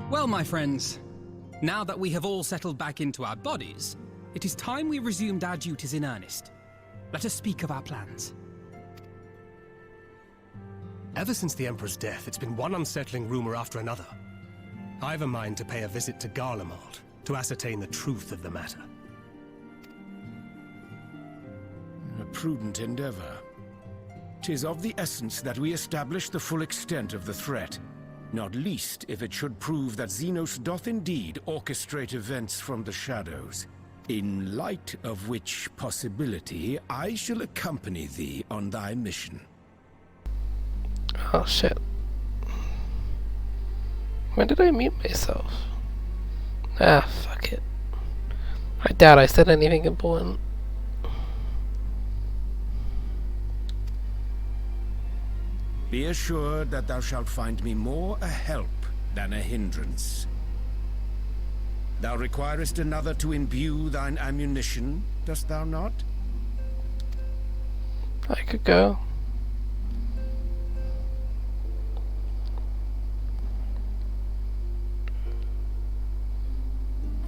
Well, my friends, now that we have all settled back into our bodies, it is time we resumed our duties in earnest. Let us speak of our plans. Ever since the Emperor's death, it's been one unsettling rumor after another. I've a mind to pay a visit to Garlemald to ascertain the truth of the matter. A prudent endeavor. 'Tis of the essence that we establish the full extent of the threat. Not least if it should prove that Xenos doth indeed orchestrate events from the shadows. In light of which possibility, I shall accompany thee on thy mission. Oh shit. When did I mute myself? Ah, fuck it. I doubt I said anything important. Be assured that thou shalt find me more a help than a hindrance. Thou requirest another to imbue thine ammunition, dost thou not? I could go.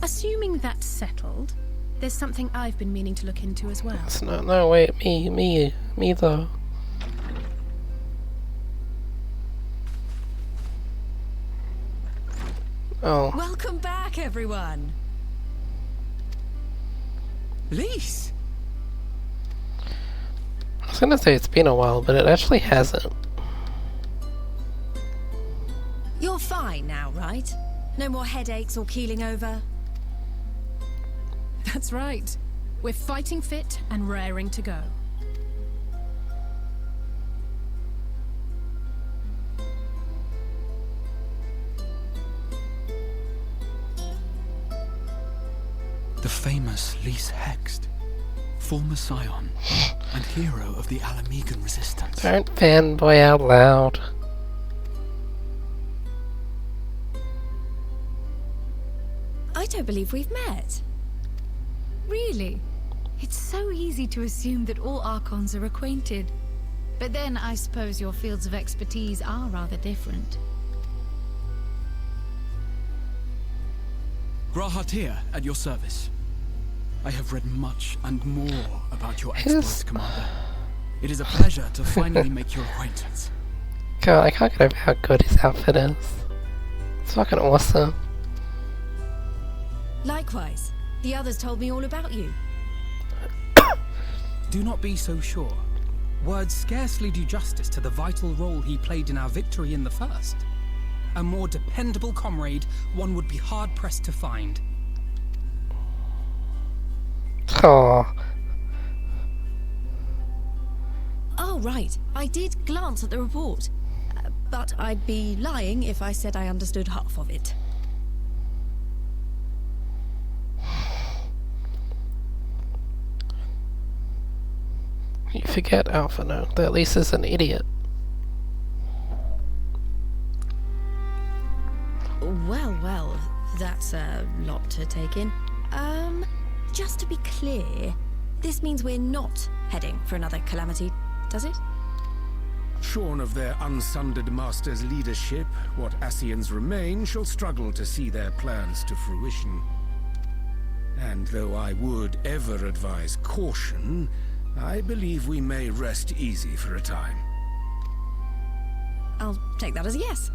Assuming that's settled, there's something I've been meaning to look into as well. It's not, no, wait, me though. Oh. Welcome back, everyone. Lise! I was gonna say it's been a while, but it actually hasn't. You're fine now, right? No more headaches or keeling over? That's right. We're fighting fit and raring to go. The famous Lise Hext, former scion and hero of the Alamegan resistance. Don't fanboy out loud. I don't believe we've met. Really? It's so easy to assume that all Archons are acquainted. But then I suppose your fields of expertise are rather different. Grahatir, at your service. I have read much and more about your exploits, Commander. It is a pleasure to finally make your acquaintance. God, I can't get over how good his outfit is. It's fucking awesome. Likewise. The others told me all about you. Do not be so sure. Words scarcely do justice to the vital role he played in our victory in the First. A more dependable comrade one would be hard-pressed to find. Aww. Oh, right. I did glance at the report. But I'd be lying if I said I understood half of it. You forget Alpha now. That Lisa's an idiot. Well, that's a lot to take in. Just to be clear, this means we're not heading for another calamity, does it? Shorn of their unsundered master's leadership, what Ascians remain shall struggle to see their plans to fruition. And though I would ever advise caution, I believe we may rest easy for a time. I'll take that as a yes.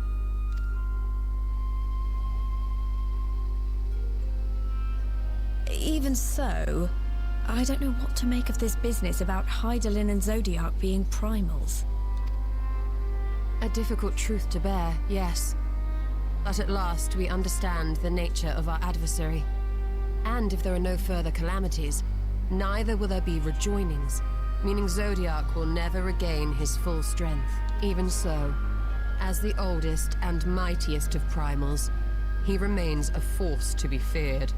Even so, I don't know what to make of this business about Hydaelyn and Zodiac being primals. A difficult truth to bear, yes. But at last we understand the nature of our adversary. And if there are no further calamities, neither will there be rejoinings, meaning Zodiac will never regain his full strength. Even so, as the oldest and mightiest of primals, he remains a force to be feared.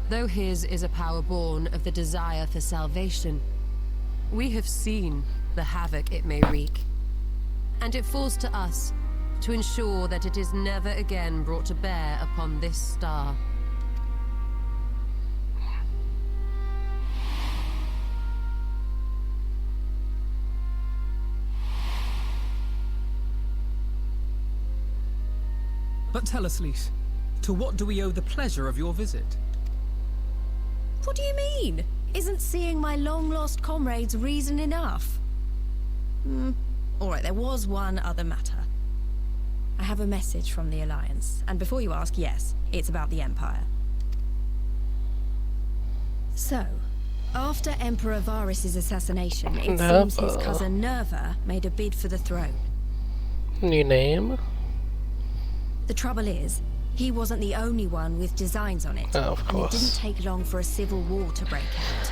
Though his is a power born of the desire for salvation, we have seen the havoc it may wreak. And it falls to us, to ensure that it is never again brought to bear upon this star. But tell us, Lys, to what do we owe the pleasure of your visit? What do you mean? Isn't seeing my long-lost comrades reason enough? Alright, there was one other matter. I have a message from the Alliance, and before you ask, yes, it's about the Empire. So, after Emperor Varys' assassination, it seems his cousin Nerva made a bid for the throne. New name? The trouble is, he wasn't the only one with designs on it. Oh, of course. And it didn't take long for a civil war to break out.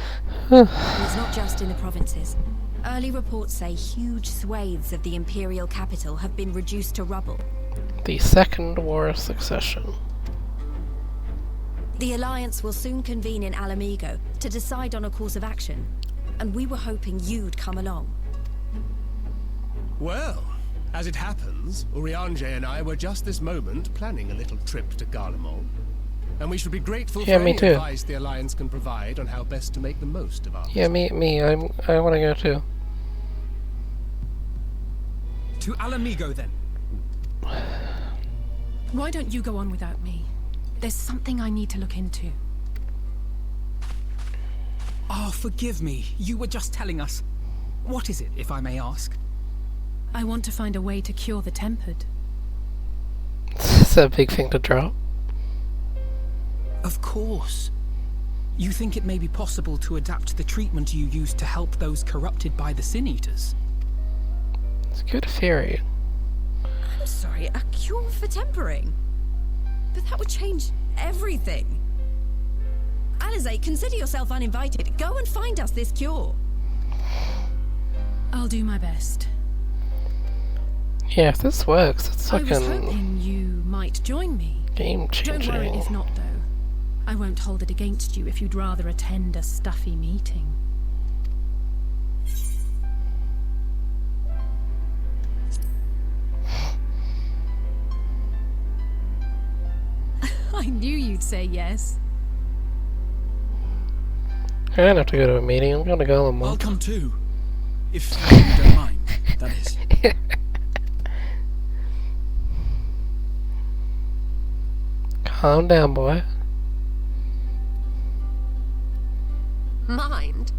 And it's not just in the provinces. Early reports say huge swathes of the Imperial capital have been reduced to rubble. The Second War of Succession. The Alliance will soon convene in Alamigo to decide on a course of action. And we were hoping you'd come along. Well, as it happens, Urianger and I were just this moment planning a little trip to Garlemald. And we should be grateful for any advice the Alliance can provide on how best to make the most of our Yeah, me. I want to go too. To Alamigo, then. Why don't you go on without me? There's something I need to look into. Oh, forgive me. You were just telling us. What is it, if I may ask? I want to find a way to cure the Tempered. It's a big thing to drop. Of course. You think it may be possible to adapt the treatment you used to help those corrupted by the Sin Eaters? It's a good theory. I'm sorry, a cure for tempering? But that would change everything. Alizé, consider yourself uninvited. Go and find us this cure. I'll do my best. Yeah, if this works, it's I was fucking hoping you might join me. game changing. Don't worry if not, though. I won't hold it against you if you'd rather attend a stuffy meeting. I knew you'd say yes. I don't have to go to a meeting. I'm gonna go on a I'll month. come too. If you don't mind, that is. Calm down, boy. Mind?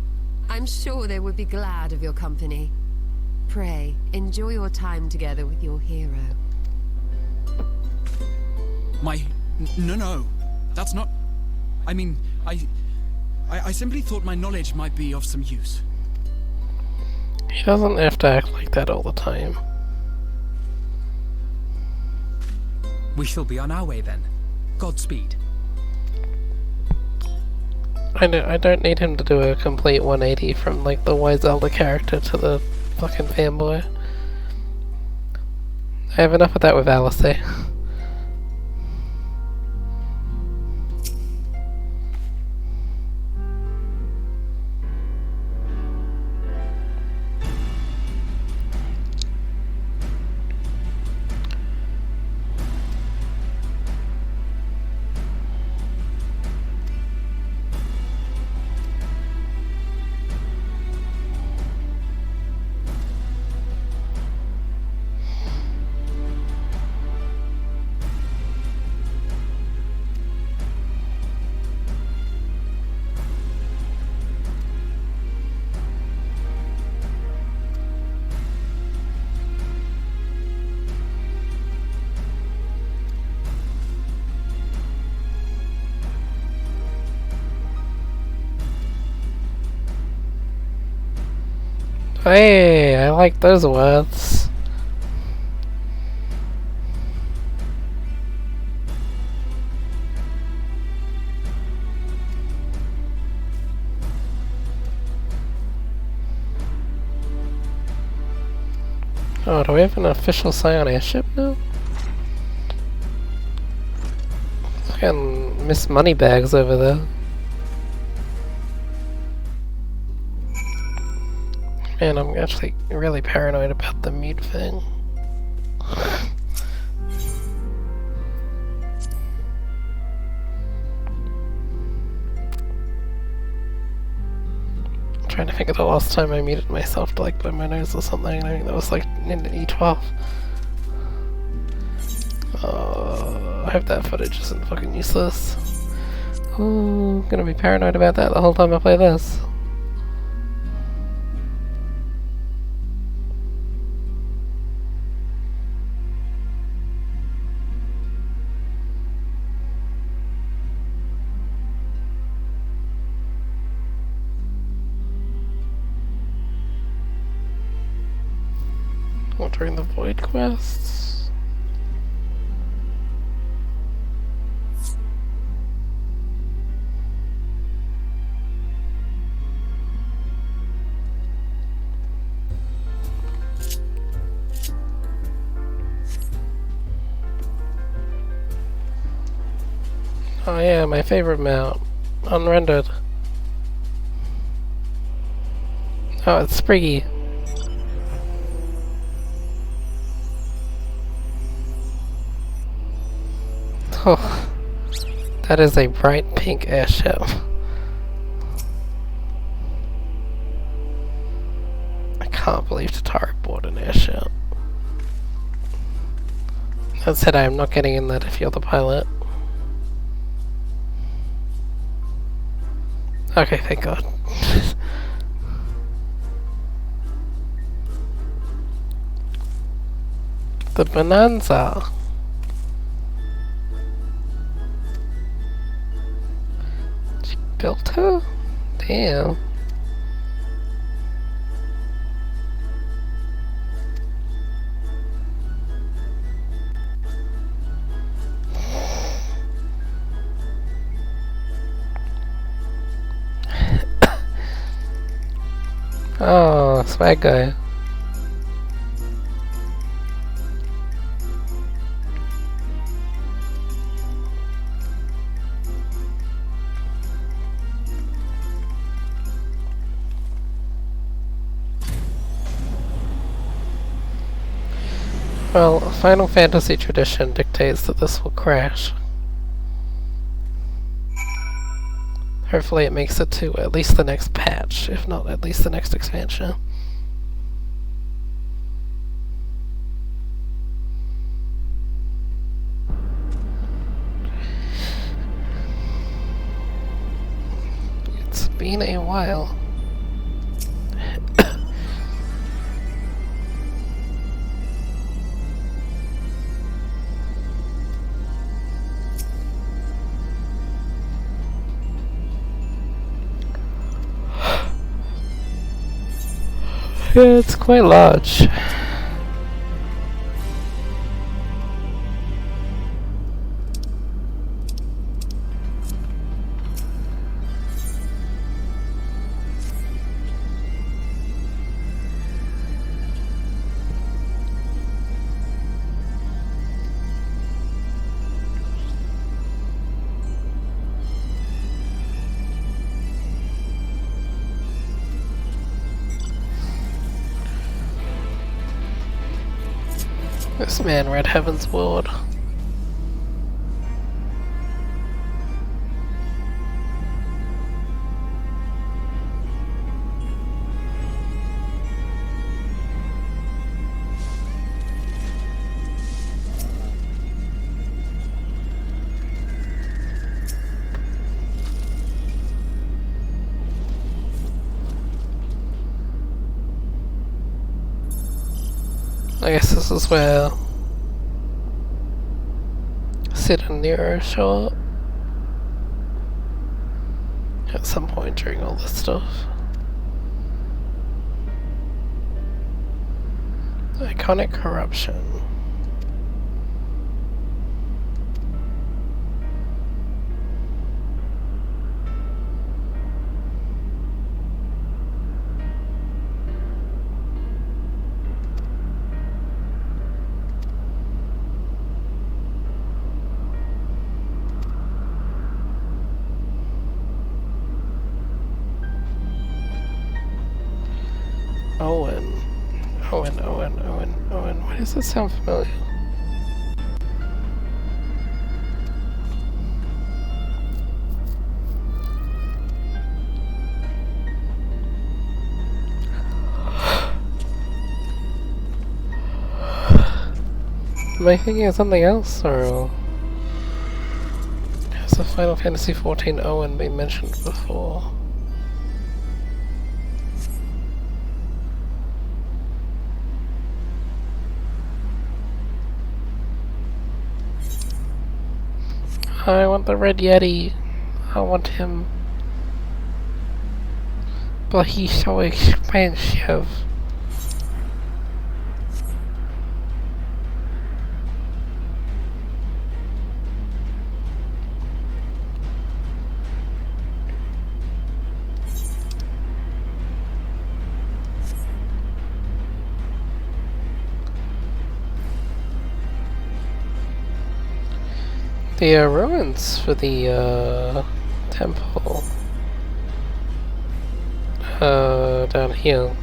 I'm sure they would be glad of your company. Pray, enjoy your time together with your hero. No. That's not... I mean, I simply thought my knowledge might be of some use. He doesn't have to act like that all the time. We shall be on our way then. Godspeed. I don't need him to do a complete 180 from like the wise elder character to the fucking fanboy. I have enough of that with Alizé. Hey, I like those words. Oh, do we have an official Scion airship now? Fucking Miss Moneybags over there. Man, I'm actually really paranoid about the mute thing. trying to think of the last time I muted myself to like blow my nose or something. I think that was like in E12. I hope that footage isn't fucking useless. Oh, I'm gonna be paranoid about that the whole time I play this. During the void quests. Oh yeah, my favorite mount. Unrendered. Oh, it's Spriggy. Oh, that is a bright pink airship. I can't believe Tatari bought an airship. That said, I am not getting in that if you're the pilot. Okay, thank God. The Bonanza. Built her? Damn. Oh, swag guy. Well, Final Fantasy tradition dictates that this will crash. Hopefully it makes it to at least the next patch, if not at least the next expansion. It's been a while. Yeah, it's quite large. This man read Heaven's Ward. I guess this is where Sid and Nero show up at some point during all this stuff. Iconic corruption. Owen. Why does that sound familiar? Am I thinking of something else, or has the Final Fantasy XIV Owen been mentioned before? I want the Red Yeti. I want him. But he's so expensive. The ruins for the temple down here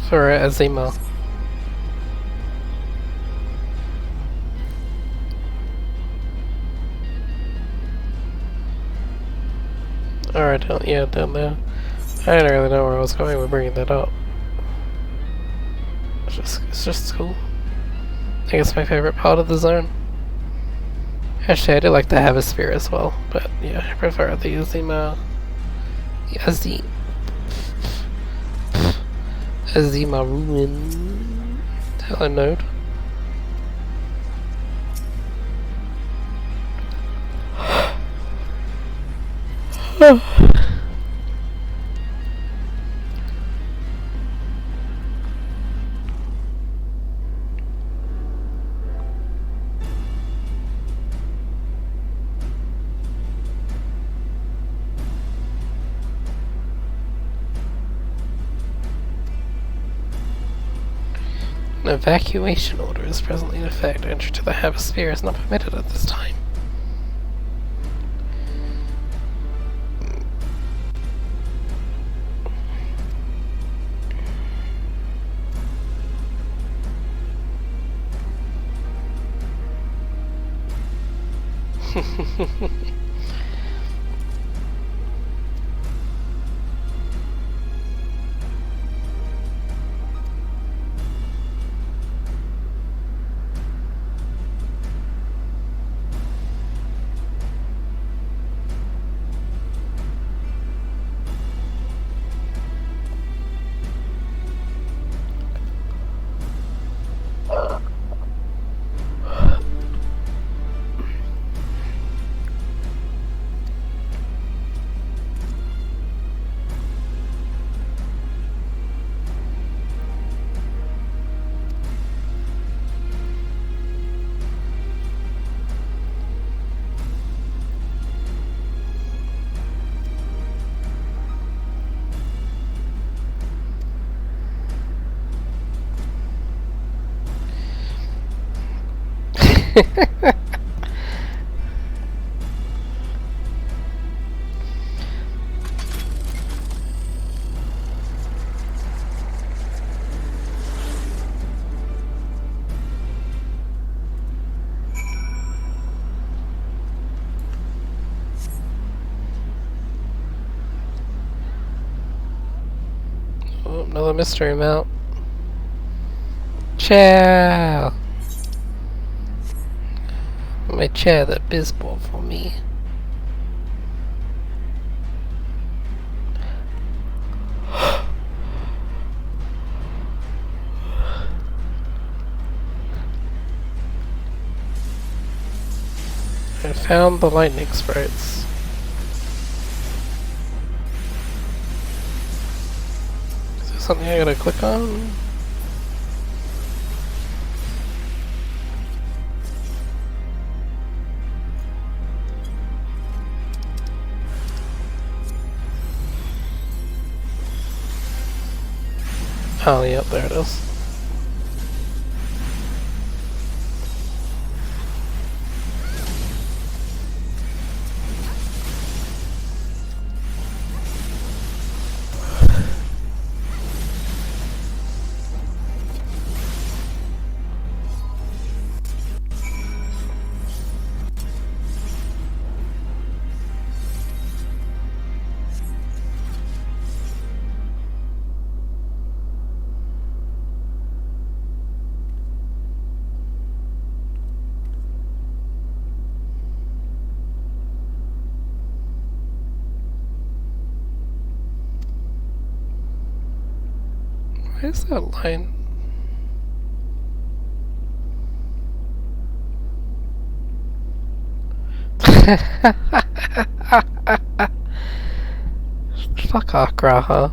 for Azima. Alright, yeah, down there. I don't really know where I was going with bringing that up. It's just cool. I think it's my favorite part of the zone. Actually, I do like the Hemisphere as well, but yeah, I prefer the Azima. Azima ruin. Hell, node. An evacuation order is presently in effect. Entry to the Hemisphere is not permitted at this time. Oh, another mystery mount. Chair! My chair that Biz bought for me. I found the lightning sprites. Is there something I gotta click on? Oh, yep, there it is. Where's that line? Fuck off, Graha.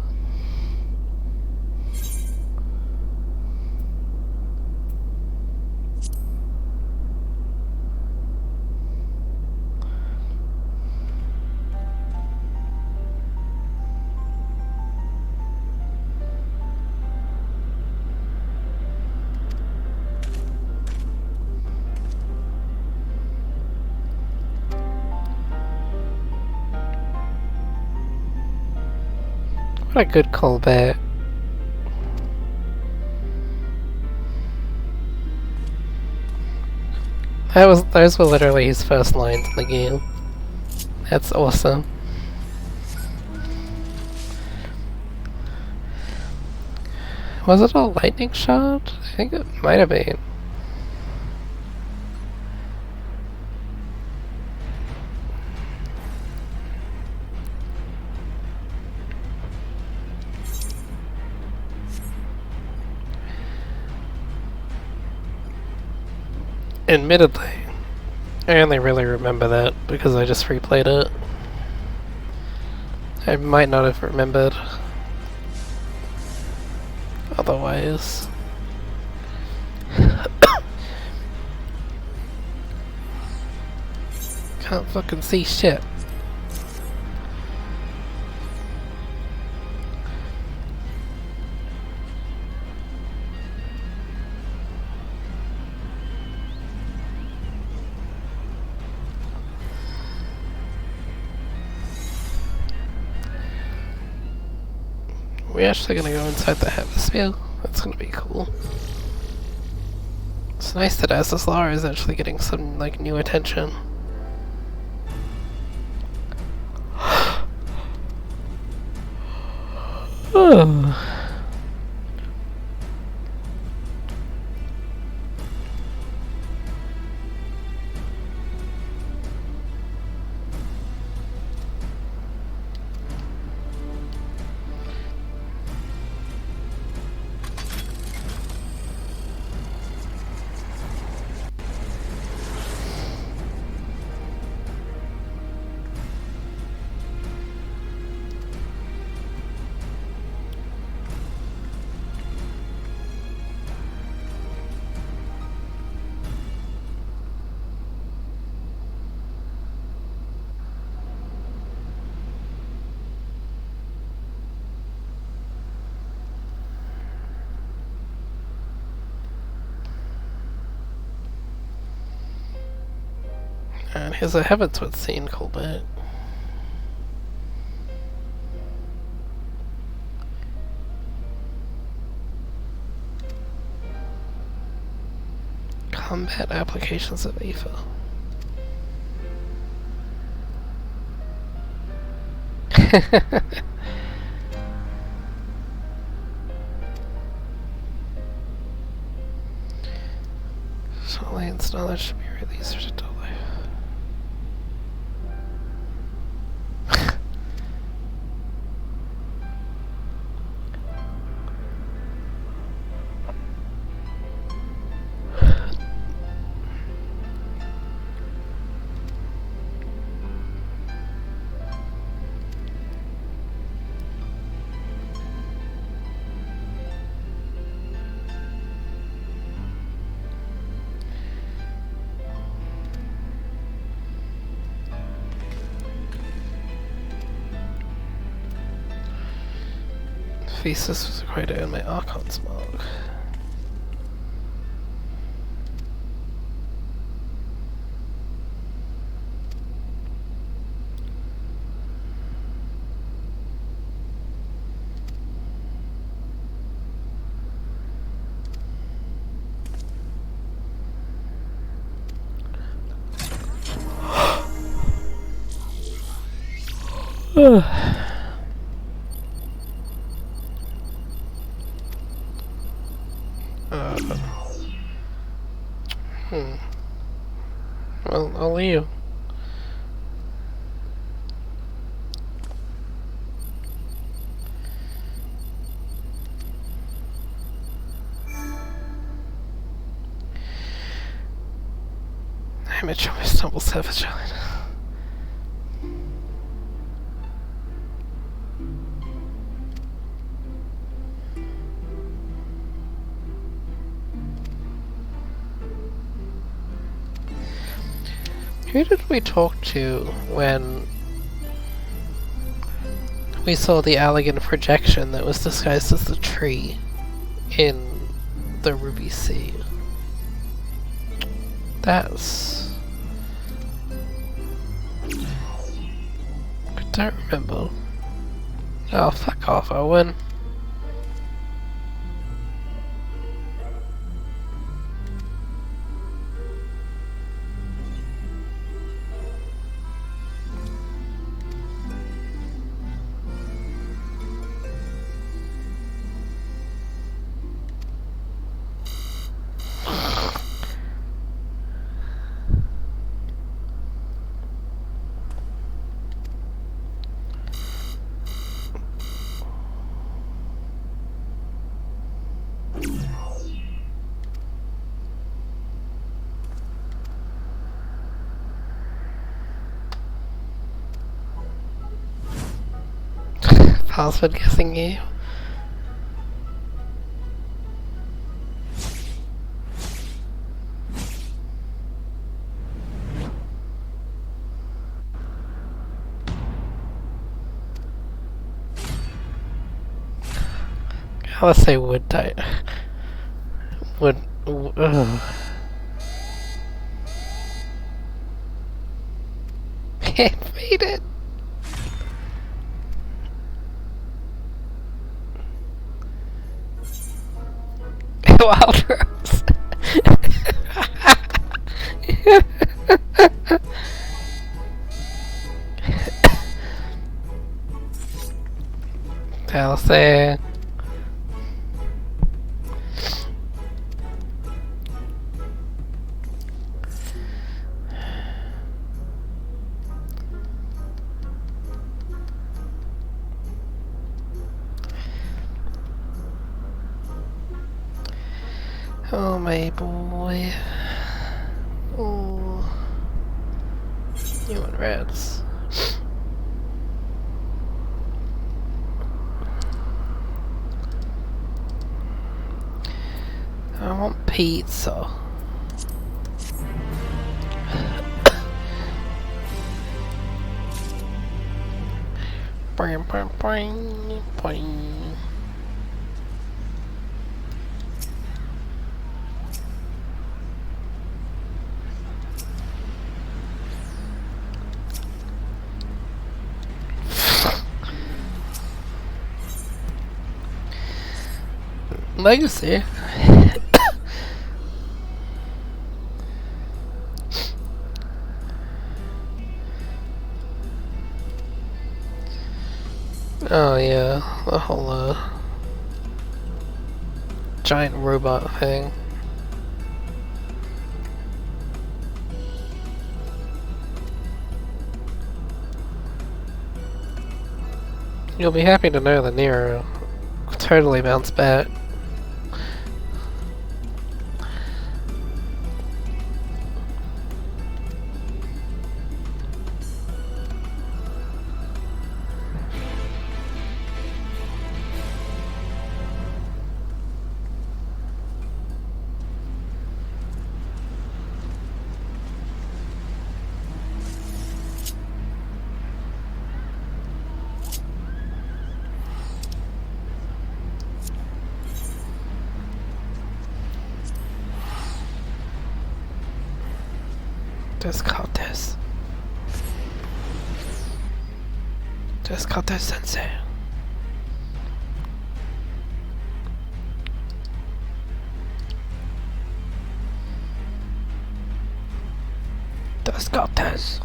What a good callback. Those were literally his first lines in the game. That's awesome. Was it a lightning shot? I think it might have been. Admittedly, I only really remember that because I just replayed it. I might not have remembered otherwise. Can't fucking see shit. We're actually gonna go inside the hemisphere. That's gonna be cool. It's nice that SSR is actually getting some like new attention. And here's a Heavensward scene callback. Combat applications of AFA. Alliance knowledge should be released or to Thesis was required to earn my Archon's mark. Well, I'll leave. I stumble savage line. Who did we talk to when we saw the elegant projection that was disguised as the tree in the Ruby Sea? That's... I don't remember. Oh, fuck off, Owen. Password guessing you. Let's say wood type. Wood. Can't beat it. Wild Rose. I'll say. Oh my boy. Oh. You want rats. I want pizza. Boing, boing, boing, boing. Legacy. Oh yeah, the whole giant robot thing. You'll be happy to know that Nero totally bounced back. Descartes. Descartes sensei. Descartes.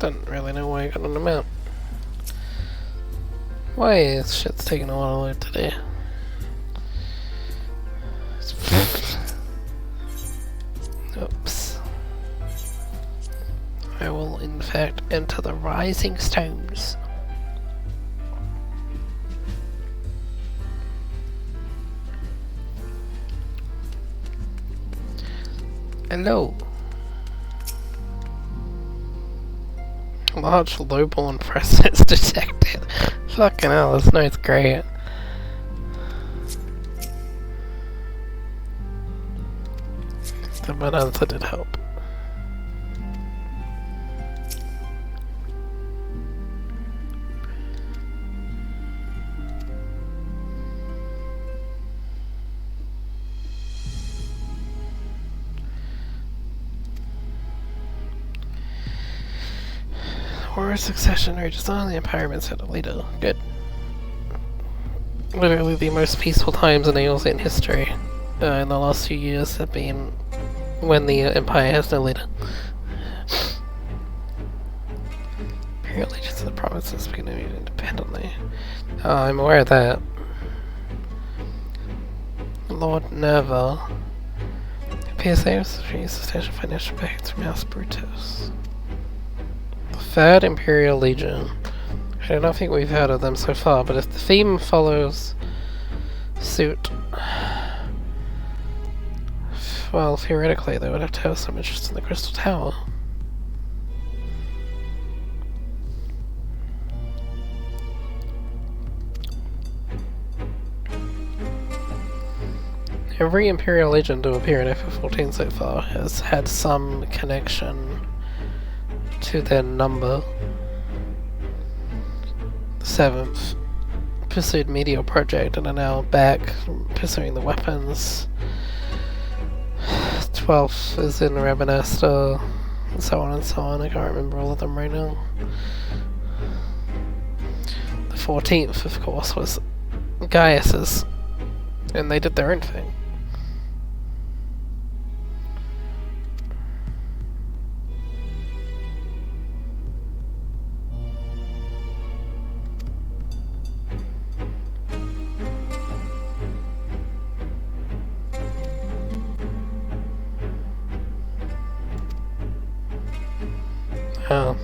Don't really know why I got on the map. Why is shit's taking a while to load today? Oops. I will in fact enter the Rising Stones. Hello. Large lowborn presence detected. Fucking hell, this night's great. The bonanza did help. War succession rages on, the Empire has had a leader. Good. Literally the most peaceful times in Eorzean history in the last few years have been when the Empire has no leader. Imperial legions of the provinces begin independently. I'm aware of that. Lord Nerva appears to have substantial financial packets from House Brutus. The Third Imperial Legion. I don't think we've heard of them so far, but if the theme follows suit, well, theoretically they would have to have some interest in the Crystal Tower. Every Imperial Legion to appear in FF14 so far has had some connection to their number. The 7th pursued Meteor Project and are now back pursuing the weapons. 12th is in Rabanasta, and so on and so on. I can't remember all of them right now. The 14th, of course, was Gaius's, and they did their own thing. Oh.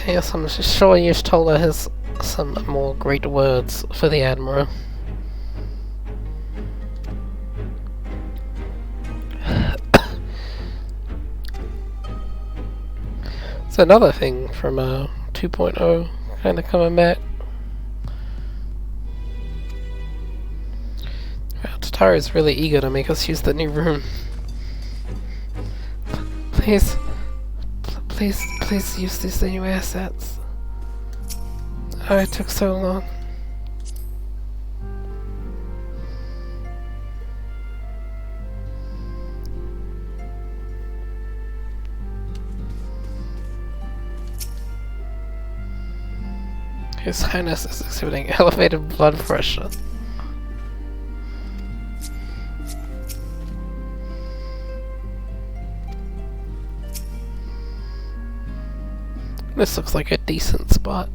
Yes, I'm sure you've told her some more great words for the Admiral. It's another thing from 2.0 kind of coming back. Tara's really eager to make us use the new room. Please use these new assets. Oh, it took so long. His Highness is exhibiting elevated blood pressure. This looks like a decent spot.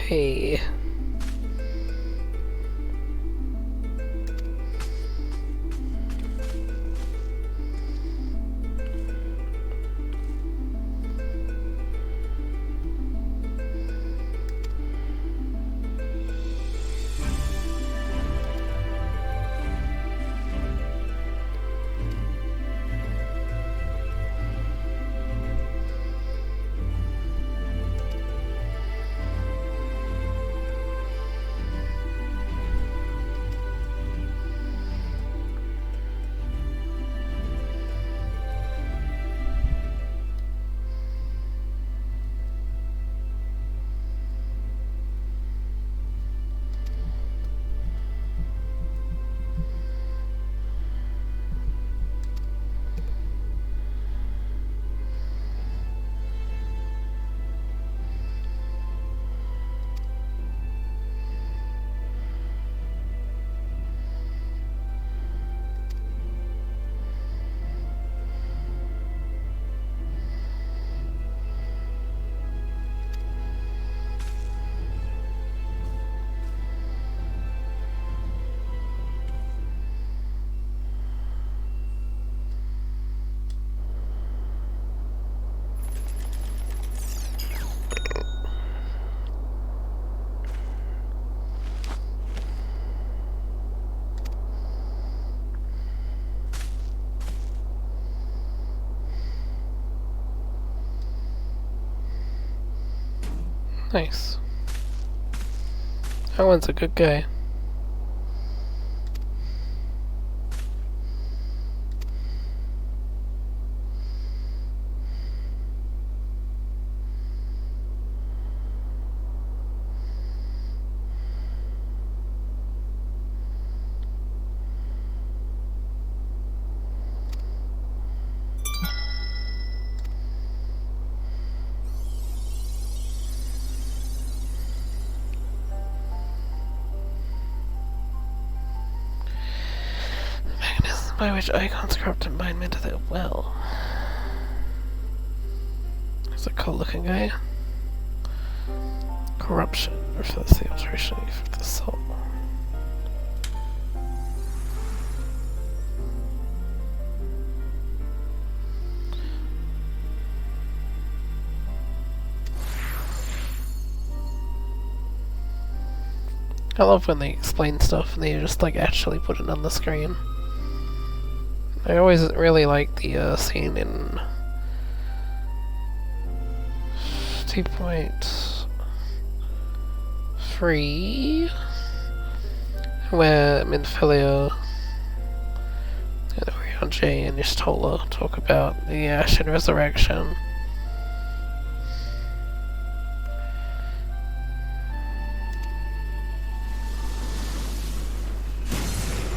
Hey. Nice. That one's a good guy. By which icons corrupt and bind me to their will. It's a cool looking guy. Corruption refers to the alteration of the soul. I love when they explain stuff and they just like actually put it on the screen. I always really like the scene in 2.3 where Minfilia and Orion J and Y'shtola talk about the Ashen Resurrection.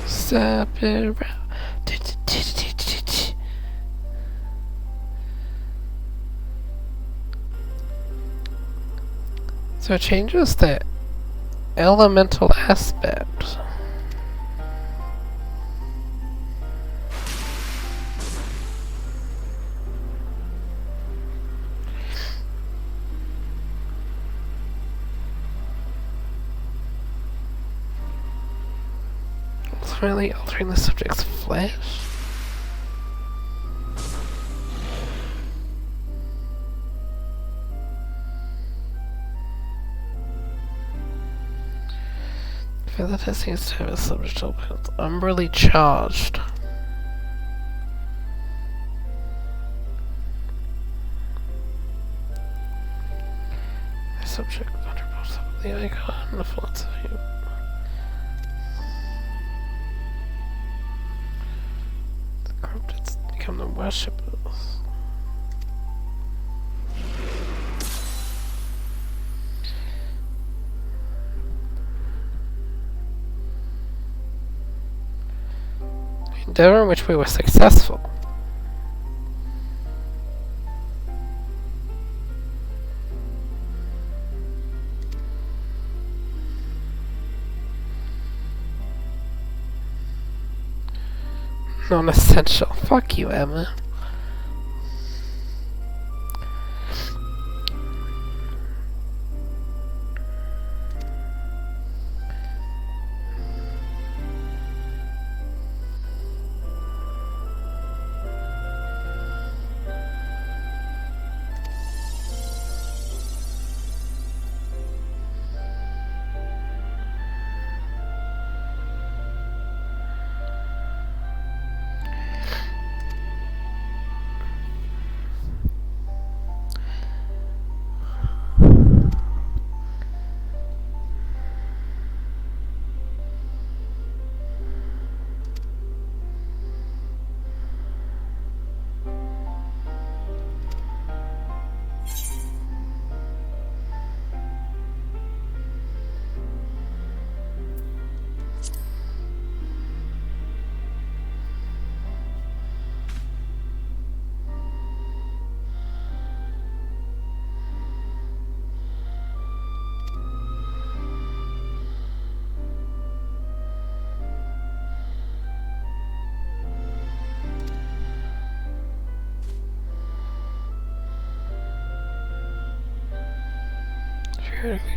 Sapphire. So it changes the elemental aspect. It's really altering the subject's flesh. Further testing is to have a subject umbrally charged. The subject undergoes the icon and the fullness of you. The corrupted become the worshippers. Endeavor in which we were successful. Non-essential. Fuck you, Emma.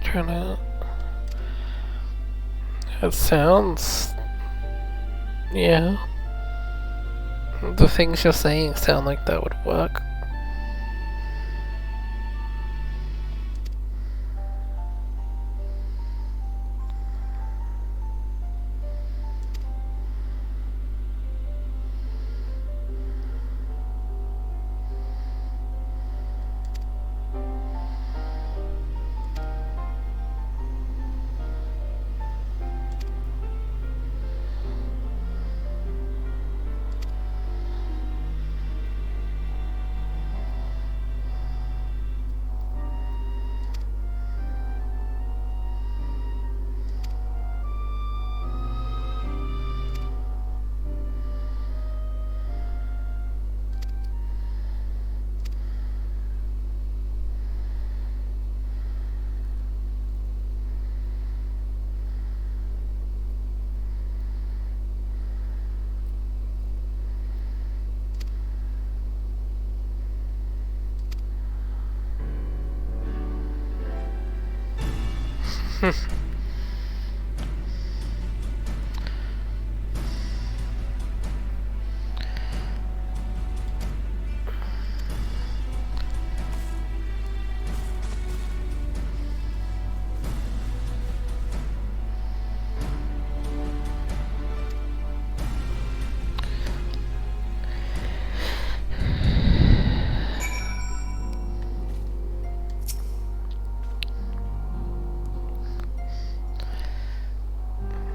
Trying to. It sounds. Yeah. The things you're saying sound like that would work.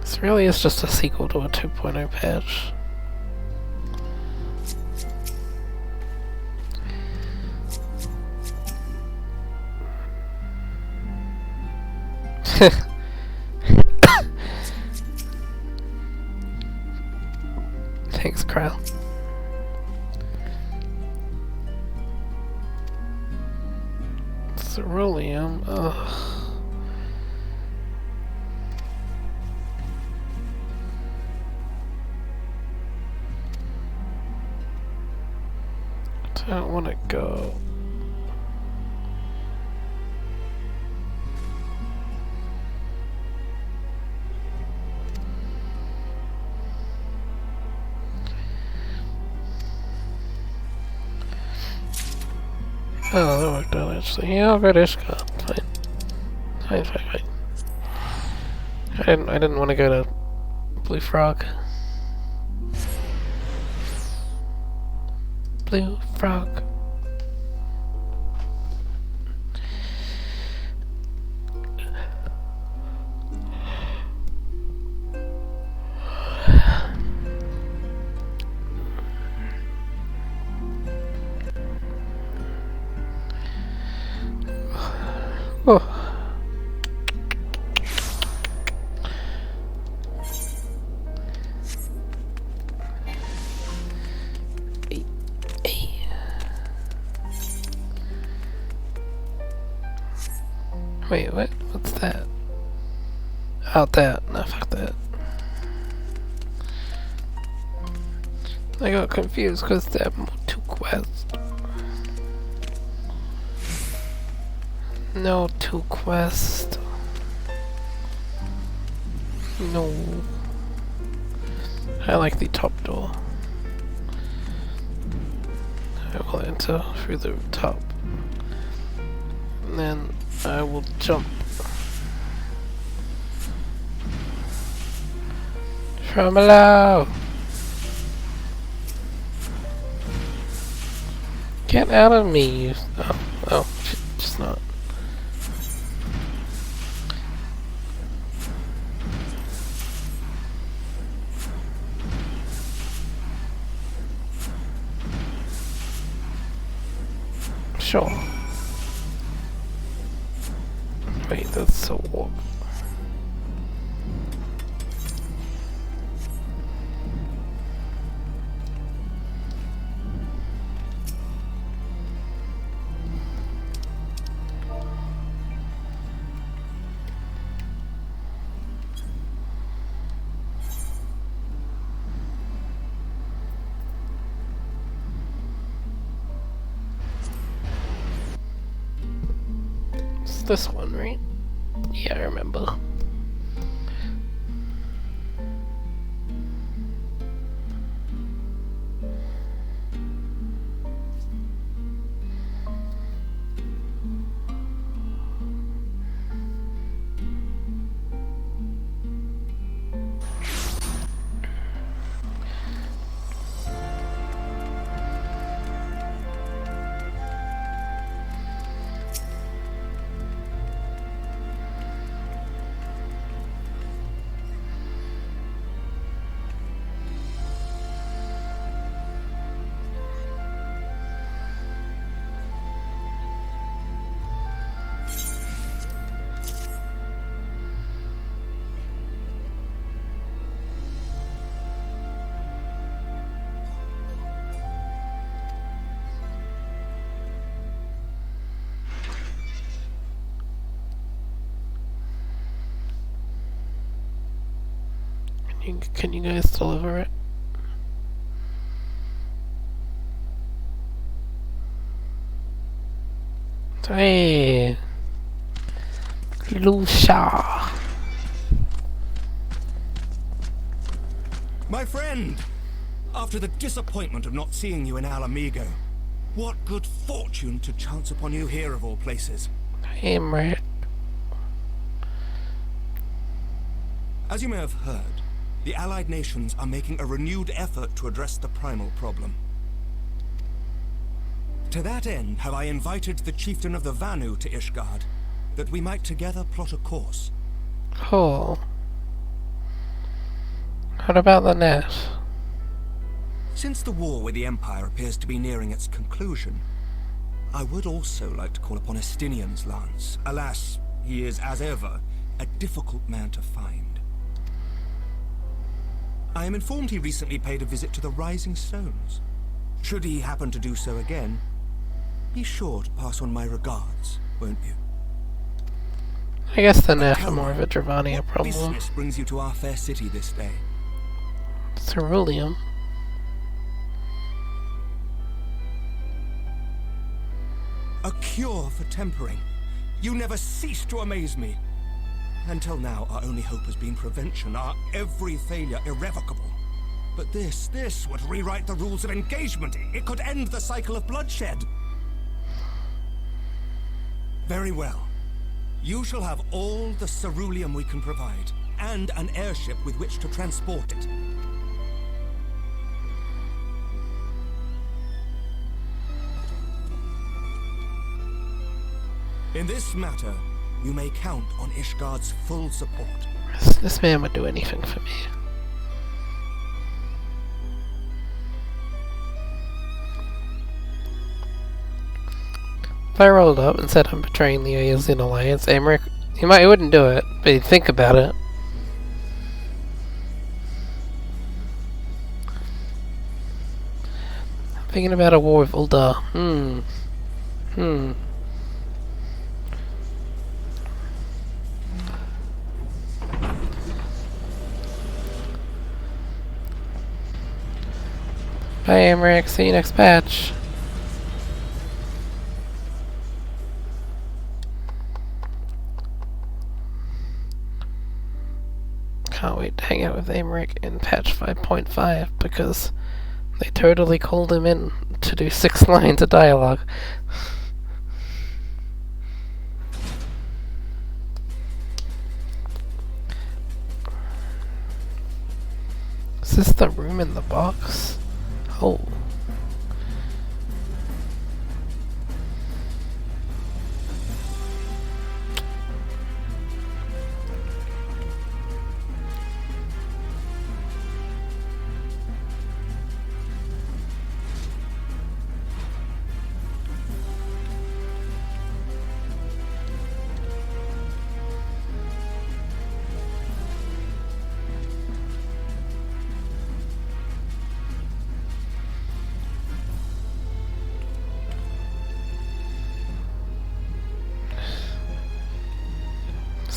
This really is just a sequel to a 2.0 patch. Thanks, Kyle. Ceruleum, ugh. I don't want to go. Oh, that worked out actually. Yeah, I'll go to Ishka. Fine. Fine. I didn't want to go to Blue Frog. Blue Frog. Oh. Wait, what? What's that? Out that. No, fuck that. I got confused because there are two quests. No, two quests. No. I like the top door. I will enter through the top. And then I will jump from below. Get out of me, you. Oh, just not. Sure. Wait, that's so warm. It's this one, right? Yeah, I remember. Can you guys deliver it? Hey! Lucia. My friend! After the disappointment of not seeing you in Alamigo, what good fortune to chance upon you here of all places. Emmerich. As you may have heard, the Allied nations are making a renewed effort to address the primal problem. To that end, have I invited the chieftain of the Vanu to Ishgard, that we might together plot a course. Cool. What about the net? Since the war with the Empire appears to be nearing its conclusion, I would also like to call upon Estinian's lance. Alas, he is, as ever, a difficult man to find. I am informed he recently paid a visit to the Rising Stones. Should he happen to do so again, be sure to pass on my regards, won't you? I guess the net are more of a Dravania problem. What business brings you to our fair city this day? Ceruleum. A cure for tempering. You never cease to amaze me. Until now, our only hope has been prevention, our every failure irrevocable. But this would rewrite the rules of engagement. It could end the cycle of bloodshed. Very well. You shall have all the ceruleum we can provide, and an airship with which to transport it. In this matter, you may count on Ishgard's full support. This man would do anything for me. If I rolled up and said I'm betraying the Eosin Alliance, Emmerich, he wouldn't do it, but he'd think about it. I'm thinking about a war with Uldar. Bye, Emmerich. See you next patch. Can't wait to hang out with Emmerich in patch 5.5 because they totally called him in to do 6 lines of dialogue. Is this the room in the box? Oh.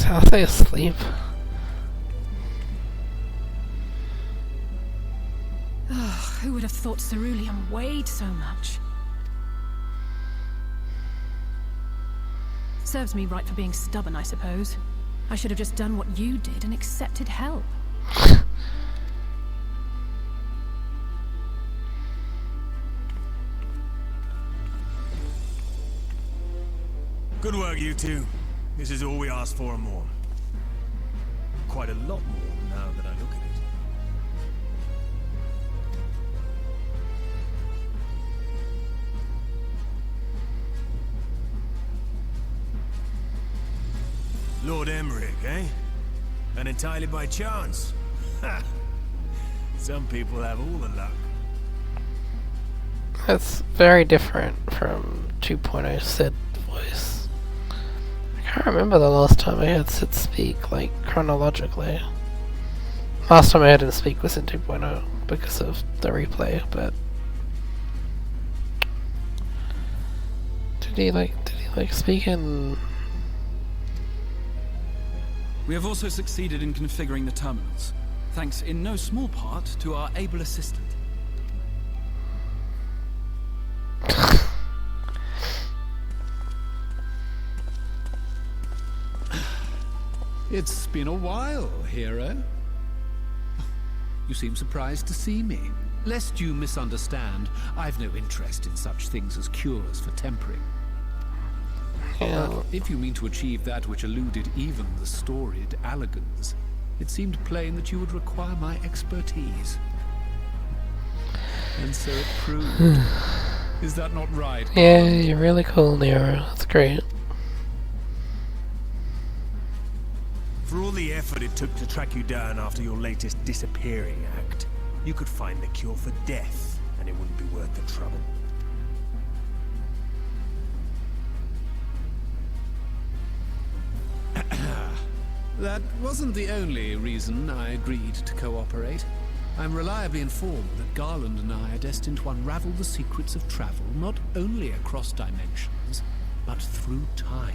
Are they asleep? Oh, who would have thought ceruleum weighed so much? Serves me right for being stubborn, I suppose. I should have just done what you did and accepted help. Good work, you two. This is all we asked for and more. Quite a lot more now that I look at it. Lord Emmerich, eh? And entirely by chance. Ha! Some people have all the luck. That's very different from 2.0 Sid voice. I can't remember the last time I had Sid speak, like, chronologically. Last time I had him speak was in 2.0 because of the replay, but... Did he speak in... We have also succeeded in configuring the terminals, thanks in no small part to our able assistant. It's been a while, hero. You seem surprised to see me. Lest you misunderstand, I've no interest in such things as cures for tempering. Yeah. But if you mean to achieve that which eluded even the storied Allagans, it seemed plain that you would require my expertise. And so it proved. Is that not right? Yeah, you're really cool, Nero. That's great. For all the effort it took to track you down after your latest disappearing act, you could find the cure for death, and it wouldn't be worth the trouble. That wasn't the only reason I agreed to cooperate. I'm reliably informed that Garland and I are destined to unravel the secrets of travel, not only across dimensions, but through time.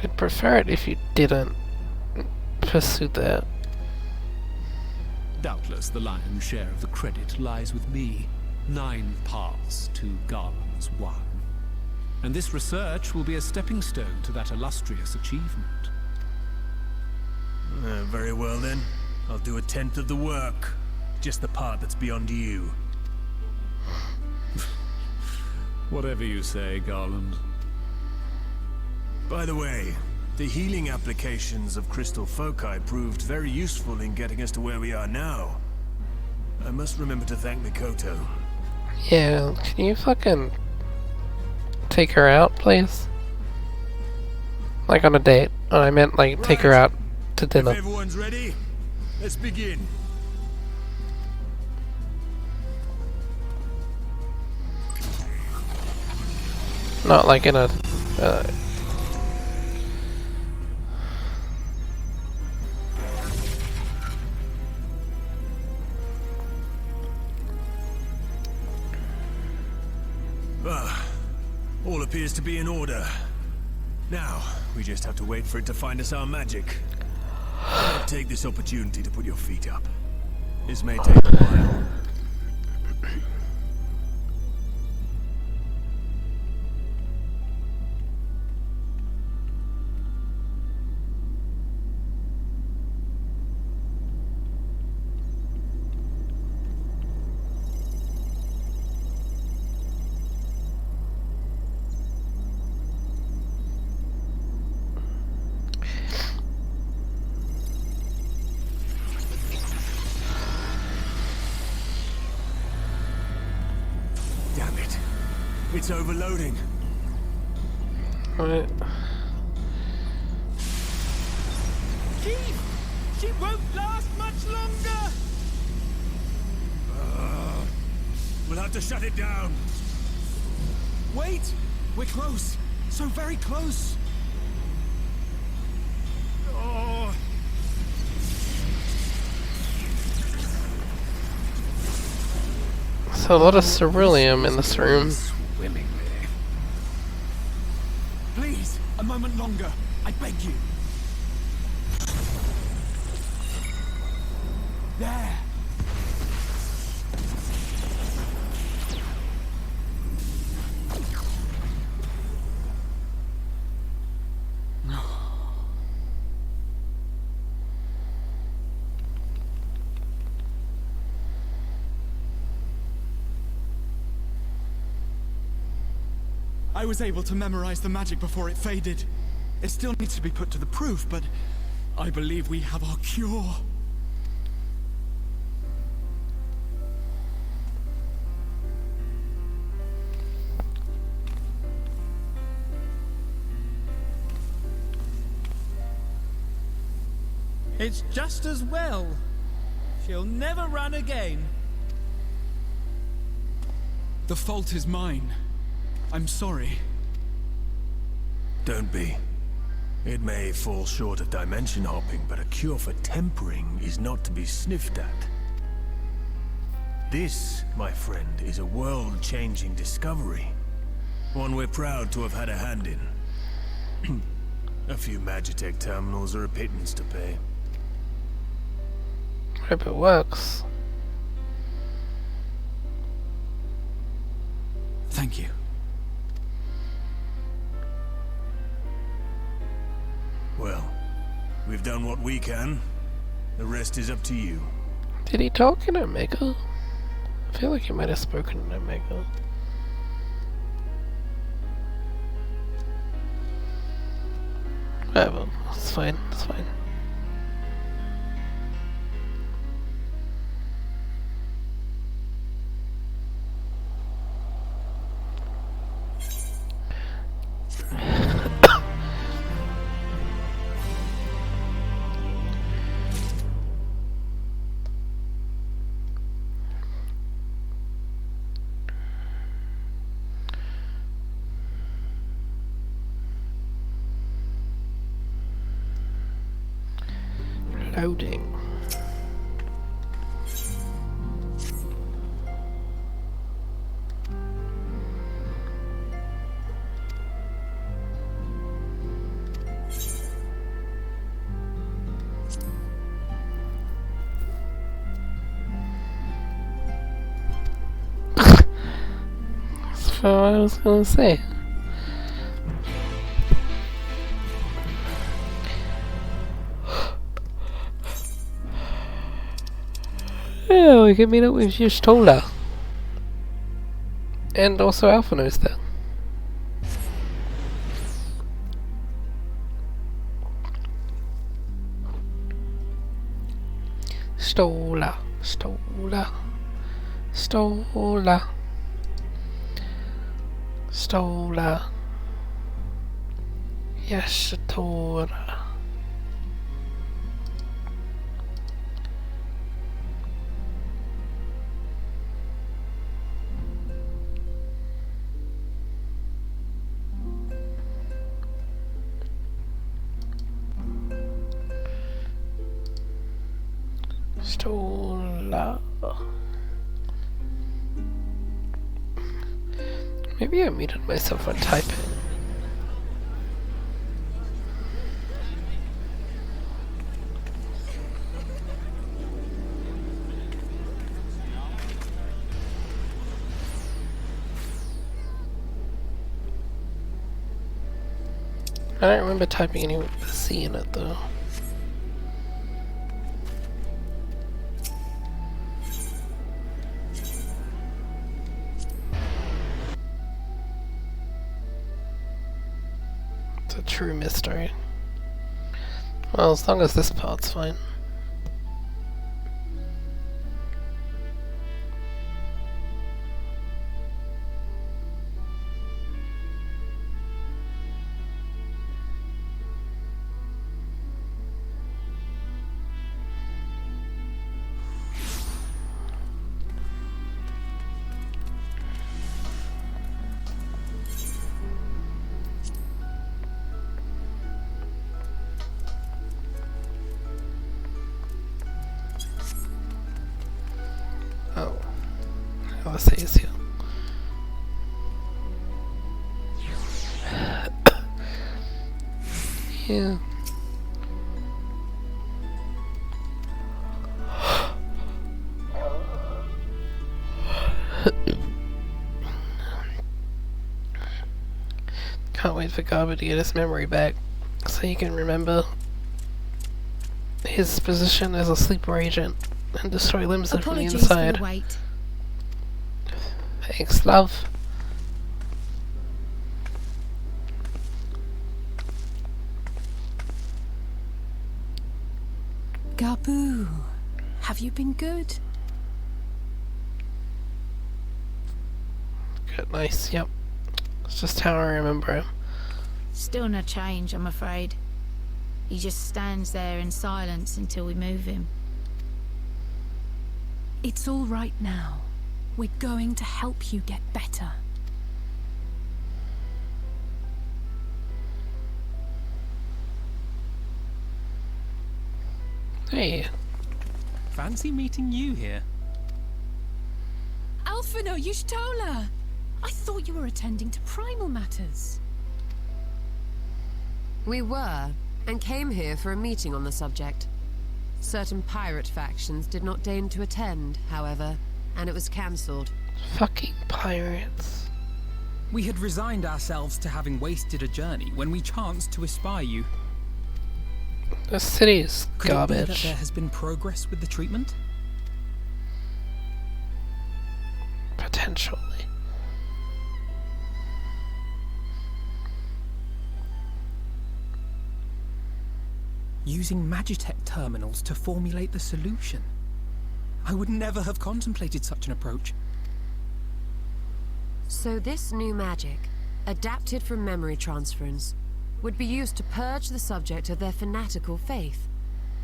I'd prefer it if you didn't pursue that. Doubtless the lion's share of the credit lies with me. 9 paths to Garland's 1. And this research will be a stepping stone to that illustrious achievement. Very well then. I'll do 1/10 of the work. Just the part that's beyond you. Whatever you say, Garland. By the way, the healing applications of crystal foci proved very useful in getting us to where we are now. I must remember to thank Mikoto. Yeah, can you fucking take her out, please? Like on a date. Oh, I meant like take her out to dinner. If everyone's ready, let's begin. Not like in a... All appears to be in order. Now, we just have to wait for it to find us our magic. I'll take this opportunity to put your feet up. This may take a while. It's overloading. What? Chief! She won't last much longer! We'll have to shut it down. Wait! We're close. So very close. Oh. So a lot of ceruleum in this room. Swimmingly. Please, a moment longer. I beg you. There. I was able to memorize the magic before it faded. It still needs to be put to the proof, but I believe we have our cure. It's just as well. She'll never run again. The fault is mine. I'm sorry. Don't be. It may fall short of dimension hopping, but a cure for tempering is not to be sniffed at. This, my friend, is a world-changing discovery. One we're proud to have had a hand in. A few Magitech terminals are a pittance to pay. Hope it works. Thank you. Well, We've done what we can. The rest is up to you. Did he talk in Omega? I feel like he might have spoken in Omega. Whatever, it's fine, it's fine. Loading. That's what I was gonna say. Yeah, we can meet up with Yustola. And also Alphino's there. Stola. Stola. Stola. Stola. Yashatora. Stola. Maybe I muted myself on typing. I don't remember typing any with the C in it though. It's a true mystery. Well, as long as this part's fine. Oh, I'll say it's here. Yeah. Can't wait for Garber to get his memory back so he can remember his position as a sleeper agent and destroy Limsa from the inside. For the wait. Thanks, love. Gabu, have you been good? Good, nice, yep. It's just how I remember him. Still no change, I'm afraid. He just stands there in silence until we move him. It's all right now. We're going to help you get better. Hey. Fancy meeting you here. Alphino, Yustola! I thought you were attending to primal matters. We were, and came here for a meeting on the subject. Certain pirate factions did not deign to attend, however, and it was cancelled. Fucking pirates. We had resigned ourselves to having wasted a journey when we chanced to espy you. The city is Could it be that garbage. there has been progress with the treatment? Potentially. Using Magitech terminals to formulate the solution. I would never have contemplated such an approach. So this new magic, adapted from memory transference, would be used to purge the subject of their fanatical faith,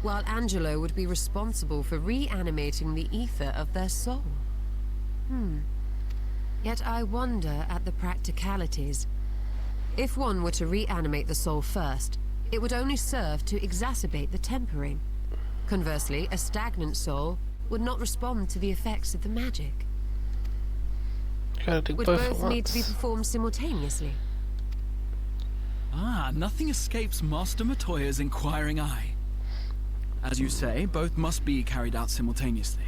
while Angelo would be responsible for reanimating the ether of their soul. Yet I wonder at the practicalities. If one were to reanimate the soul first, it would only serve to exacerbate the tempering. Conversely, a stagnant soul would not respond to the effects of the magic. Gotta do Would both at both need to be once. performed simultaneously? Ah, nothing escapes Master Matoya's inquiring eye. As you say, both must be carried out simultaneously.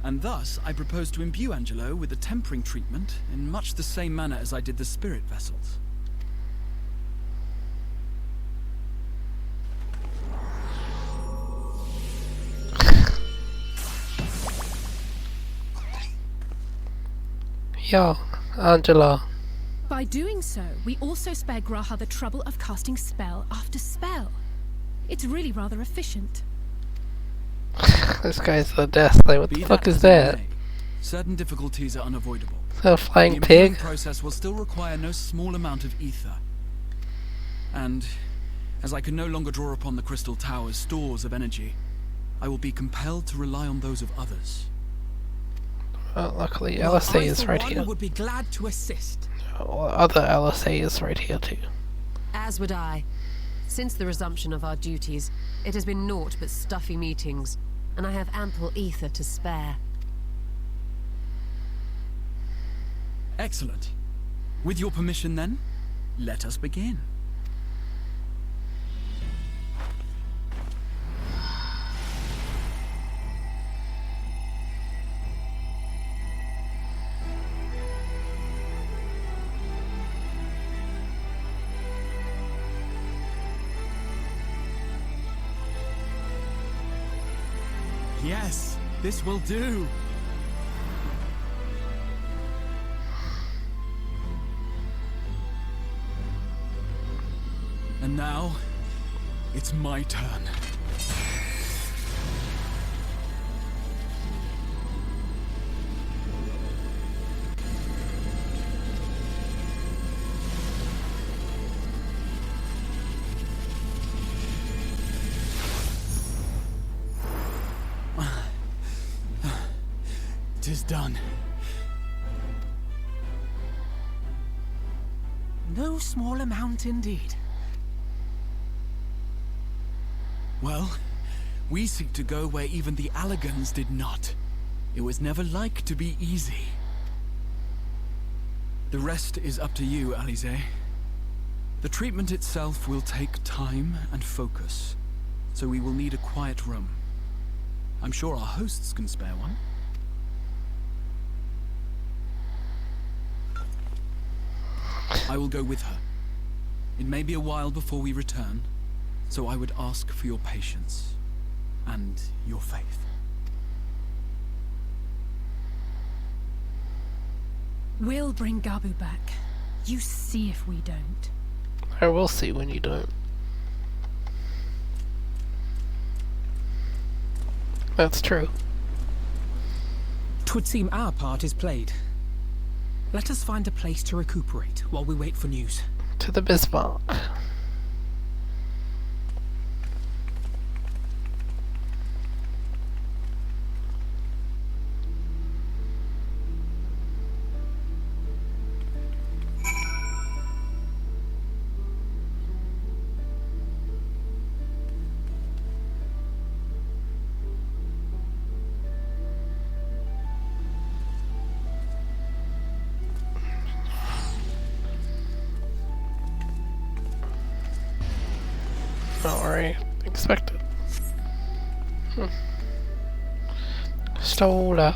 And thus, I propose to imbue Angelo with the tempering treatment in much the same manner as I did the spirit vessels. Yo, Angela. By doing so, we also spare Graha the trouble of casting spell after spell. It's really rather efficient. This guy's the death. Like, what the fuck is that? Certain difficulties are unavoidable. Is that a flying The imbuing pig? process will still require no small amount of ether. And as I can no longer draw upon the Crystal Tower's stores of energy, I will be compelled to rely on those of others. Well, luckily Well, LSA I, is for right one, here. would be glad to assist. Other LSA is right here too. As would I. Since the resumption of our duties, it has been naught but stuffy meetings, and I have ample ether to spare. Excellent. With your permission then, let us begin. Yes, this will do. And now, it's my turn. It is done. No small amount indeed. Well, we seek to go where even the Allegans did not. It was never like to be easy. The rest is up to you, Alize. The treatment itself will take time and focus, so we will need a quiet room. I'm sure our hosts can spare one. I will go with her. It may be a while before we return, so I would ask for your patience and your faith. We'll bring Gabu back. You see if we don't. I will see when you don't. That's true. 'Twould seem our part is played. Let us find a place to recuperate while we wait for news. To the Bismarck. Not where I expected. Stola.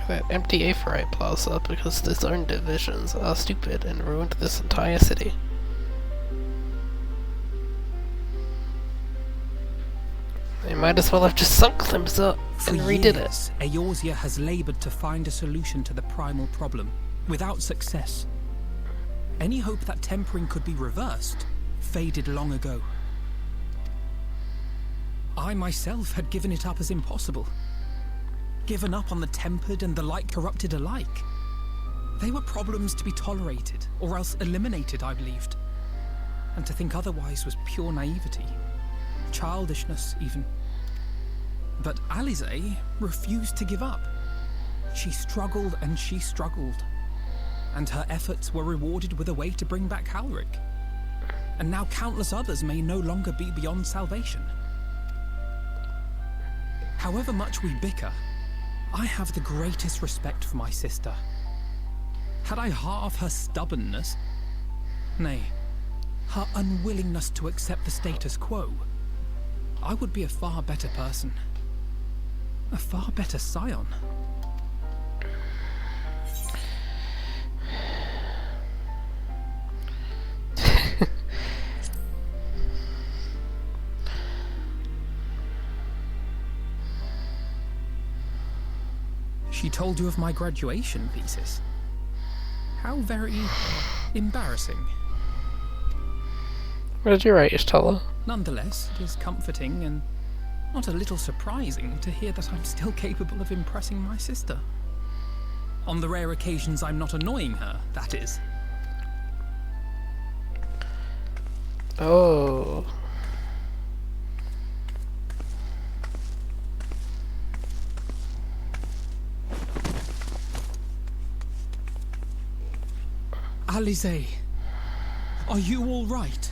That empty Aephorite plaza because the zone divisions are stupid and ruined this entire city. They might as well have just sunk them up and redid it. Eorzea has laboured to find a solution to the primal problem, without success. Any hope that tempering could be reversed faded long ago. I myself had given it up as impossible. Given up on the tempered and the light corrupted alike. They were problems to be tolerated, or else eliminated, I believed. And to think otherwise was pure naivety. Childishness, even. But Alisaie refused to give up. She struggled and she struggled. And her efforts were rewarded with a way to bring back Halric. And now countless others may no longer be beyond salvation. However much we bicker, I have the greatest respect for my sister. Had I half her stubbornness, nay, her unwillingness to accept the status quo, I would be a far better person. A far better scion. She told you of my graduation thesis. How very embarrassing. What did you write, Ishtala? Nonetheless, it is comforting and not a little surprising to hear that I'm still capable of impressing my sister. On the rare occasions I'm not annoying her, that is. Oh. Alisaie, are you all right?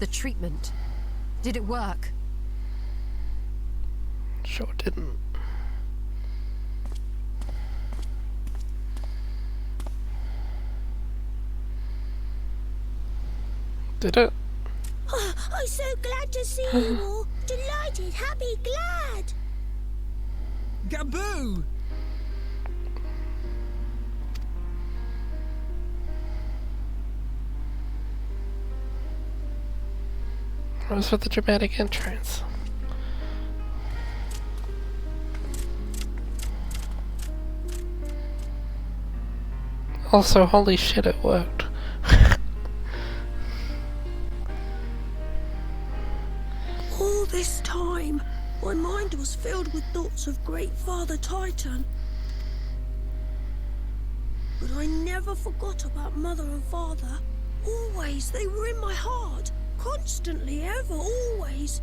The treatment. Did it work? Sure didn't. Did it? Oh, I'm so glad to see you all. Delighted, happy, glad. Gaboo! What was with the dramatic entrance? Also, holy shit, it worked. All this time, my mind was filled with thoughts of Great Father Titan. But I never forgot about Mother and Father. Always, they were in my heart. Constantly, ever, always.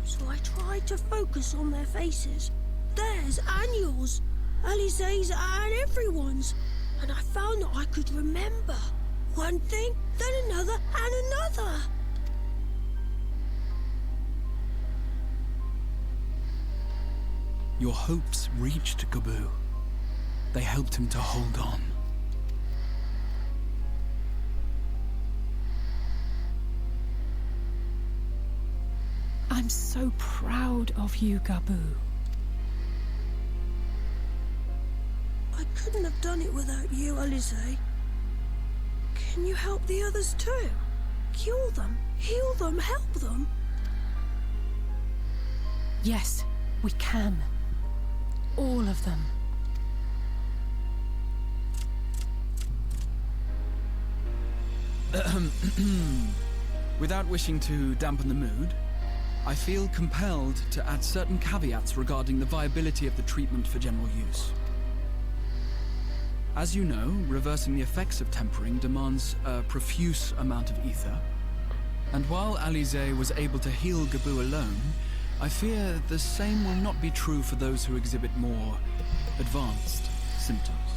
So I tried to focus on their faces. Theirs and yours. Alisaie's and everyone's. And I found that I could remember. One thing, then another, and another. Your hopes reached Gaboo. They helped him to hold on. I'm so proud of you, Gaboo. I couldn't have done it without you, Alisaie. Can you help the others too? Cure them, heal them, help them? Yes, we can. All of them. Without wishing to dampen the mood, I feel compelled to add certain caveats regarding the viability of the treatment for general use. As you know, reversing the effects of tempering demands a profuse amount of ether. And while Alisaie was able to heal Gaboo alone, I fear the same will not be true for those who exhibit more advanced symptoms.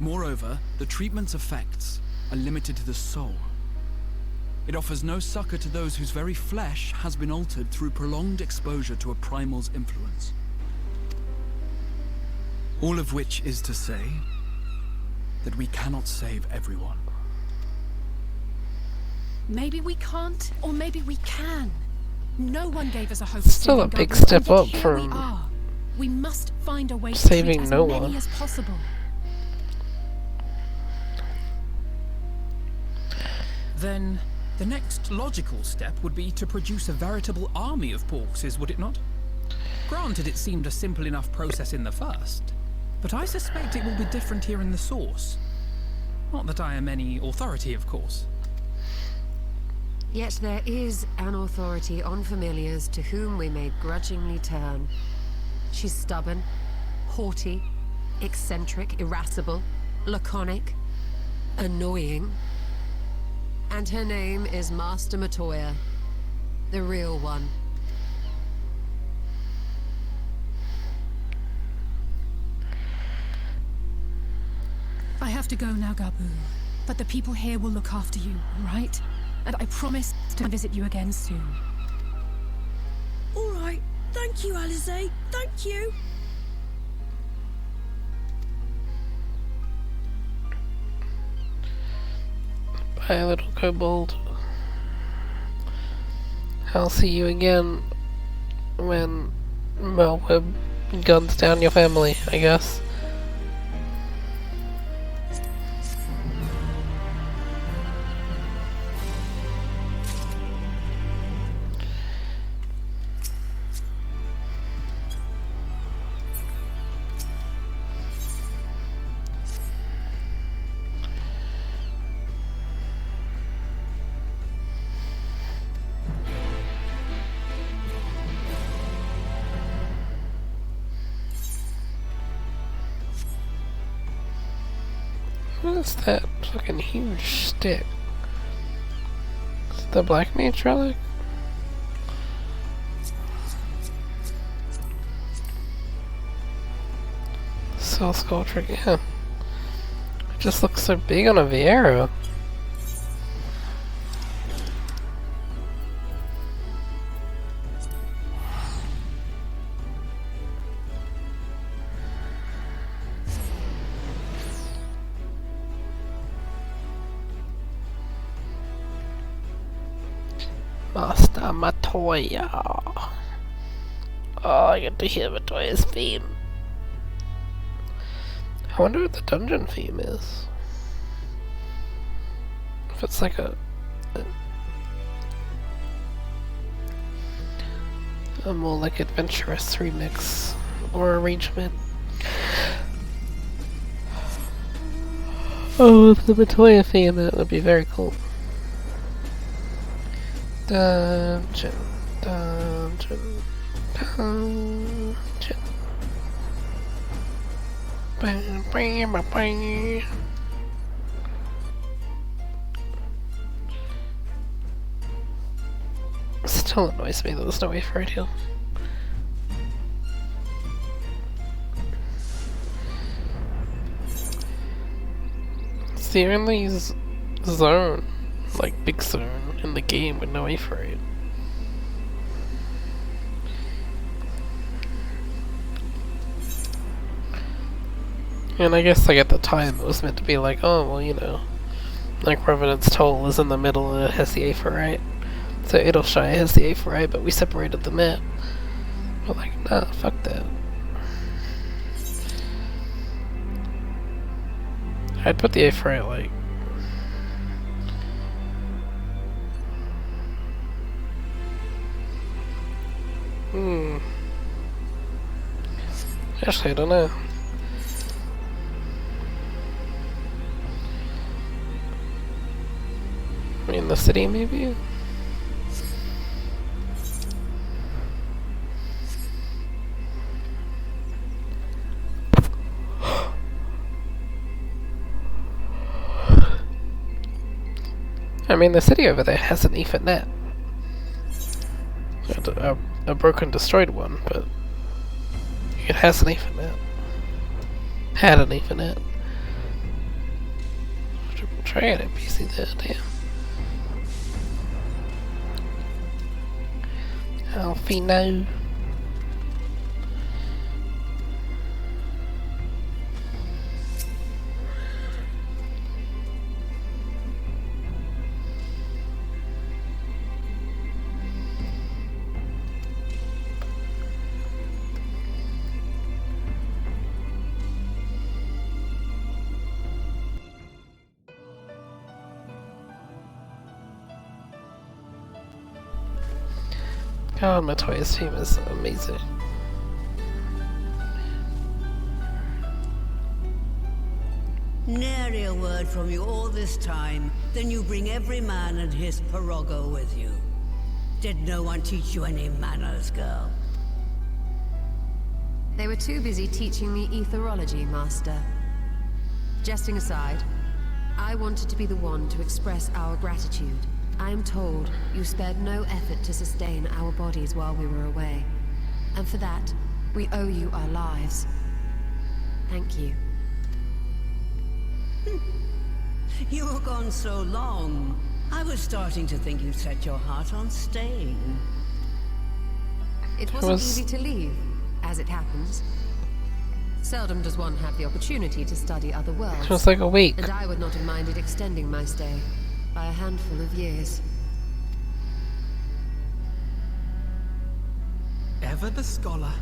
Moreover, the treatment's effects are limited to the soul. It offers no succor to those whose very flesh has been altered through prolonged exposure to a primal's influence. All of which is to say that we cannot save everyone. Maybe we can't, or maybe we can. No one gave us a hope. Still a big step up from we must find a way saving to treat no as many one. as possible. Then the next logical step would be to produce a veritable army of porkses, would it not? Granted, it seemed a simple enough process in the first, but I suspect it will be different here in the source. Not that I am any authority, of course. Yet there is an authority on familiars to whom we may grudgingly turn. She's stubborn, haughty, eccentric, irascible, laconic, annoying. And her name is Master Matoya, the real one. I have to go now, Gabu. But the people here will look after you, all right? And I promise to visit you again soon. All right. Thank you, Alize. Thank you. Bye, little kobold. I'll see you again when, well, we're guns down your family, I guess. What is that fucking huge stick? Is it the black mage relic? Cell sculpture, yeah. It just looks so big on a Viera. Master Matoya. Oh, I get to hear Matoya's theme. I wonder what the dungeon theme is. If it's like a more like adventurous remix or arrangement. Oh, the Matoya theme, that would be very cool. Dungeon, dungeon, dungeon. Bang, bang, bang, bang. Still annoys me that there's no way for it here. It's the only zone, like big zone, in the game with no A-frame. And I guess like at the time it was meant to be like, oh well, you know, like Revenant's Toll is in the middle and it has the A-frame, so Edelshire has the A-frame, but we separated the map. We're like, nah, fuck that. I'd put the A-frame like actually, I don't know. In the city, maybe? I mean, the city over there has an Ethernet. A broken, destroyed one, but it has an Ethernet. Had an Ethernet. Try it at PC there, damn. Alfie, no. God, Matoya's team is amazing. Nary a word from you all this time. Then you bring every man and his pirogo with you. Did no one teach you any manners, girl? They were too busy teaching me etherology, Master. Jesting aside, I wanted to be the one to express our gratitude. I am told you spared no effort to sustain our bodies while we were away. And for that, we owe you our lives. Thank you. You were gone so long. I was starting to think you'd set your heart on staying. It wasn't easy to leave, as it happens. Seldom does one have the opportunity to study other worlds. It was like a week. And I would not have minded extending my stay by a handful of years. Ever the scholar,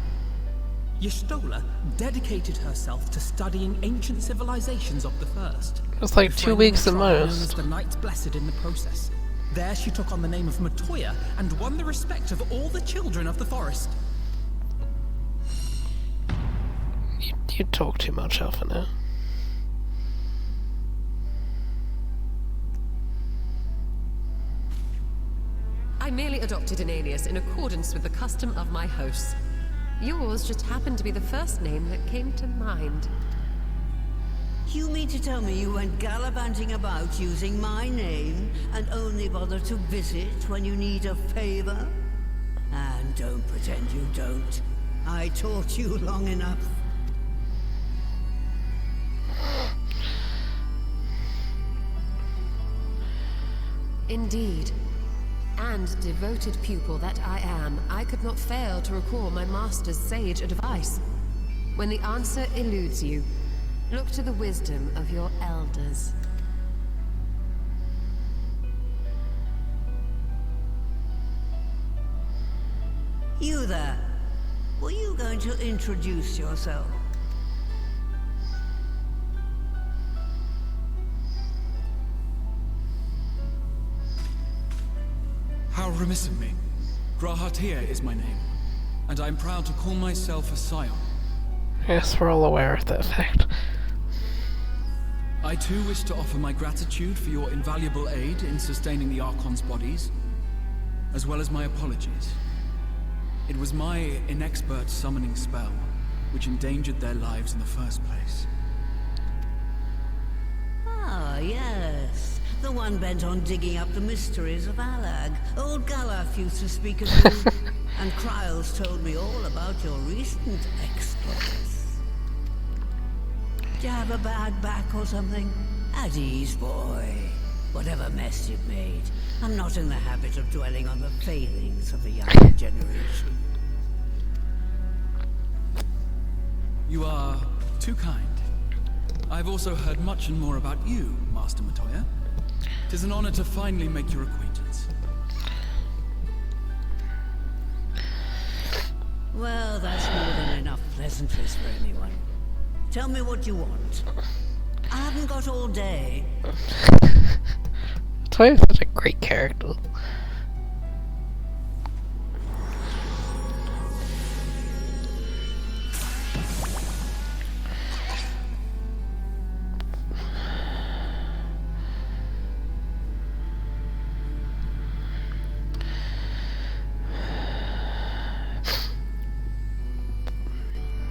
Y'shtola dedicated herself to studying ancient civilizations of the First. It was like 2 weeks at most. Known as the Knights Blessed in the process. There she took on the name of Matoya and won the respect of all the children of the forest. You talk too much, Alphina. I merely adopted an alias in accordance with the custom of my hosts. Yours just happened to be the first name that came to mind. You mean to tell me you went gallivanting about using my name and only bother to visit when you need a favor? And don't pretend you don't. I taught you long enough. Indeed. And devoted pupil that I am, I could not fail to recall my master's sage advice. When the answer eludes you, look to the wisdom of your elders. You there. Were you going to introduce yourself? How remiss of me. Grahatia is my name, and I'm proud to call myself a scion. Yes, we're all aware of that fact. I too wish to offer my gratitude for your invaluable aid in sustaining the Archon's bodies, as well as my apologies. It was my inexpert summoning spell which endangered their lives in the first place. Ah, yes. The one bent on digging up the mysteries of Alag. Old Galaf used to speak of you, and Kryles told me all about your recent exploits. Do you have a bad back or something? At ease, boy. Whatever mess you've made, I'm not in the habit of dwelling on the failings of the younger generation. You are too kind. I've also heard much and more about you, Master Matoya. 'Tis an honor to finally make your acquaintance. Well, that's more than enough pleasantries for anyone. Tell me what you want. I haven't got all day. Toya's such a great character.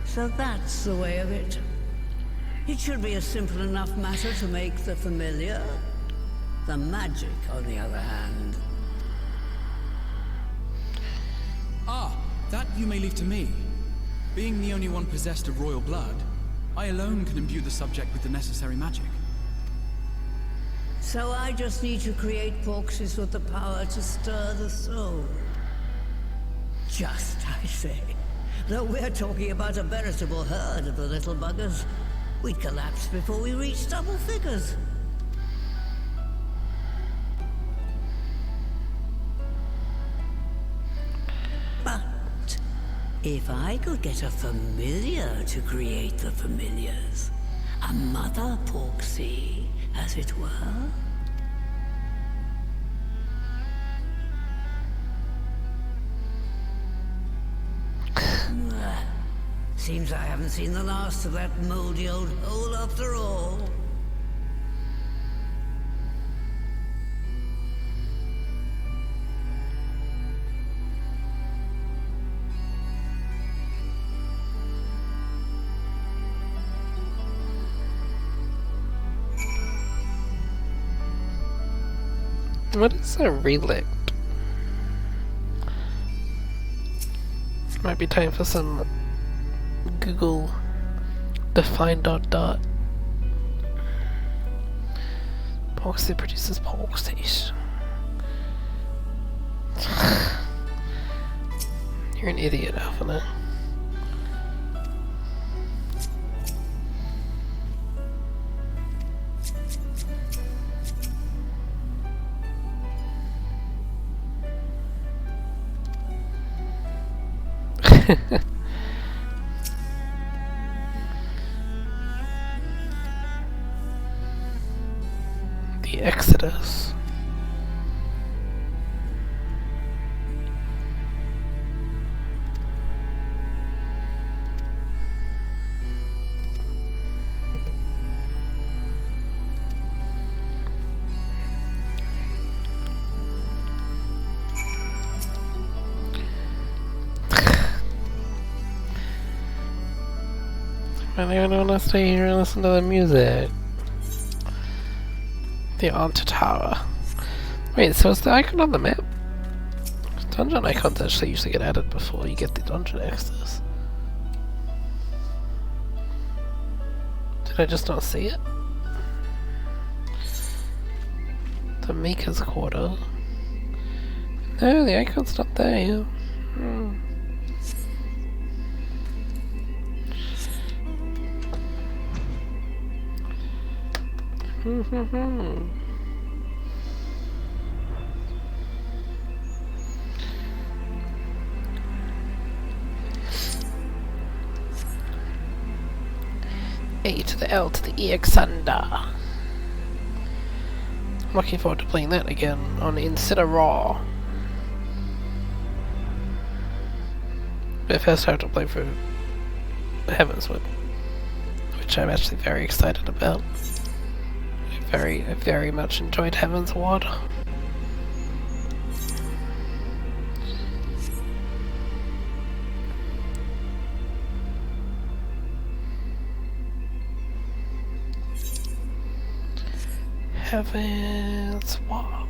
So that's the way of it. It should be a simple enough matter to make the familiar. The magic, on the other hand. Ah, that you may leave to me. Being the only one possessed of royal blood, I alone can imbue the subject with the necessary magic. So I just need to create proxies with the power to stir the soul. Just, I say. Though we're talking about a veritable herd of the little buggers. We'd collapse before we reached double figures. But if I could get a familiar to create the familiars, a mother proxy, as it were. Seems I haven't seen the last of that moldy old hole after all. What is a relict? Might be time for some Google define ... Epoxy produces epoxy. You're an idiot, Alphina. The Exodus. I don't even want to stay here and listen to the music. The Altar Tower. Wait, so is the icon on the map? Dungeon icons actually usually get added before you get the dungeon access. Did I just not see it? The Maker's Quarter. No, the icon's not there, yeah. A to the L to the EX under. I'm looking forward to playing that again on Insider Raw. But first I have to play for Heavensward, which I'm actually very excited about. I very much enjoyed Heavensward. Heavensward.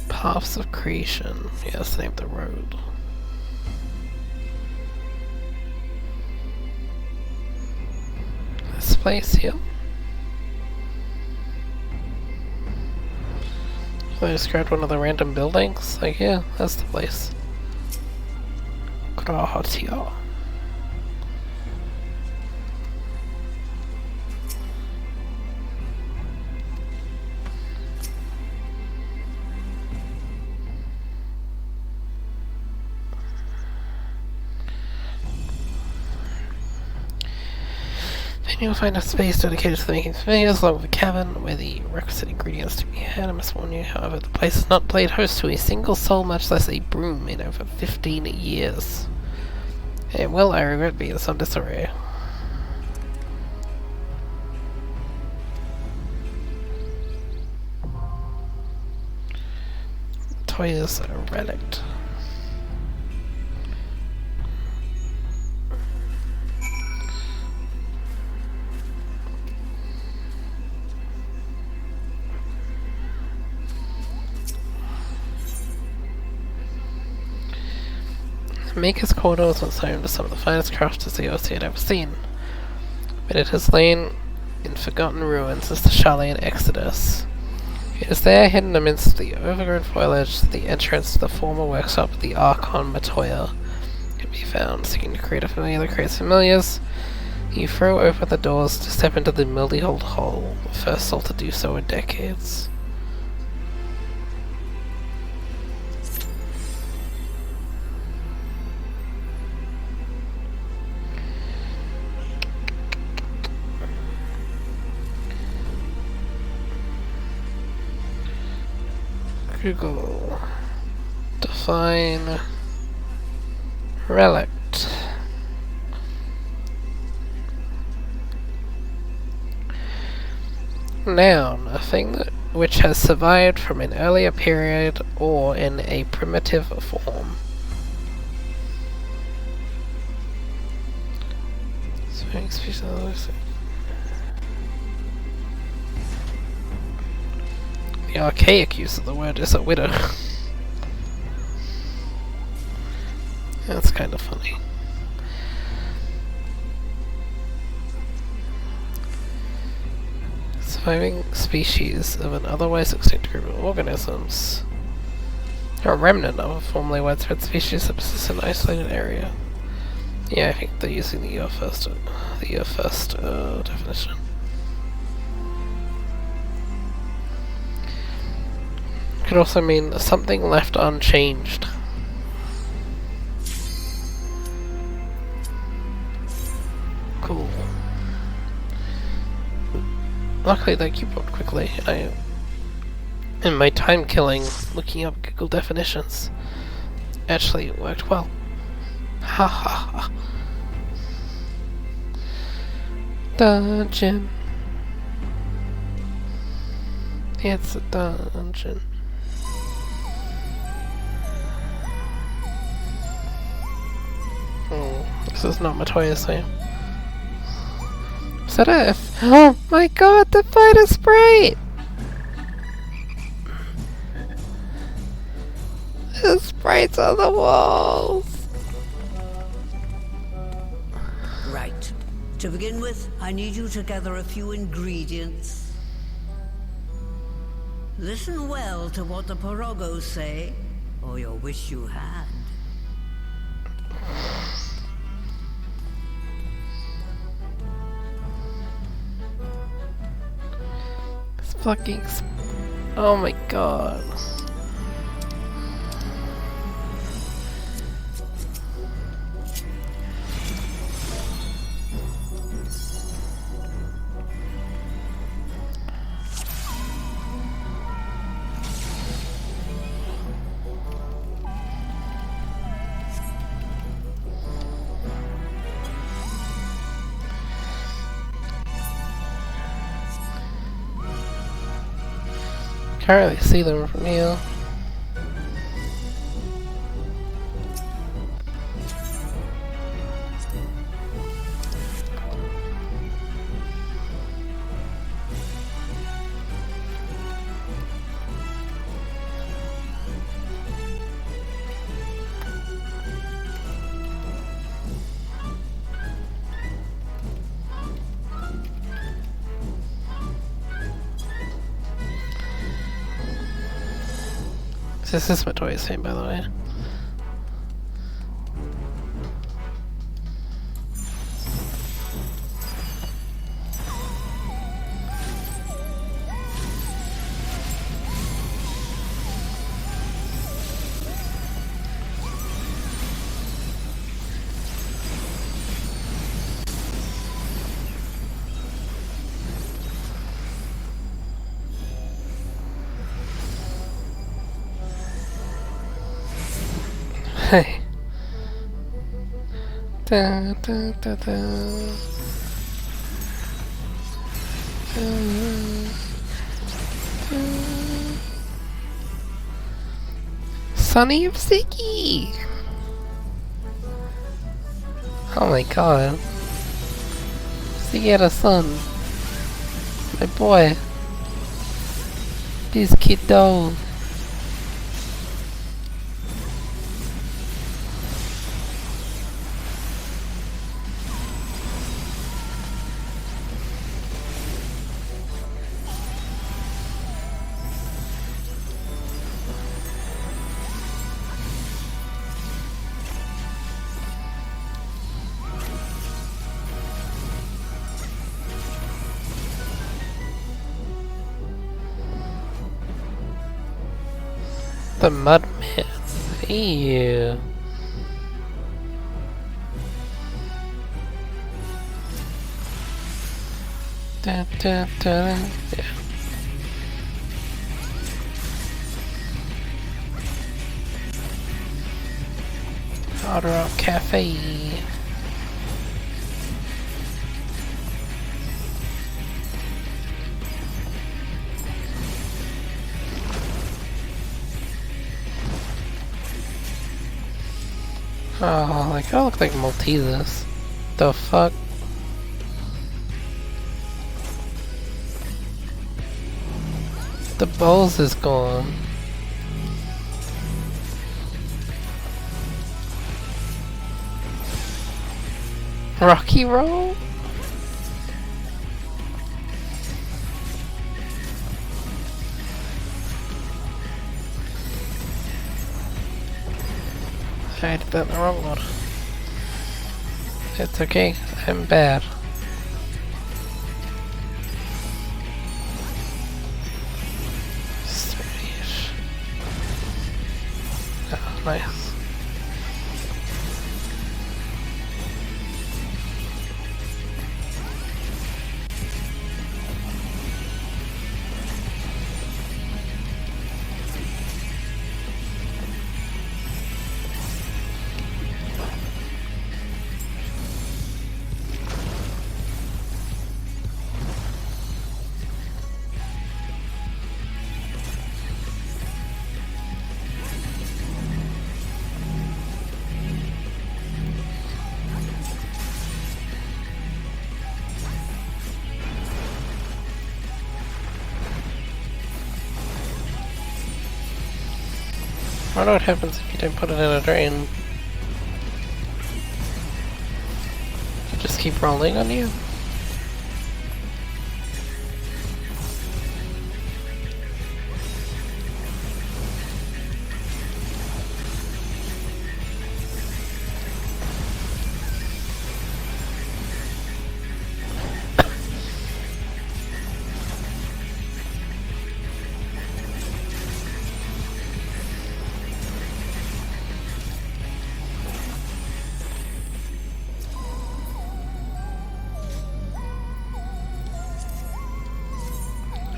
Paths of Creation. Yeah, that's the name of the road. This place here. So I just grabbed one of the random buildings. Like, yeah, that's the place. Grahatia. You'll find a space dedicated to the making of familiars, along with a cabin where the requisite ingredients to be had. I must warn you, however, the place has not played host to a single soul, much less a broom, in over 15 years. And well, I regret being in some disarray. Toya's relict. Maker's Quarter was once home to some of the finest crafters the OC had ever seen, but it has lain in forgotten ruins since the Charlene Exodus. It is there, hidden amidst the overgrown foliage, that the entrance to the former workshop of the Archon Matoya can be found. Seeking to create a familiar that creates familiars, you throw open the doors to step into the mildy-old hole, the first soul to do so in decades. Google. Define relic. Noun, a thing which has survived from an earlier period or in a primitive form. The archaic use of the word is a widow. That's kind of funny. Surviving species of an otherwise extinct group of organisms. A remnant of a formerly widespread species that persists in an isolated area. Yeah, I think they're using the first definition. Could also mean something left unchanged. Cool. Luckily they keep up quickly. In my time killing, looking up Google definitions, actually it worked well. Ha ha ha. Dungeon. It's a dungeon. Oh, this is not Matoya's name. Is that F? Oh my god, the fighter sprite! The sprites on the walls! Right. To begin with, I need you to gather a few ingredients. Listen well to what the Porogos say, or you'll wish you had. This fucking oh my god. Can't really see them from here. This is Matoya's name, by the way. Hey. Da, da, da, da. Sonny of Ziggy! Oh my god. Ziggy had a son. My boy. This kiddo. The Mudman. Ew. Da, da, da, yeah. Hard Rock Cafe. Oh, like I look like Maltesers. The fuck? The balls is gone. Rocky Roll? I did that in the wrong order. It's okay, I'm bad. Sweet. Oh, nice. I wonder what happens if you don't put it in a drain. You just keep rolling on you?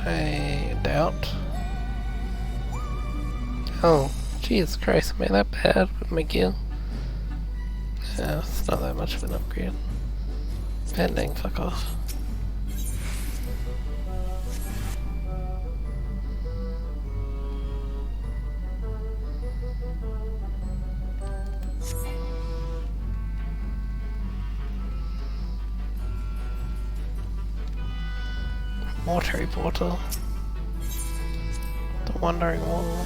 I doubt. Oh, Jesus Christ, am I that bad with my gear? Yeah, it's not that much of an upgrade. Pending, fuck off. Watery portal. The Wandering Wall.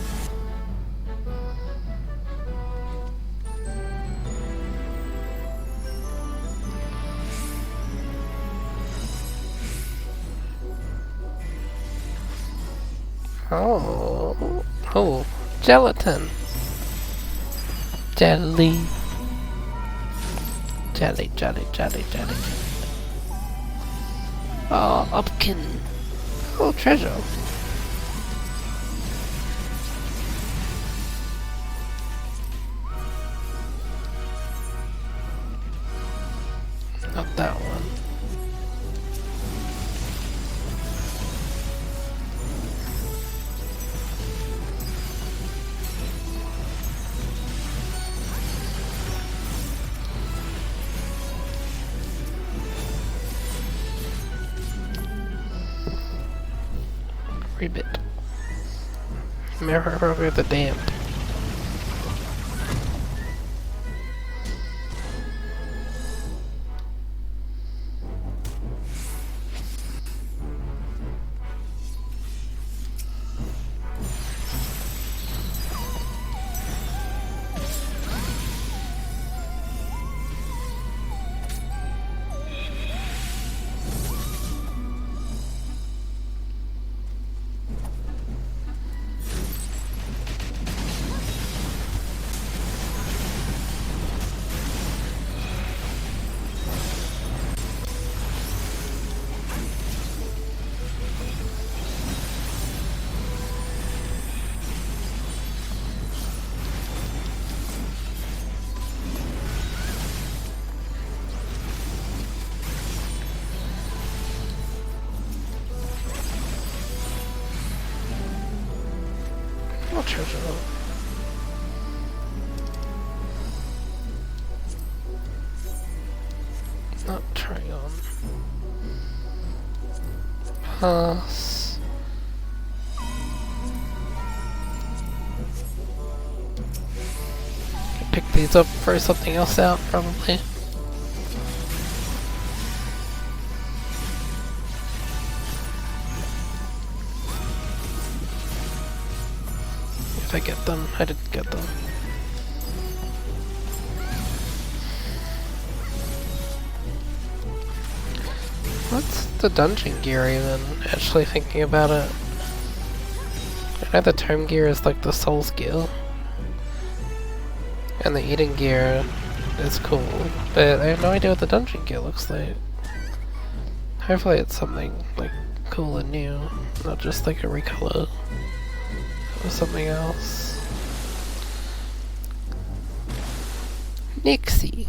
Oh, gelatin. Jelly. Jelly. Oh, Upkin. Oh, treasure. Not that one. Ribbit. Mirror over the damp. pass. Pick these up for something else out, probably. If I get them, I didn't get them. What's the dungeon gear even? Actually thinking about it. I know the tome gear is like the soul's gear. And the eating gear is cool, but I have no idea what the dungeon gear looks like. Hopefully it's something like cool and new, not just like a recolor or something else. Nixie.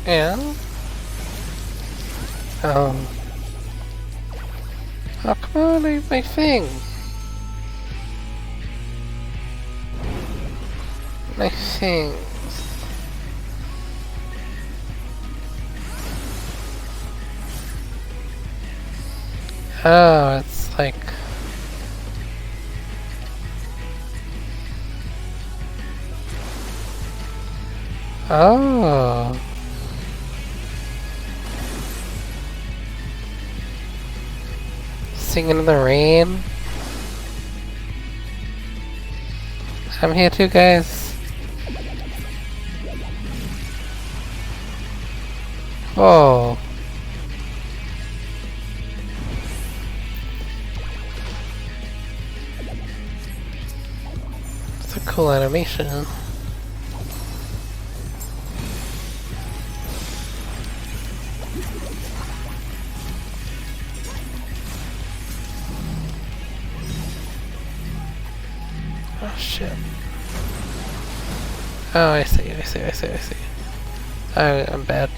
And oh come on, I my thing. My things. Oh, it's like oh. Singing in the rain. I'm here too, guys. Oh. It's a cool animation. Oh shit. Oh, I see. I'm bad.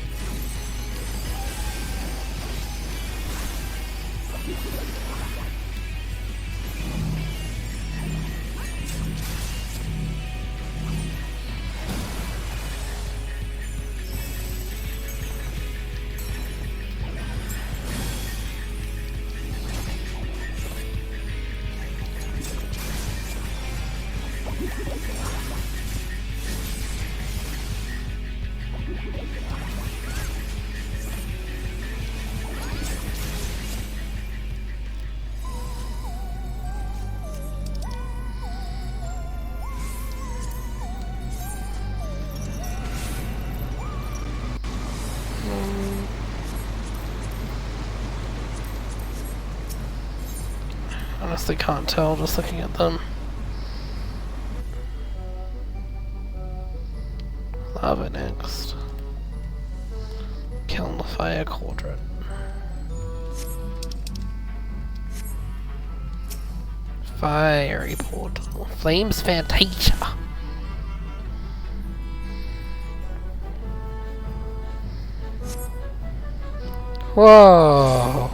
Honestly can't tell just looking at them. Lava next. Kiln the fire quadrant. Fiery portal. Flames Fantasia. Whoa.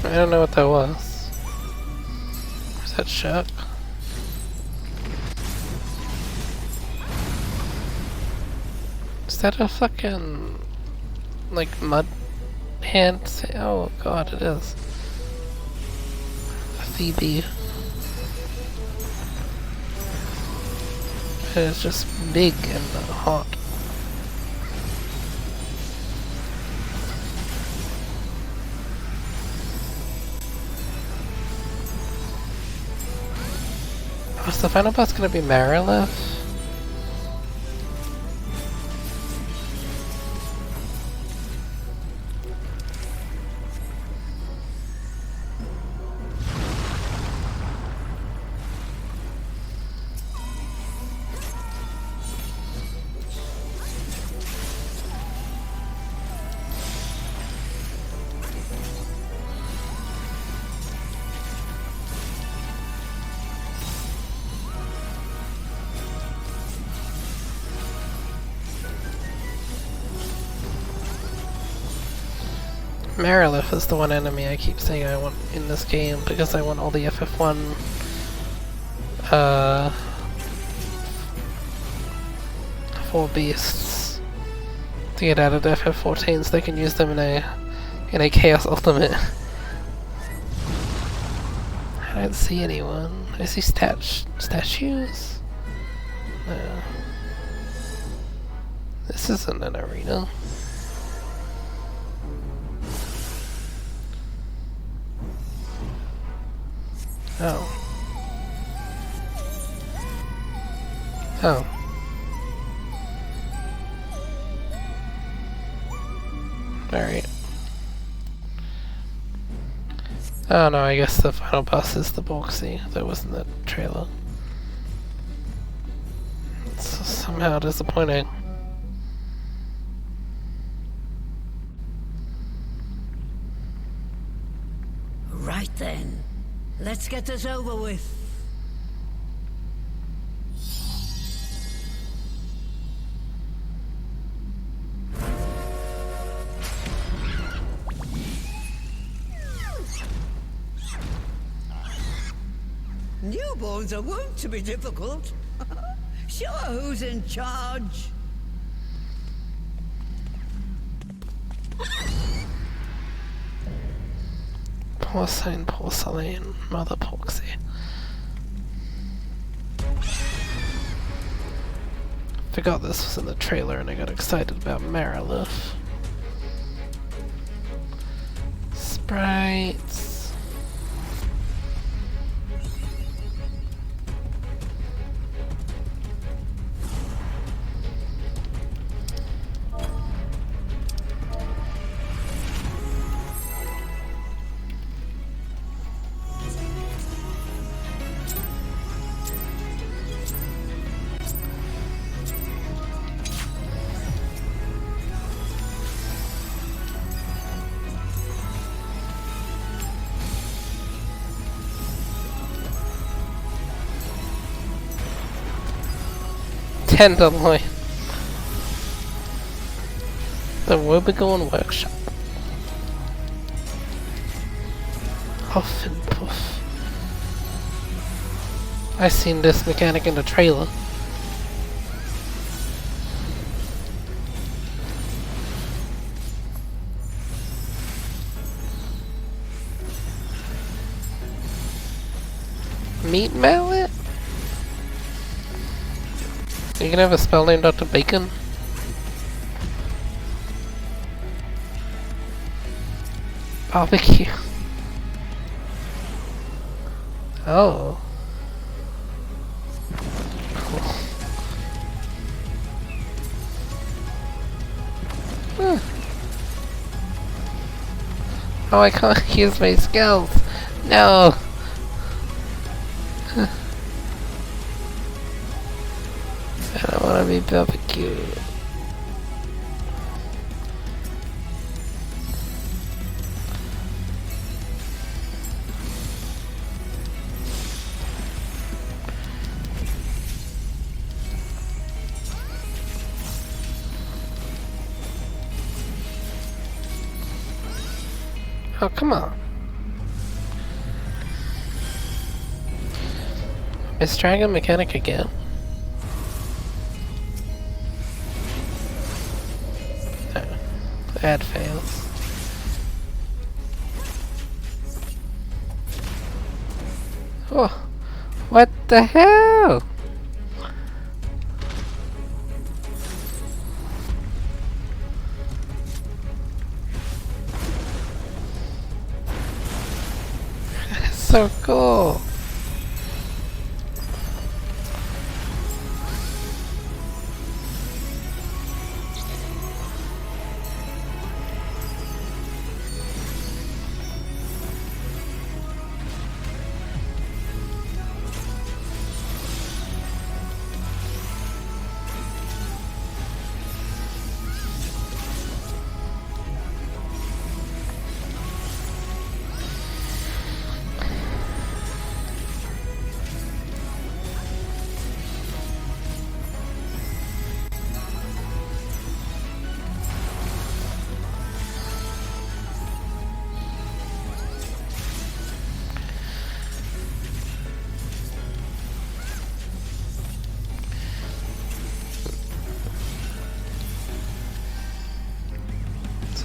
I don't know what that was. Is that shark? Is that a fucking like mud hand? Oh god, it is. A Phoebe. It is just big and hot. Was the final boss gonna be Marilith? Marilith is the one enemy I keep saying I want in this game because I want all the FF1 4 beasts to get added to FF14 so they can use them in a Chaos Ultimate. I don't see anyone. I see statues? No. This isn't an arena. Oh. Oh. Alright. Oh no, I guess the final boss is the Boxy. That wasn't the trailer. It's somehow disappointing. Right then. Let's get this over with. Newborns are wont to be difficult. Sure, who's in charge? Porcelain, Mother Poxy. Forgot this was in the trailer and I got excited about Marilith. Sprites. Tenderloin. The Woebegone Workshop. Huff and Puff. I seen this mechanic in the trailer. Meat mallet? You can have a spell named Dr. Bacon? Barbecue. Oh. Cool. Huh. Oh, I can't use my skills. No. I don't want to be barbecued. Oh, come on. Is Dragon Mechanic again? That fails. Oh, what the hell? So cool.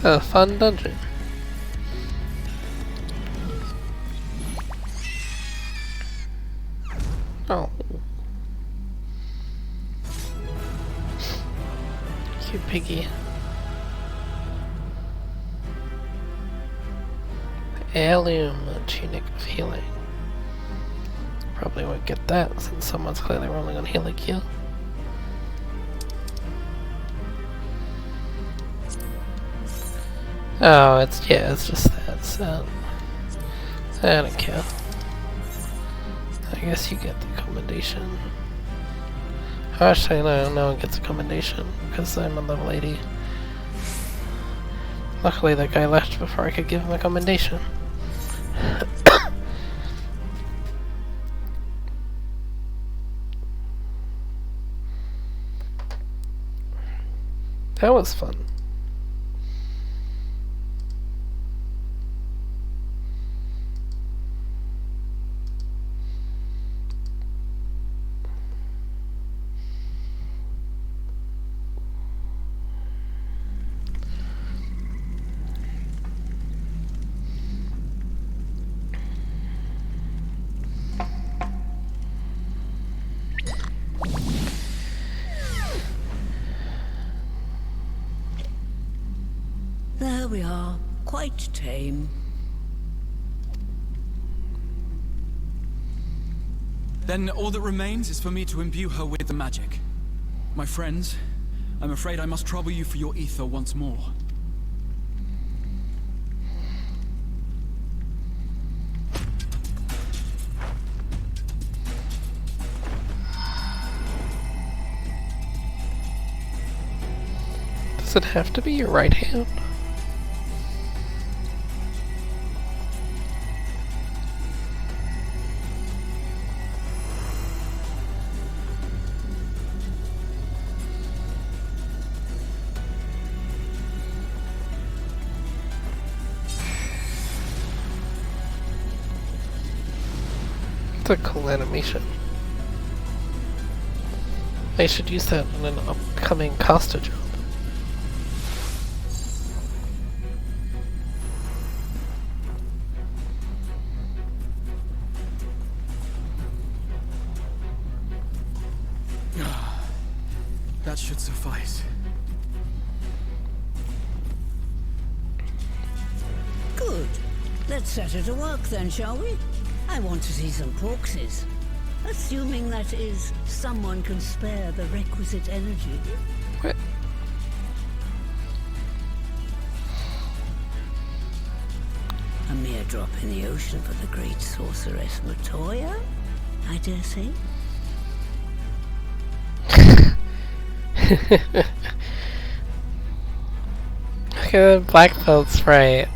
It's a fun dungeon. Oh. Cute piggy. Heirloom tunic of healing. Probably won't get that since someone's clearly rolling on healing heal. Oh, it's just that, so I don't care. I guess you get the commendation. Actually, no one gets a commendation because I'm a level 80. Luckily, that guy left before I could give him a commendation. That was fun. There we are, quite tame. Then all that remains is for me to imbue her with the magic. My friends, I'm afraid I must trouble you for your ether once more. Does it have to be your right hand? It's a cool animation. I should use that in an upcoming Costa job. That should suffice. Good. Let's set her to work then, shall we? I want to see some corpses. Assuming that is, someone can spare the requisite energy. What? A mere drop in the ocean for the great sorceress Matoya, I dare say. Look at the black belt sprite.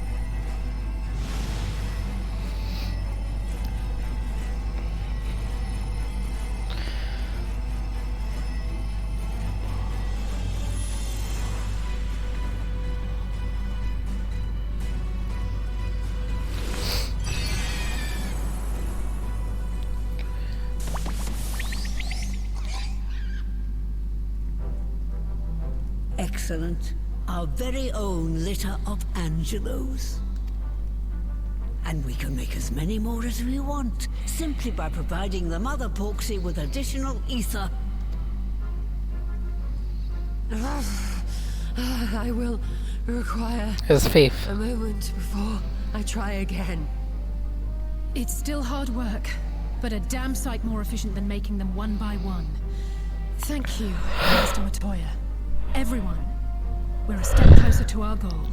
Excellent. Our very own litter of Angelos. And we can make as many more as we want, simply by providing the Mother Porksy with additional ether. I will require his faith. a moment before I try again. It's still hard work, but a damn sight more efficient than making them one by one. Thank you, Master Matoya. Everyone, we're a step closer to our goal.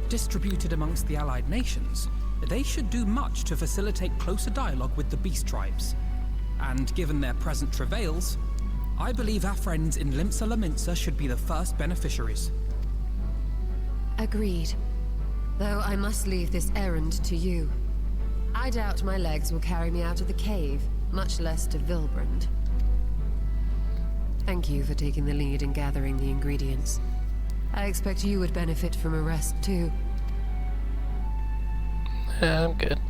Distributed amongst the allied nations, they should do much to facilitate closer dialogue with the beast tribes. And given their present travails, I believe our friends in Limsa Laminsa should be the first beneficiaries. Agreed. Though I must leave this errand to you. I doubt my legs will carry me out of the cave, much less to Vilbrand. Thank you for taking the lead in gathering the ingredients. I expect you would benefit from a rest too. I'm good.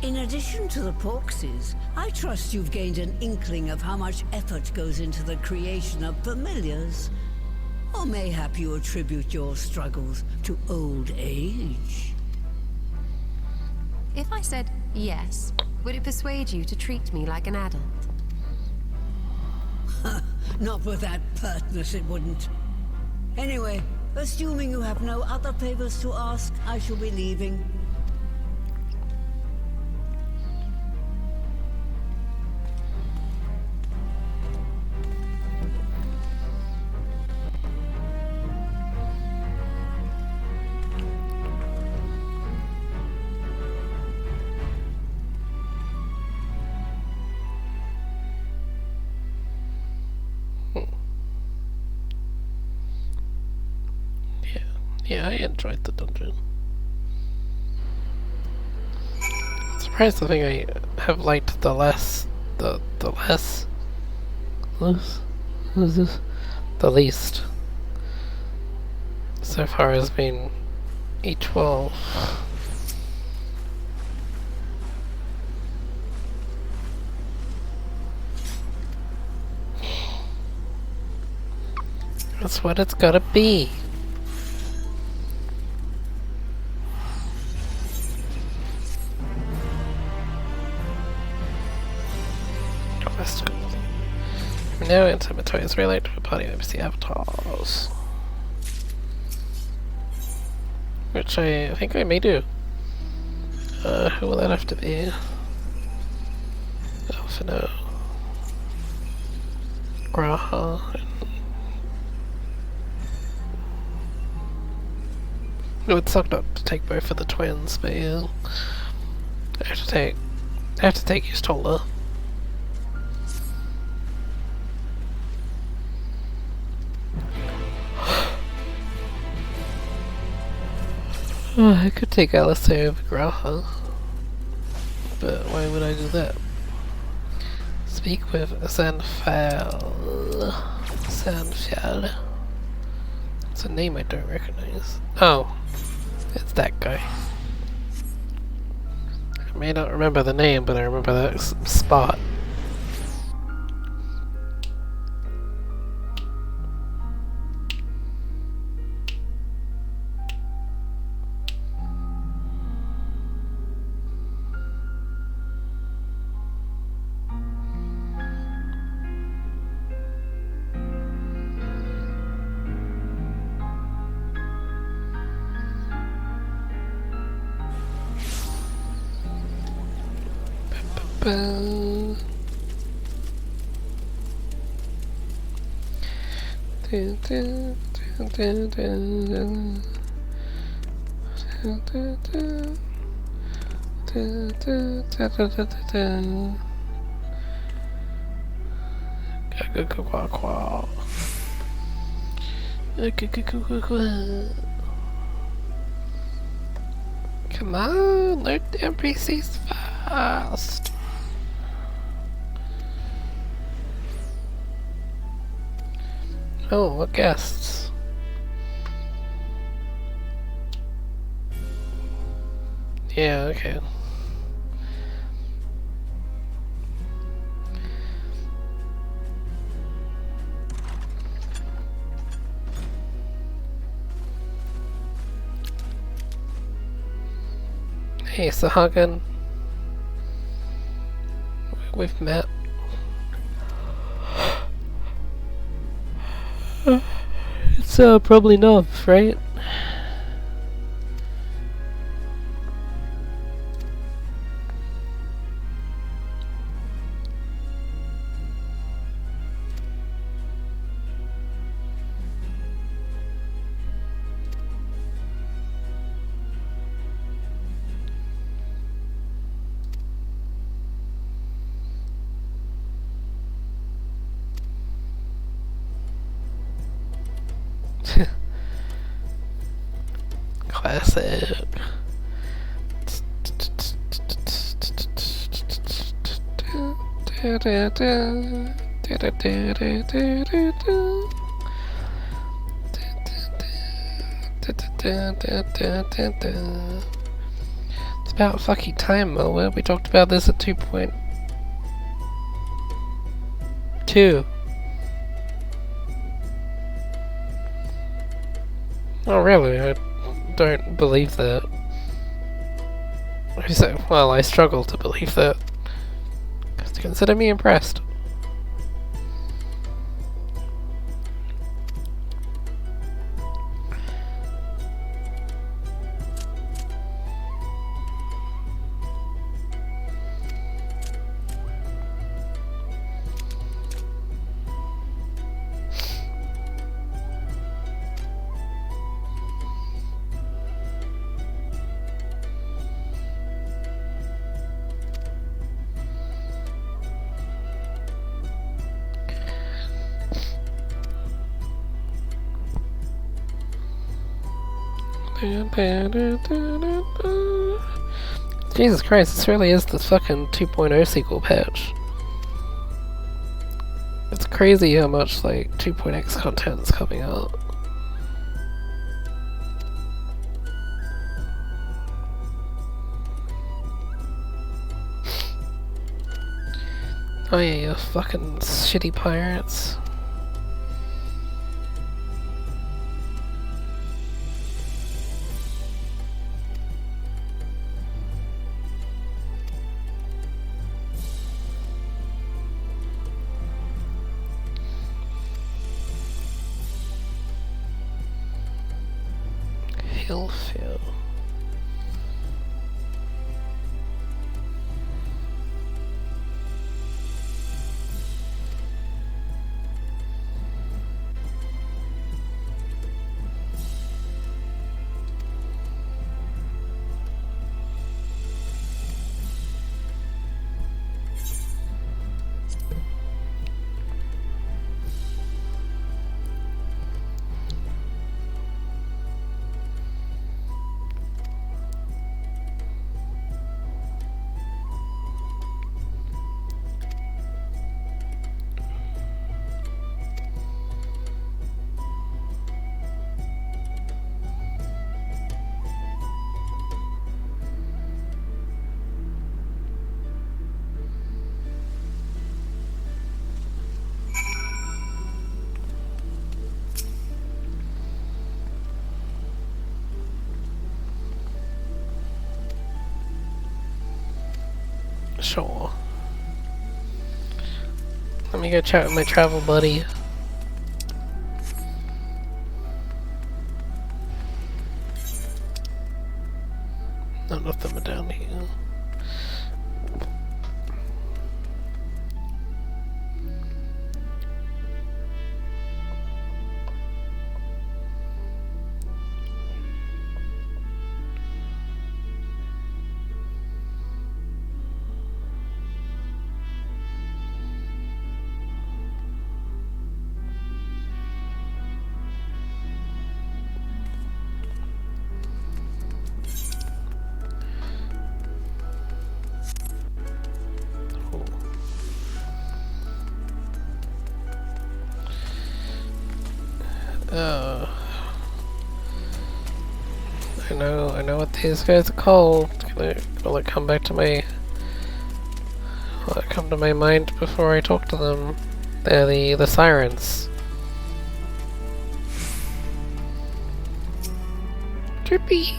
In addition to the Porksies, I trust you've gained an inkling of how much effort goes into the creation of familiars. Or mayhap you attribute your struggles to old age. If I said yes, would it persuade you to treat me like an adult? Not with that pertness, it wouldn't. Anyway, assuming you have no other favors to ask, I shall be leaving. Yeah, I enjoyed the dungeon. Surprised the thing I have liked the least so far has been E12. That's what it's gotta be. Now Intimidators relate to a party of NPC avatars. Which I think I may do. Who will that have to be? Alphino. Graha. It would suck not to take both of the twins, but yeah. I have to take Yustola. Oh, I could take Alistair over Graha, but why would I do that? Speak with Zanfal. It's a name I don't recognize. Oh, it's that guy. I may not remember the name, but I remember that spot. Come on, loot the NPCs fast. Oh, what guests? Yeah, okay. Hey, Sahagin. We've met. It's probably not, right? Classic. It's about fucking time, Moa. We talked about this at 2.2. Oh, really? I don't believe that. Well, I struggle to believe that. Consider me impressed. Jesus Christ, this really is the fucking 2.0 sequel patch. It's crazy how much, like, 2.x content is coming out. Oh yeah, you fucking shitty pirates. Hillfield. Sure. Let me go chat with my travel buddy. None of them are down here. I know what these guys are called. Will it come back to my... Will it come to my mind before I talk to them? They're the sirens. Drippy!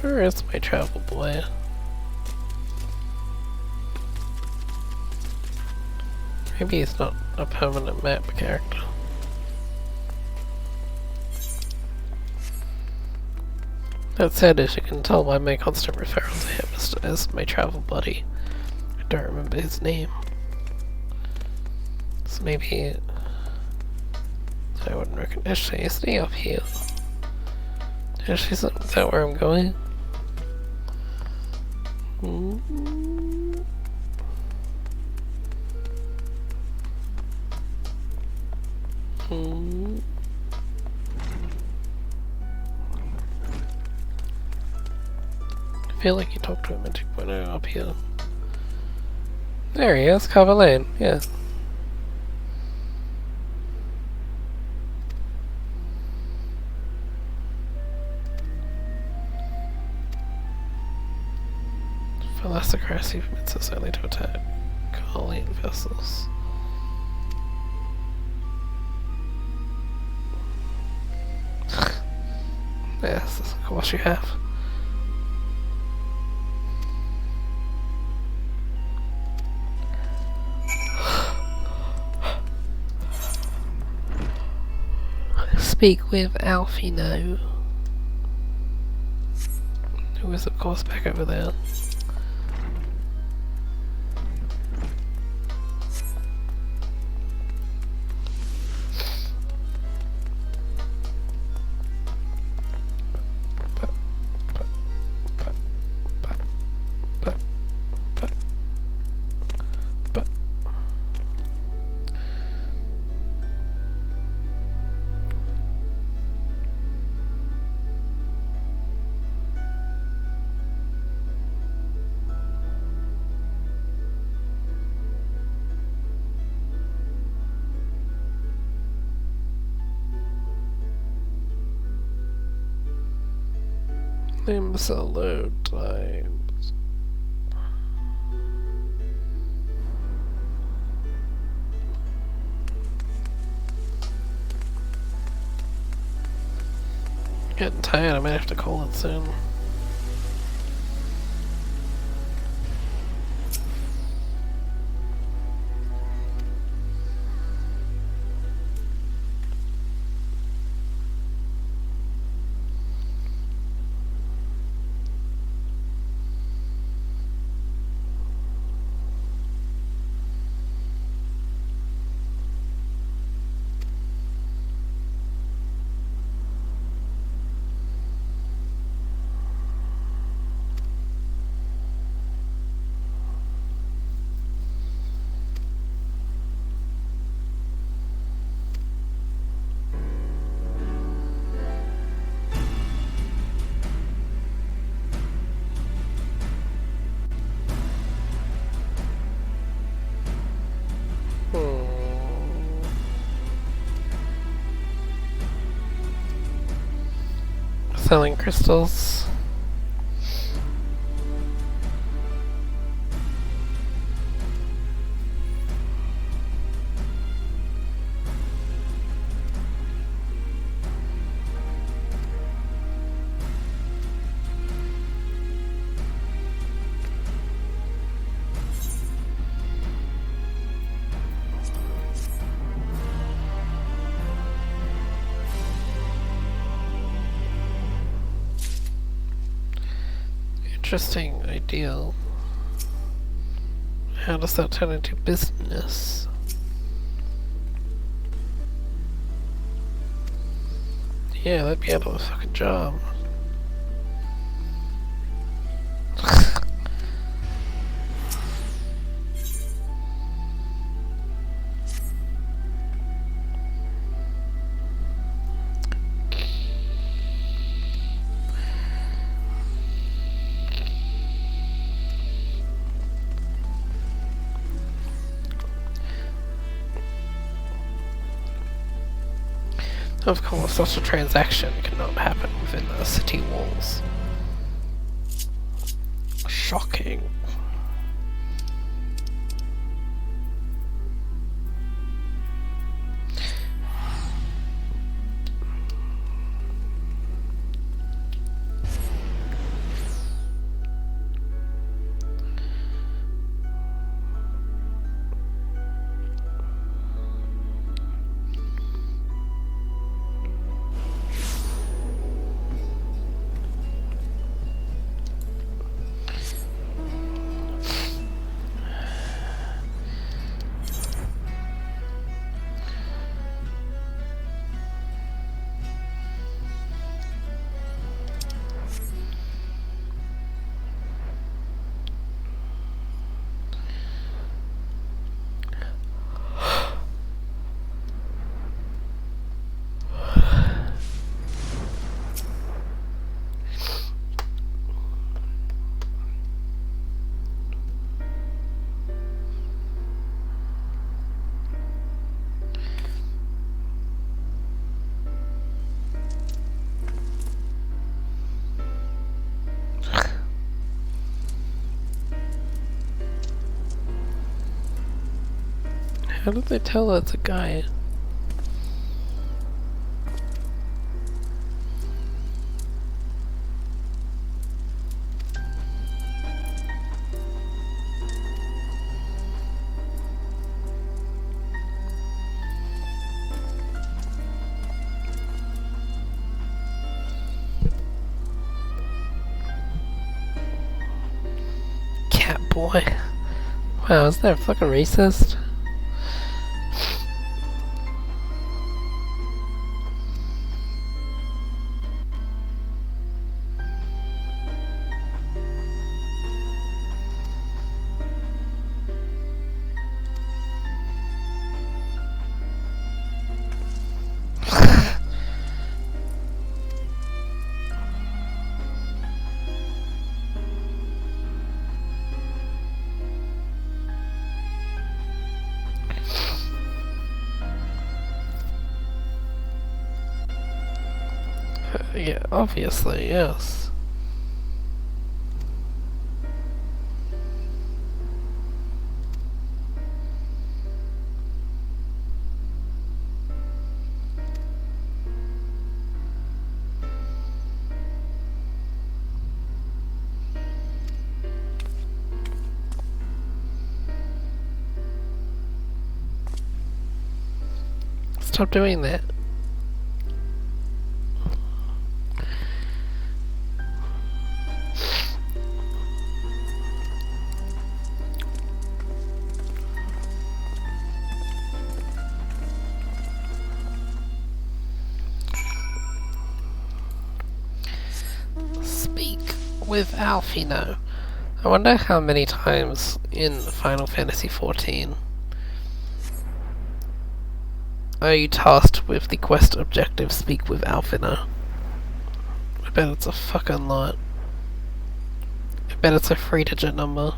Where is my travel boy? Maybe he's not a permanent map character. That said, as you can tell by my constant referral to him as my travel buddy, I don't remember his name. So maybe I wouldn't recognize. Actually, isn't he up here? Actually, is that where I'm going? I feel like you talked to him in 2.0 up here. There he is, Cover Lane, yeah. Velocicracy permits us only to attack Carlian vessels. Yes, of course you have. Speak with Alfie now. Who is of course back over there. Imbecile load times. Getting tired, I might have to call it soon. Selling crystals. Interesting ideal. How does that turn into business? Yeah, that'd be out of a fucking job. Of course, such a transaction cannot happen within the city walls. Shocking. How did they tell it's a guy? Cat boy. Wow, is that fucking racist? Yeah, obviously, yes. Stop doing that. Speak with Alfino. I wonder how many times in Final Fantasy XIV are you tasked with the quest objective Speak with Alfino? I bet it's a fucking lot. I bet it's a 3-digit number.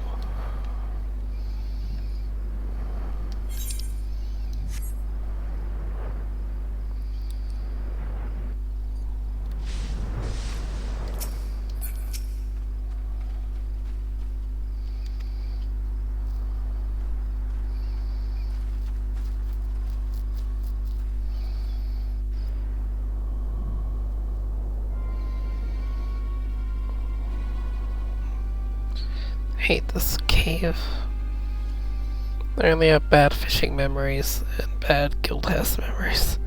Hate this cave. I only have bad fishing memories and bad guildhouse memories.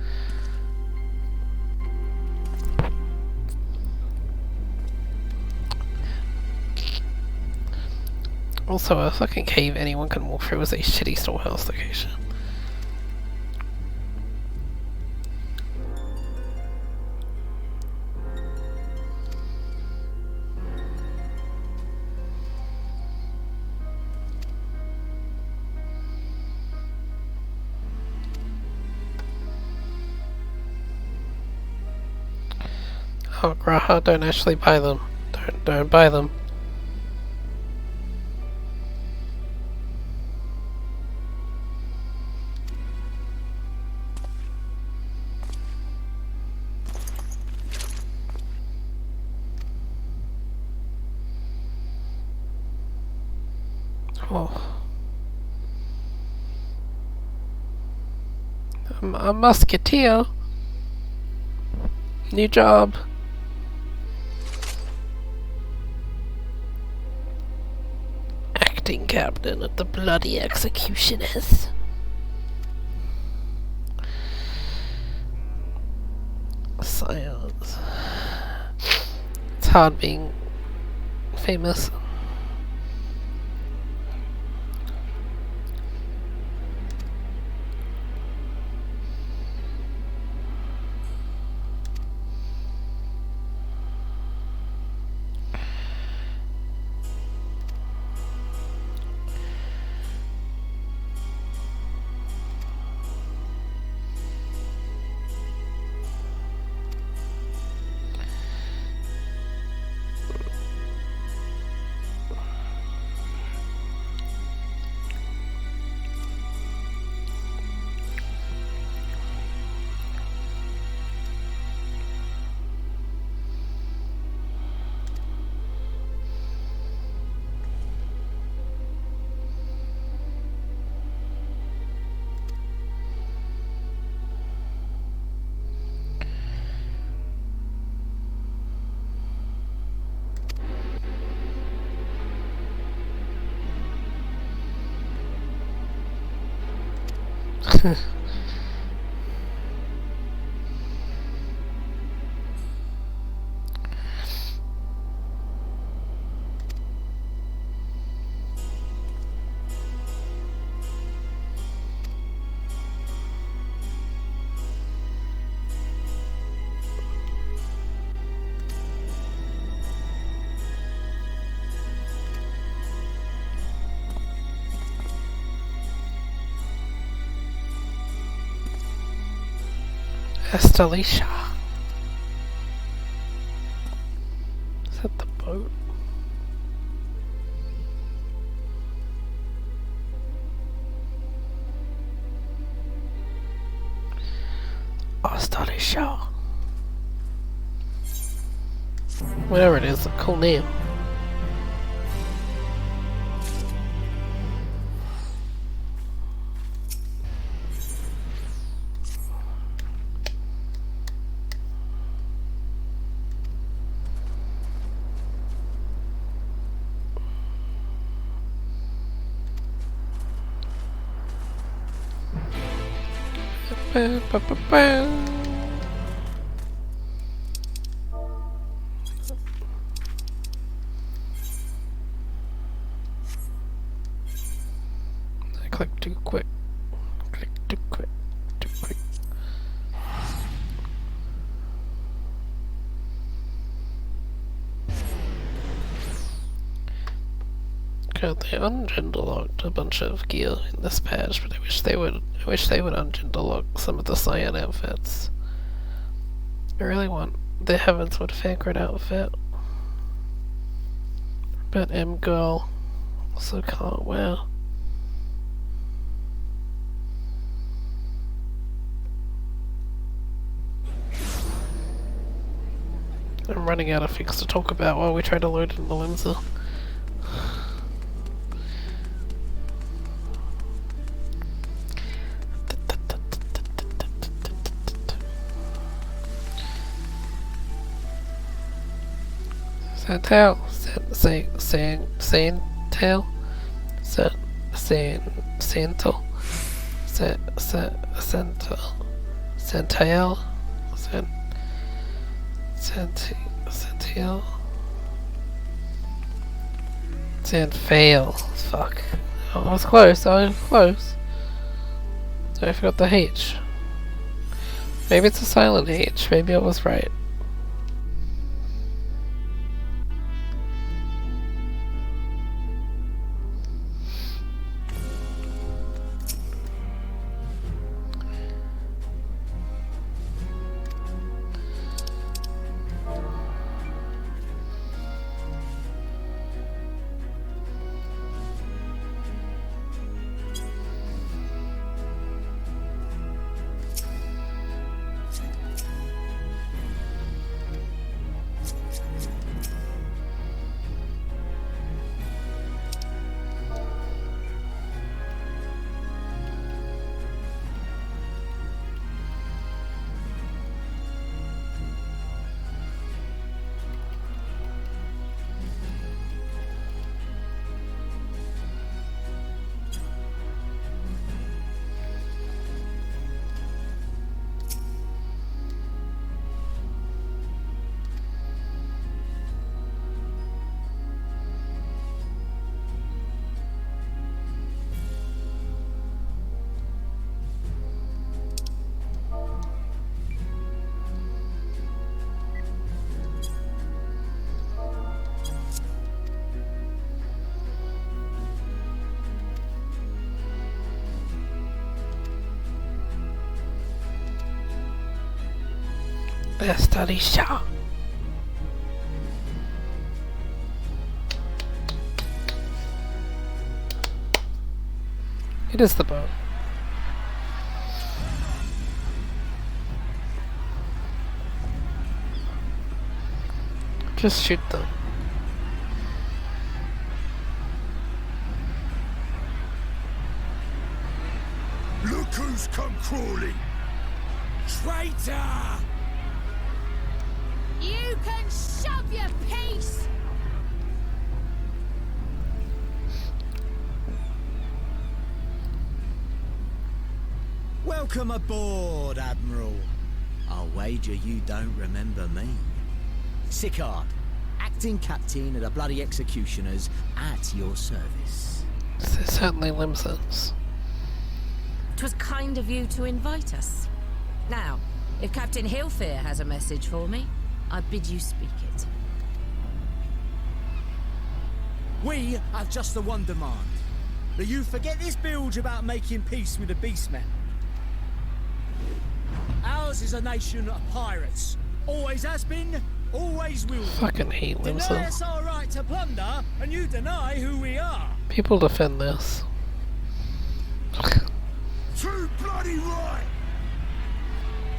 Also, a fucking cave anyone can walk through is a shitty storehouse location. Oh, Graha, don't actually buy them. Don't buy them. Oh. I'm a musketeer. New job. Acting captain of the bloody executioners. Science. It's hard being famous. Estalisha. Is that the boat? Estalisha. Whatever it is, a cool name. I clicked too quick. Clicked too quick. Too quick. God, they ungender-locked a bunch of gear in this patch, but I wish they would ungender-lock some of the cyan outfits. I really want the Heavenswood Fancred outfit, but M-Girl also can't wear. I'm running out of things to talk about while we try to load in the Windsor. Santal, Santal, Santal, Santal, Santal, Sanfail. Fuck. Oh, I was close. I was close. I forgot the H. Maybe it's a silent H. Maybe I was right. Estalisha. It is the boat. Just shoot them. Look who's come crawling! Traitor! You can shove your piece! Welcome aboard, Admiral. I'll wager you don't remember me. Sickard, acting captain of the bloody executioners, at your service. This is certainly Limson's. 'Twas kind of you to invite us. Now, if Captain Hillfear has a message for me, I bid you speak it. We have just the one demand. That you forget this bilge about making peace with the Beastmen. Ours is a nation of pirates. Always has been, always will be. Fucking hate Limson. Deny us our right to plunder, and you deny who we are. People defend this. True bloody right!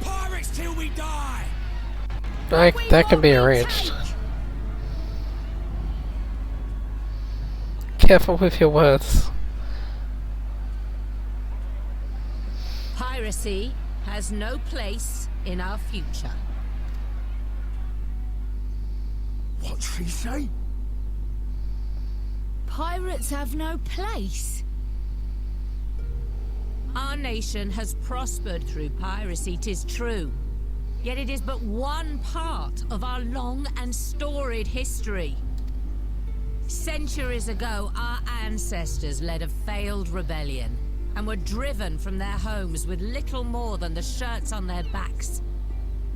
Pirates till we die! That can be arranged. Careful with your words. Piracy has no place in our future. What'd she say? Pirates have no place. Our nation has prospered through piracy, 'tis true. Yet it is but one part of our long and storied history. Centuries ago, our ancestors led a failed rebellion and were driven from their homes with little more than the shirts on their backs.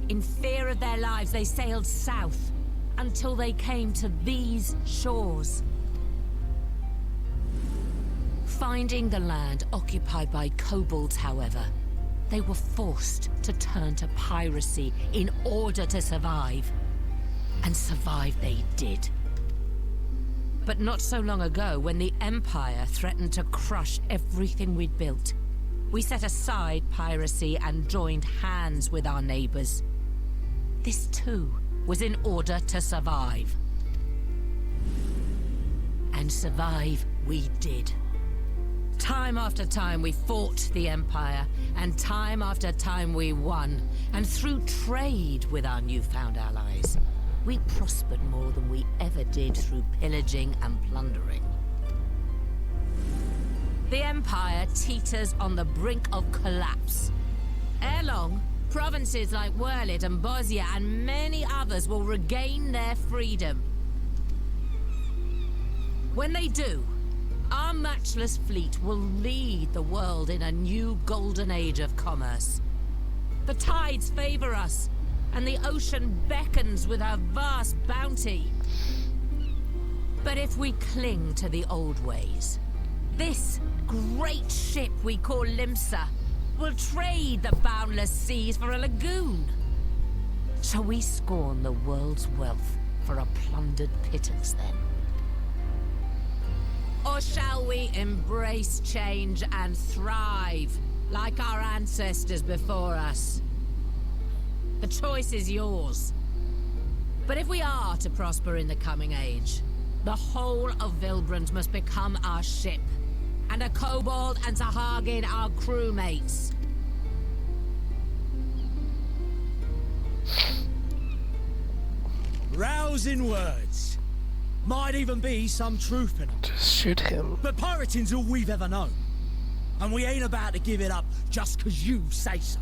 In fear of their lives, they sailed south until they came to these shores. Finding the land occupied by kobolds, however, they were forced to turn to piracy in order to survive. And survive they did. But not so long ago, when the Empire threatened to crush everything we'd built, we set aside piracy and joined hands with our neighbors. This too was in order to survive. And survive we did. Time after time we fought the Empire, and time after time we won. And through trade with our newfound allies, we prospered more than we ever did through pillaging and plundering. The Empire teeters on the brink of collapse. Ere long, provinces like Wurlid and Bosnia and many others will regain their freedom. When they do, our matchless fleet will lead the world in a new golden age of commerce. The tides favor us, and the ocean beckons with her vast bounty. But if we cling to the old ways, this great ship we call Limsa will trade the boundless seas for a lagoon. Shall we scorn the world's wealth for a plundered pittance then? Or shall we embrace change and thrive, like our ancestors before us? The choice is yours. But if we are to prosper in the coming age, the whole of Vilbrand must become our ship, and a kobold and Sahagin our crewmates. Rousing words. Might even be some truth in them. Just shoot him. But pirating's all we've ever known. And we ain't about to give it up just 'cause you say so.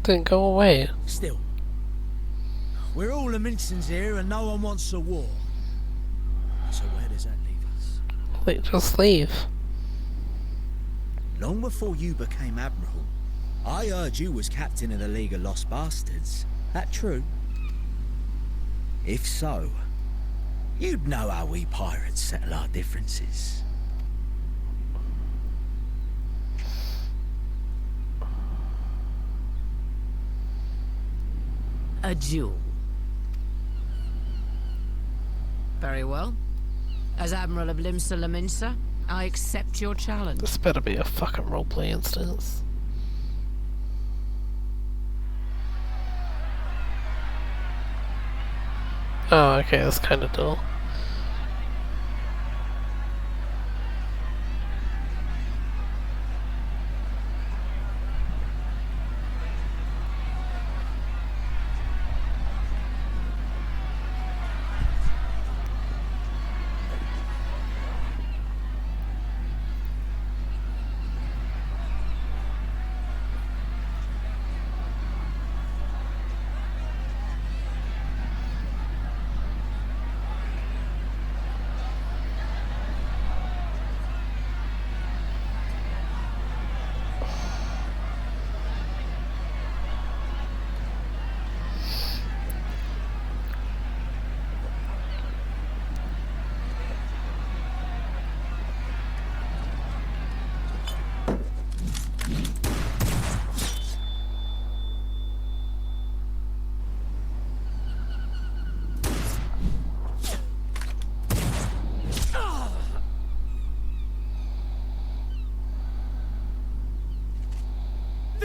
Then go away. Still, we're all the Mincins here and no one wants a war. So where does that leave us? Wait, just leave. Long before you became Admiral, I heard you was captain of the League of Lost Bastards. That true? If so, you'd know how we pirates settle our differences. A duel. Very well. As Admiral of Limsa Laminsa, I accept your challenge. This better be a fucking roleplay instance. Oh, okay, that's kind of dull.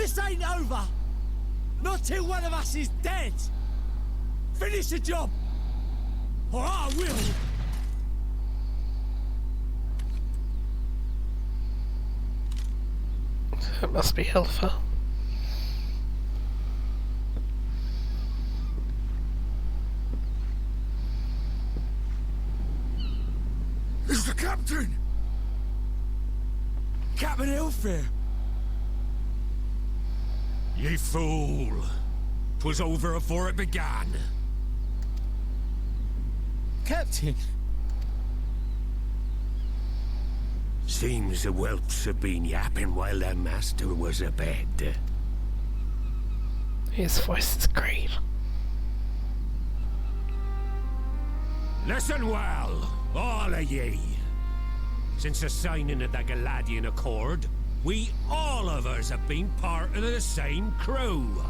This ain't over! Not till one of us is dead! Finish the job! Or I will! That must be Alpha. It's the captain! Captain Ilfir! Ye fool! 'Twas over afore it began. Captain! Seems the whelps have been yapping while their master was abed. His voice is great. Listen well, all of ye. Since the signing of the Galadian Accord, we all of us have been part of the same crew.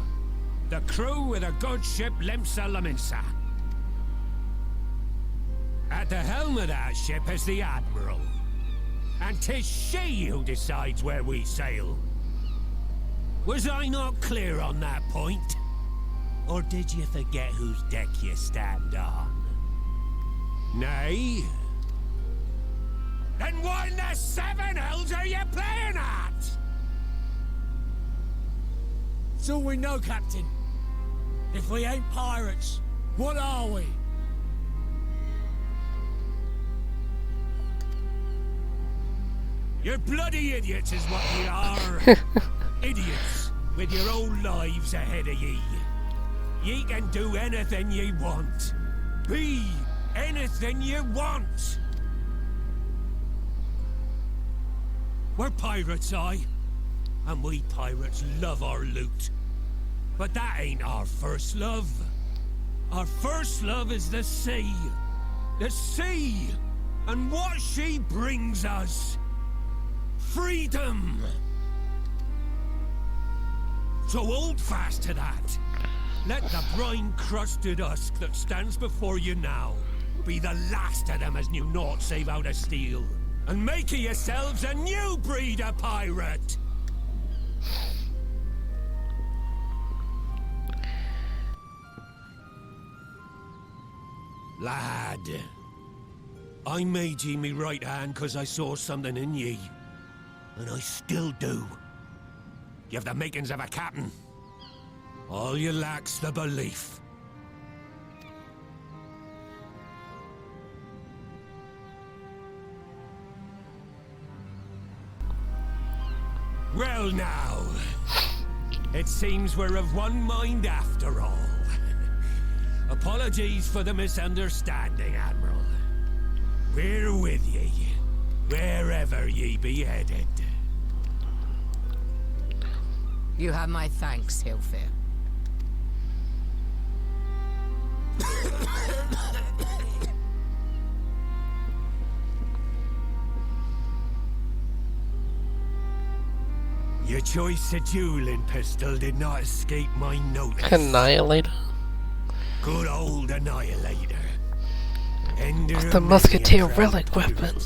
The crew of the good ship Limsa Laminsa. At the helm of that ship is the Admiral. And 'tis she who decides where we sail. Was I not clear on that point? Or did you forget whose deck you stand on? Nay? Then what in the seven hells are you playing at? It's all we know, Captain. If we ain't pirates, what are we? You're bloody idiots is what you are. Idiots with your own lives ahead of ye. Ye can do anything ye want. Be anything you want. We're pirates, aye. And we pirates love our loot. But that ain't our first love. Our first love is the sea. The sea! And what she brings us. Freedom! So hold fast to that. Let the brine-crusted husk that stands before you now be the last of them as knew naught save out of steel. And make of yourselves a new breed of pirate! Lad, I made ye me right hand 'cause I saw something in ye. And I still do. You've the makings of a captain. All you lack's the belief. Well now, it seems we're of one mind after all. Apologies for the misunderstanding, Admiral. We're with ye, wherever ye be headed. You have my thanks, Hilfir. Your choice of dueling pistol did not escape my notice. Annihilator? Good old Annihilator. Ender It's the musketeer relic weapon.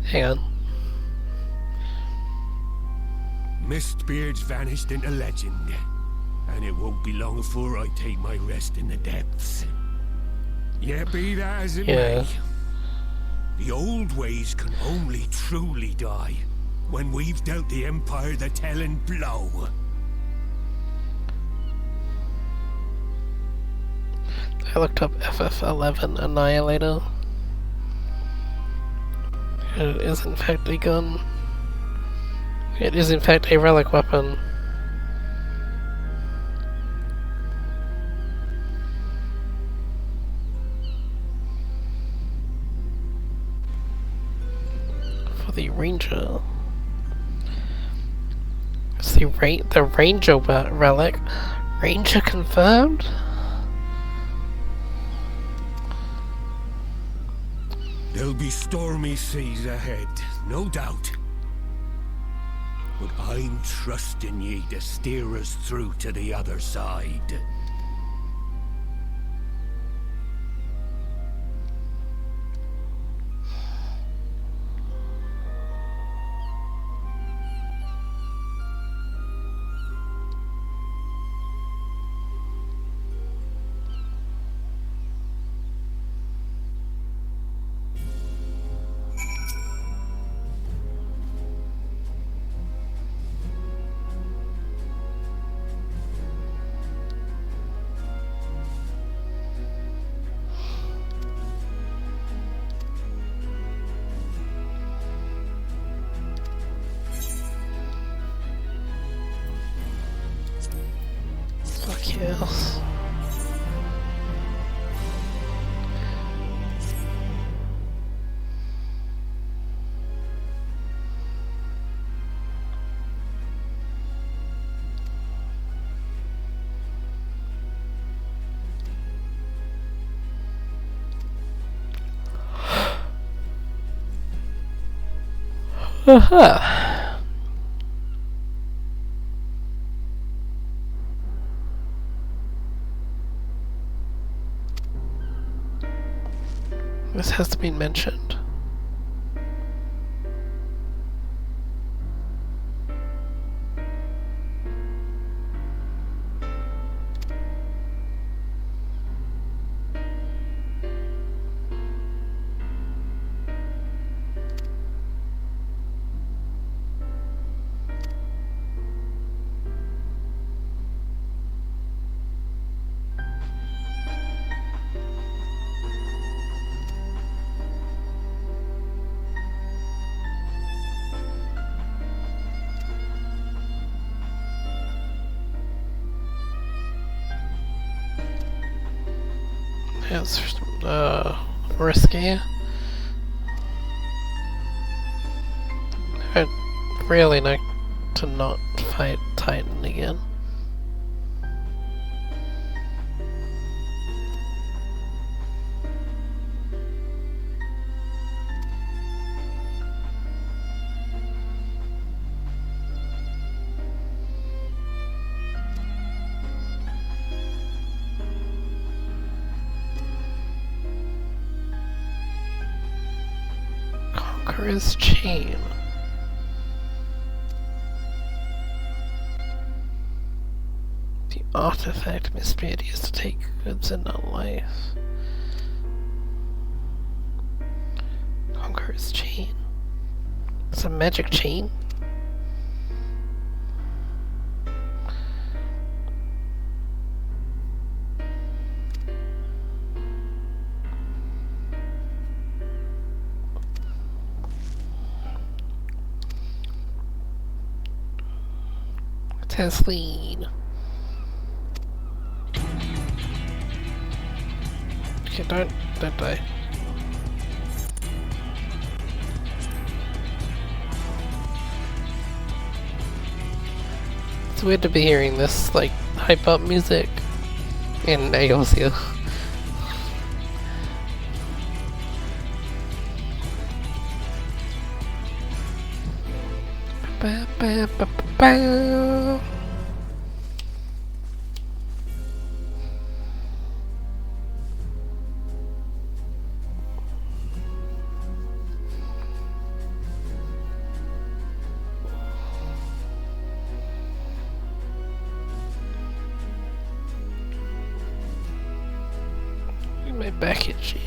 Hang on. Mistbeard's vanished into legend, and it won't be long before I take my rest in the depths. Yet be that as it may, the old ways can only truly die when we've dealt the Empire the telling blow. I looked up FF11 Annihilator. It is in fact a gun. It is in fact a relic weapon. For the Ranger. It's the Ranger relic. Ranger confirmed? There'll be stormy seas ahead, no doubt. But I'm trusting ye to steer us through to the other side. Yes. This has been mentioned. It's risky. I'd really like to not fight Titan again. Conqueror's Chain. The artifact must be used to take goods in our life. Conqueror's Chain. It's a magic chain? Tesleen. Okay, don't die. It's weird to be hearing this, like, hype up music in Eosia. Ba ba ba ba ba. My back itchy.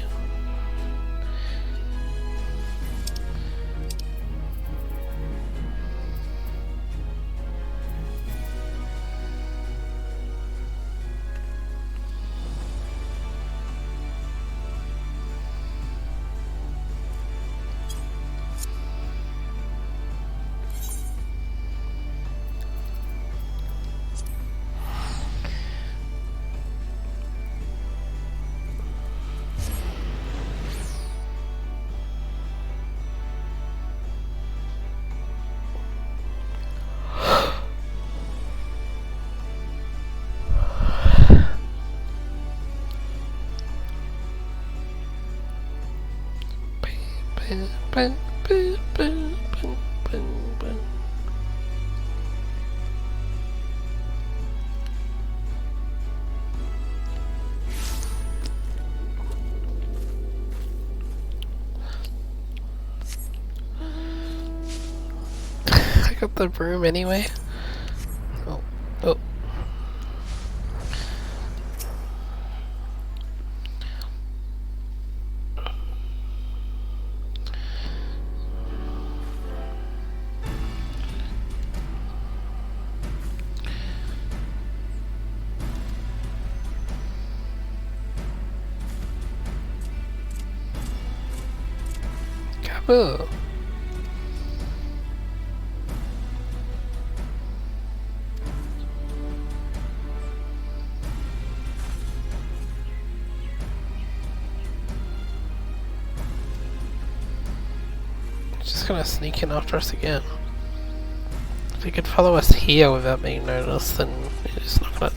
I got the broom anyway. Oh. Kaboo. He's gonna sneak in after us again. If he could follow us here without being noticed, then he's not gonna...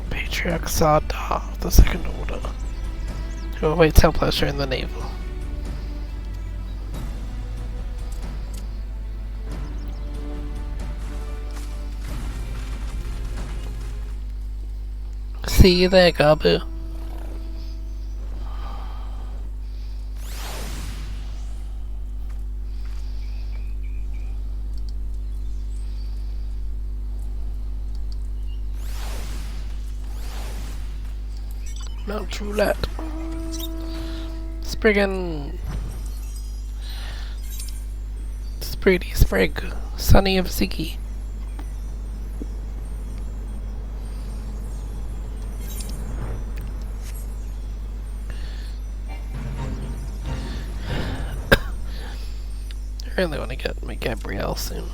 Patriarch Sardar of the Second Order, who awaits our pleasure in the navel. See you there, Gabu. Mount Roulette. Spriggan. Spriggy Sprig. Sonny of Ziggy. I really want to get my Gabrielle soon.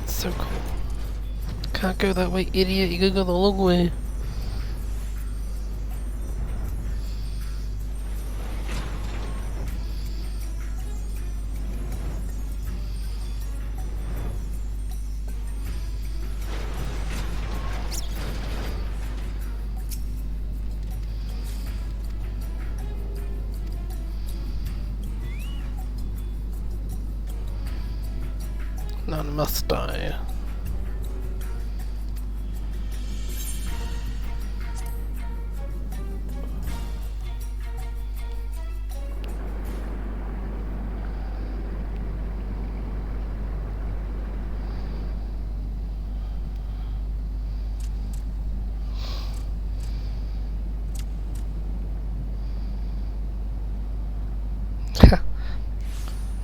It's so cool. Can't go that way, idiot. You gotta go the long way. None must die.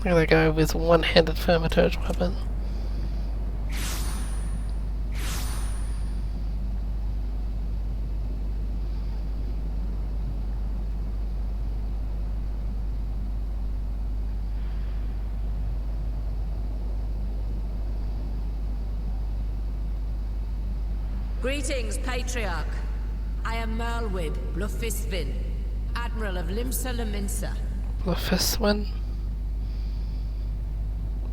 Look at that guy with his one-handed Firmitage weapon. Greetings, Patriarch. I am Merlwib Blufisvin, Admiral of Limsa Laminsa. Blufiswin?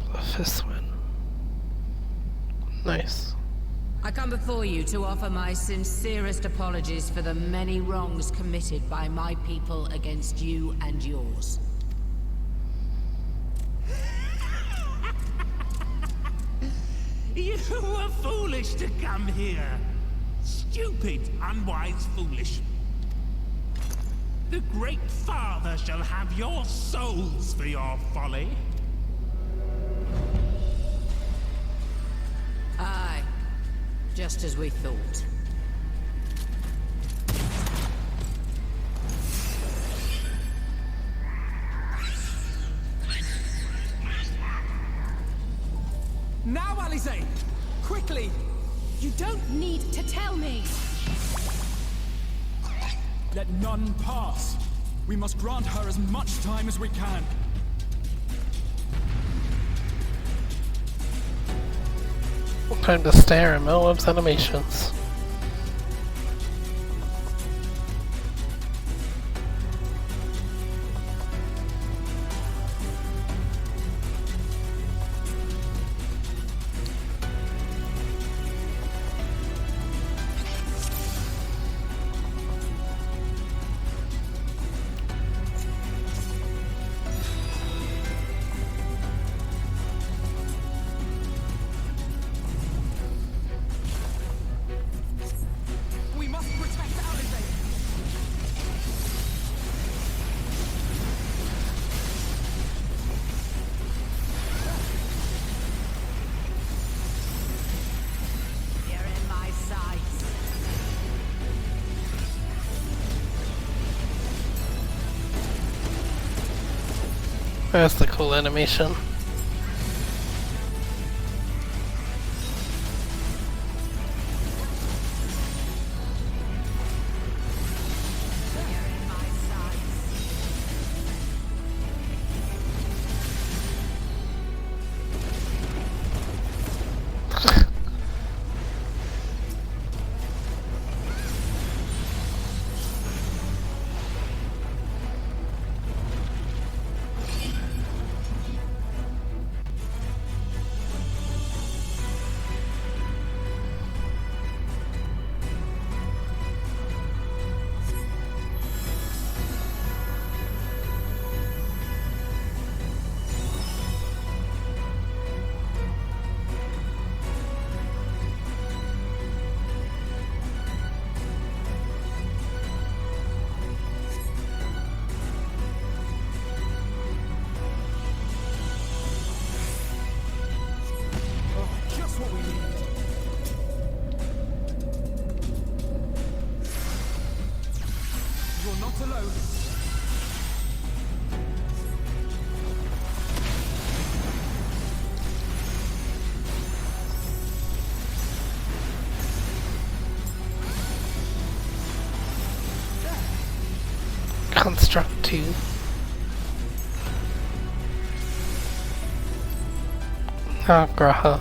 Blufiswin. Nice. I come before you to offer my sincerest apologies for the many wrongs committed by my people against you and yours. You were foolish to come here. Stupid, unwise, foolish. The Great Father shall have your souls for your folly. Aye, just as we thought. Now, Alize! Quickly! You don't need to tell me! Let none pass. We must grant her as much time as we can. Time to stare at Melweb's animations. That's the cool animation. destructive. Graha.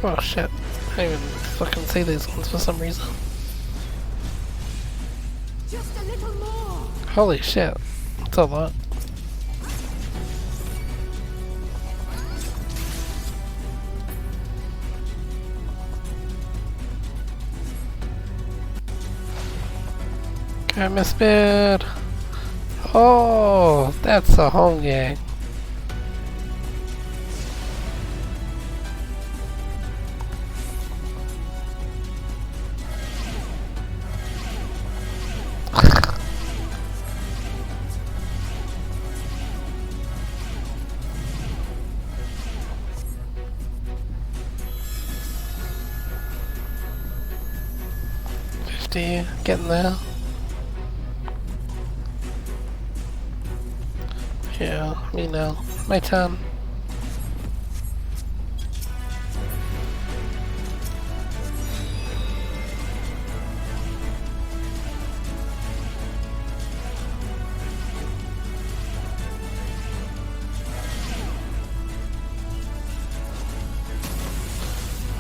Oh shit, I didn't even fucking see these ones for some reason. Just a little more. Holy shit, that's a lot. Okay, Miss Beard. Oh, that's a home gang. Getting there. Yeah, me now. My turn.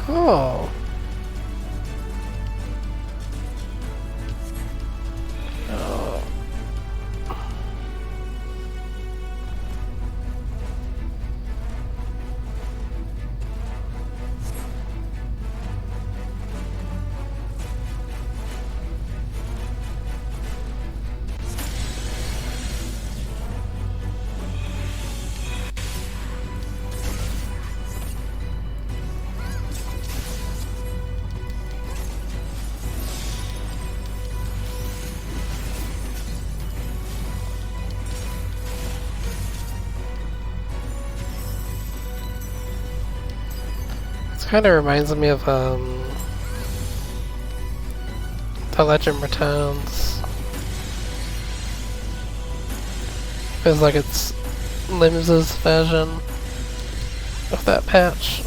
Oh. Kind of reminds me of The Legend Returns. Feels like it's Lims's version of that patch.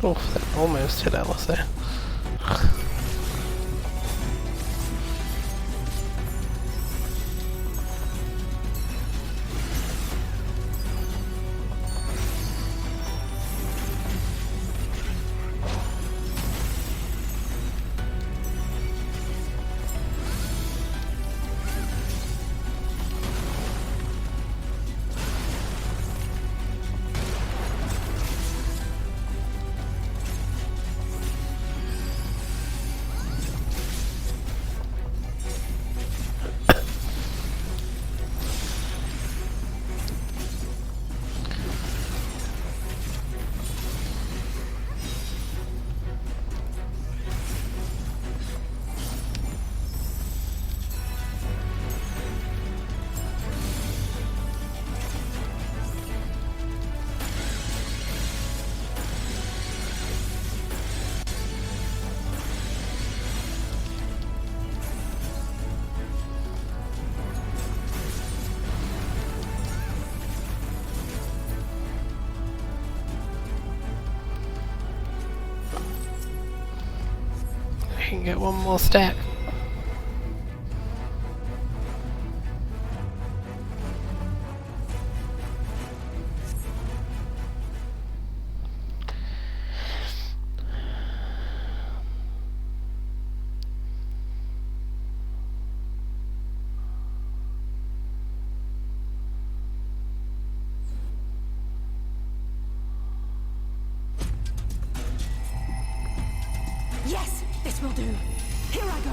Oof, that almost hit Alice there. can get one more stack. Yes, this will do. Here I go.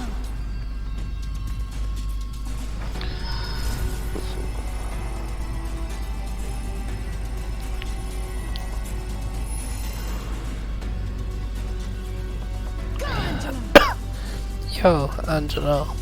Go, Angela. Yo, Angela.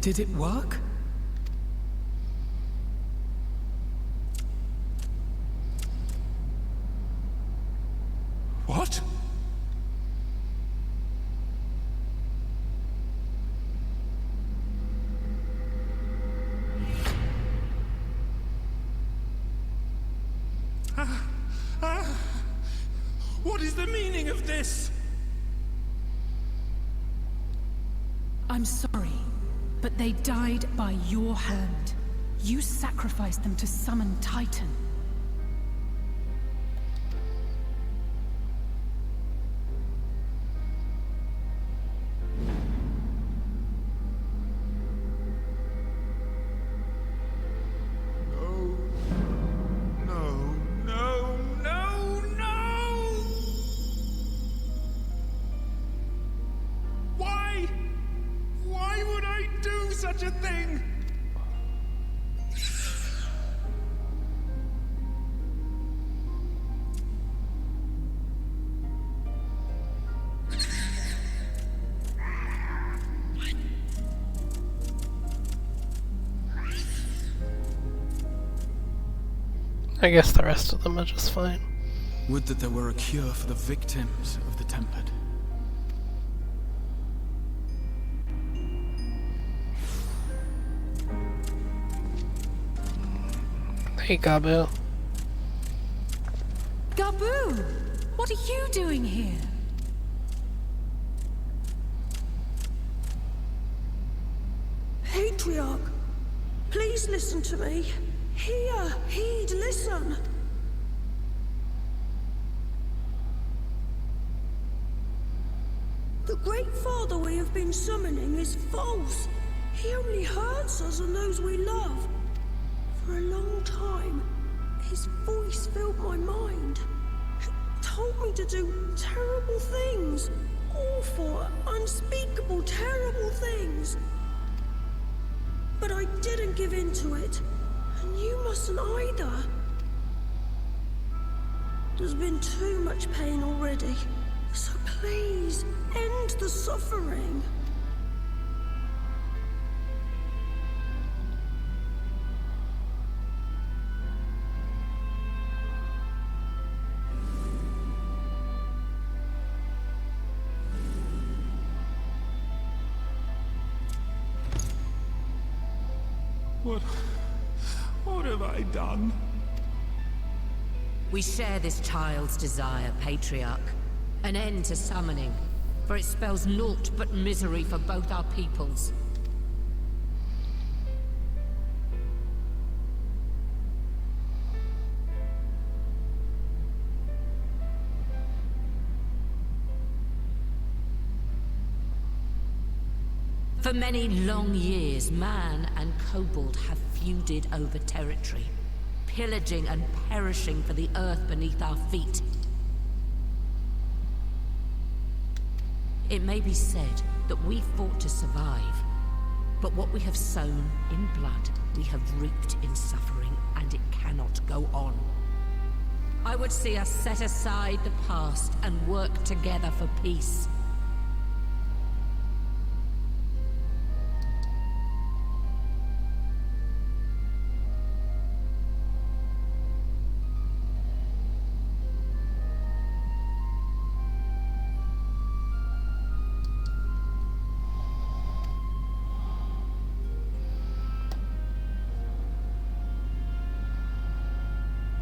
Did it work? What? What is the meaning of this? I'm sorry, but they died by your hand. You sacrificed them to summon Titan. Such a thing! I guess the rest of them are just fine. Would that there were a cure for the victims of the Tempered. Hey, Gabu. Gabu! What are you doing here? Patriarch, please listen to me. Hear, heed, listen. The Great Father we have been summoning is false. He only hurts us and those we love. For a long time, his voice filled my mind. It told me to do terrible things. Awful, unspeakable, terrible things. But I didn't give in to it. And you mustn't either. There's been too much pain already. So please, end the suffering. What have I done? We share this child's desire, Patriarch. An end to summoning, for it spells naught but misery for both our peoples. For many long years, man and kobold have feuded over territory, pillaging and perishing for the earth beneath our feet. It may be said that we fought to survive, but what we have sown in blood, we have reaped in suffering, and it cannot go on. I would see us set aside the past and work together for peace.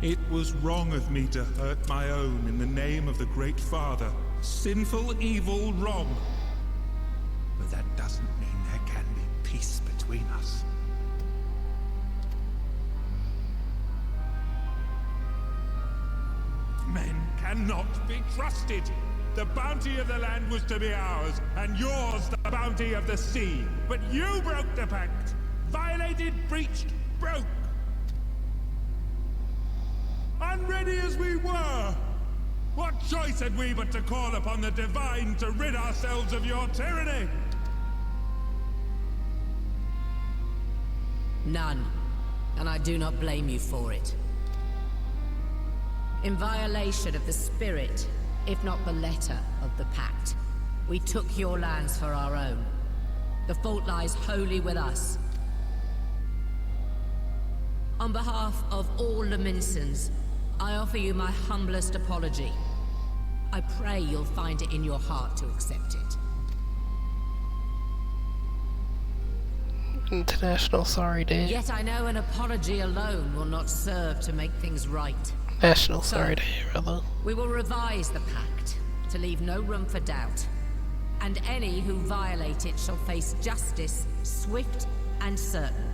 It was wrong of me to hurt my own in the name of the Great Father. Sinful, evil, wrong. But that doesn't mean there can be peace between us. Men cannot be trusted. The bounty of the land was to be ours, and yours the bounty of the sea. But you broke the pact. Violated, breached, broke. Unready as we were, what choice had we but to call upon the divine to rid ourselves of your tyranny? None, and I do not blame you for it. In violation of the spirit, if not the letter of the pact, we took your lands for our own. The fault lies wholly with us. On behalf of all Laminsons, I offer you my humblest apology. I pray you'll find it in your heart to accept it. International Sorry Day. Yet I know an apology alone will not serve to make things right. National Sorry Day, rather. We will revise the pact to leave no room for doubt. And any who violate it shall face justice, swift and certain.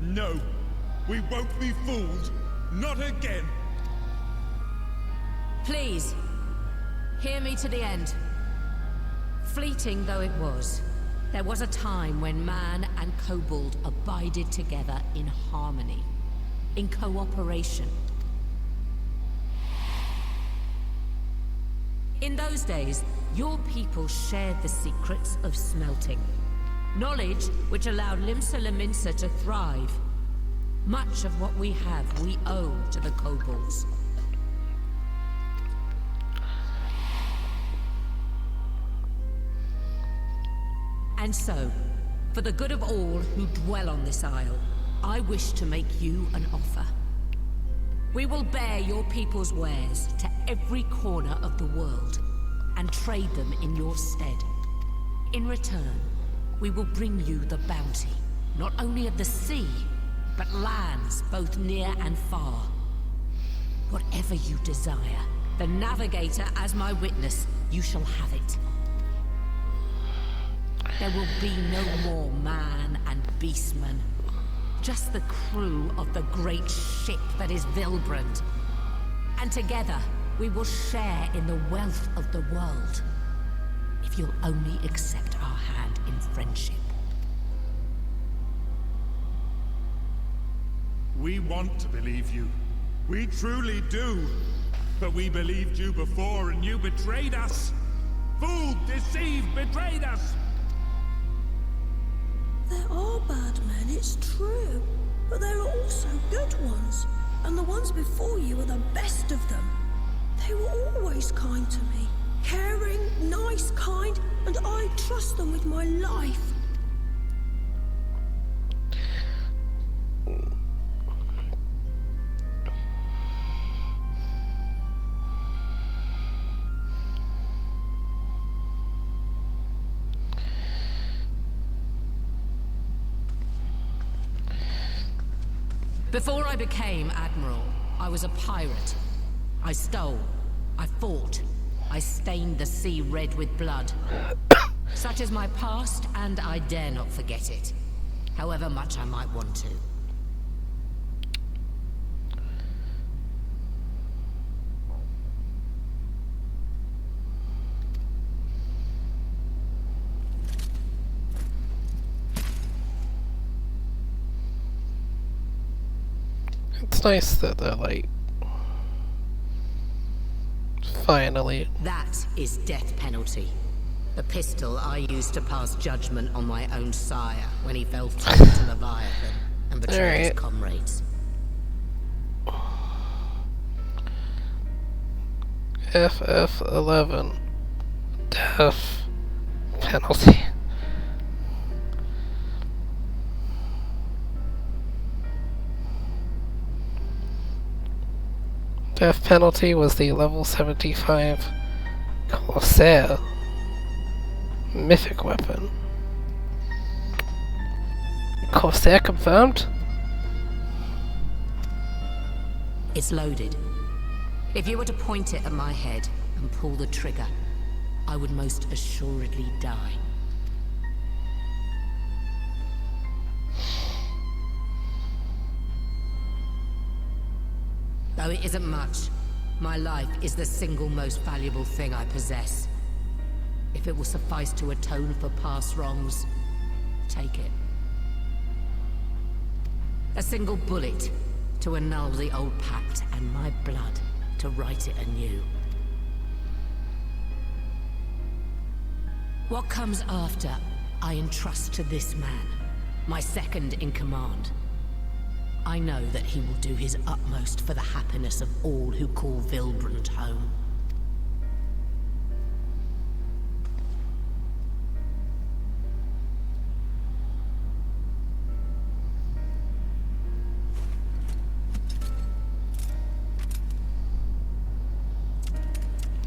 No, we won't be fooled. Not again. Please, hear me to the end. Fleeting though it was, there was a time when man and kobold abided together in harmony, in cooperation. In those days, your people shared the secrets of smelting. Knowledge which allowed Limsa Lominsa to thrive. Much of what we have, we owe to the kobolds. And so, for the good of all who dwell on this isle, I wish to make you an offer. We will bear your people's wares to every corner of the world, and trade them in your stead. In return, we will bring you the bounty, not only of the sea, but lands both near and far. Whatever you desire, the Navigator as my witness, you shall have it. There will be no more man and beastman, just the crew of the great ship that is Vilbrand. And together, we will share in the wealth of the world, if you'll only accept our hand in friendship. We want to believe you. We truly do. But we believed you before and you betrayed us. Fooled, deceived, betrayed us. There are bad men, it's true. But there are also good ones. And the ones before you are the best of them. They were always kind to me. Caring, nice, kind, and I trust them with my life. Before I became Admiral, I was a pirate. I stole, I fought, I stained the sea red with blood. Such is my past, and I dare not forget it, however much I might want to. It's nice that they're like finally. That is death penalty. The pistol I used to pass judgment on my own sire when he fell through to Leviathan and betrayed his comrades. FF11 death penalty. Death penalty was the level 75 Corsair mythic weapon. Corsair confirmed? It's loaded. If you were to point it at my head and pull the trigger, I would most assuredly die. Though it isn't much, my life is the single most valuable thing I possess. If it will suffice to atone for past wrongs, take it. A single bullet to annul the old pact, and my blood to write it anew. What comes after, I entrust to this man, my second in command. I know that he will do his utmost for the happiness of all who call Vilbrand home.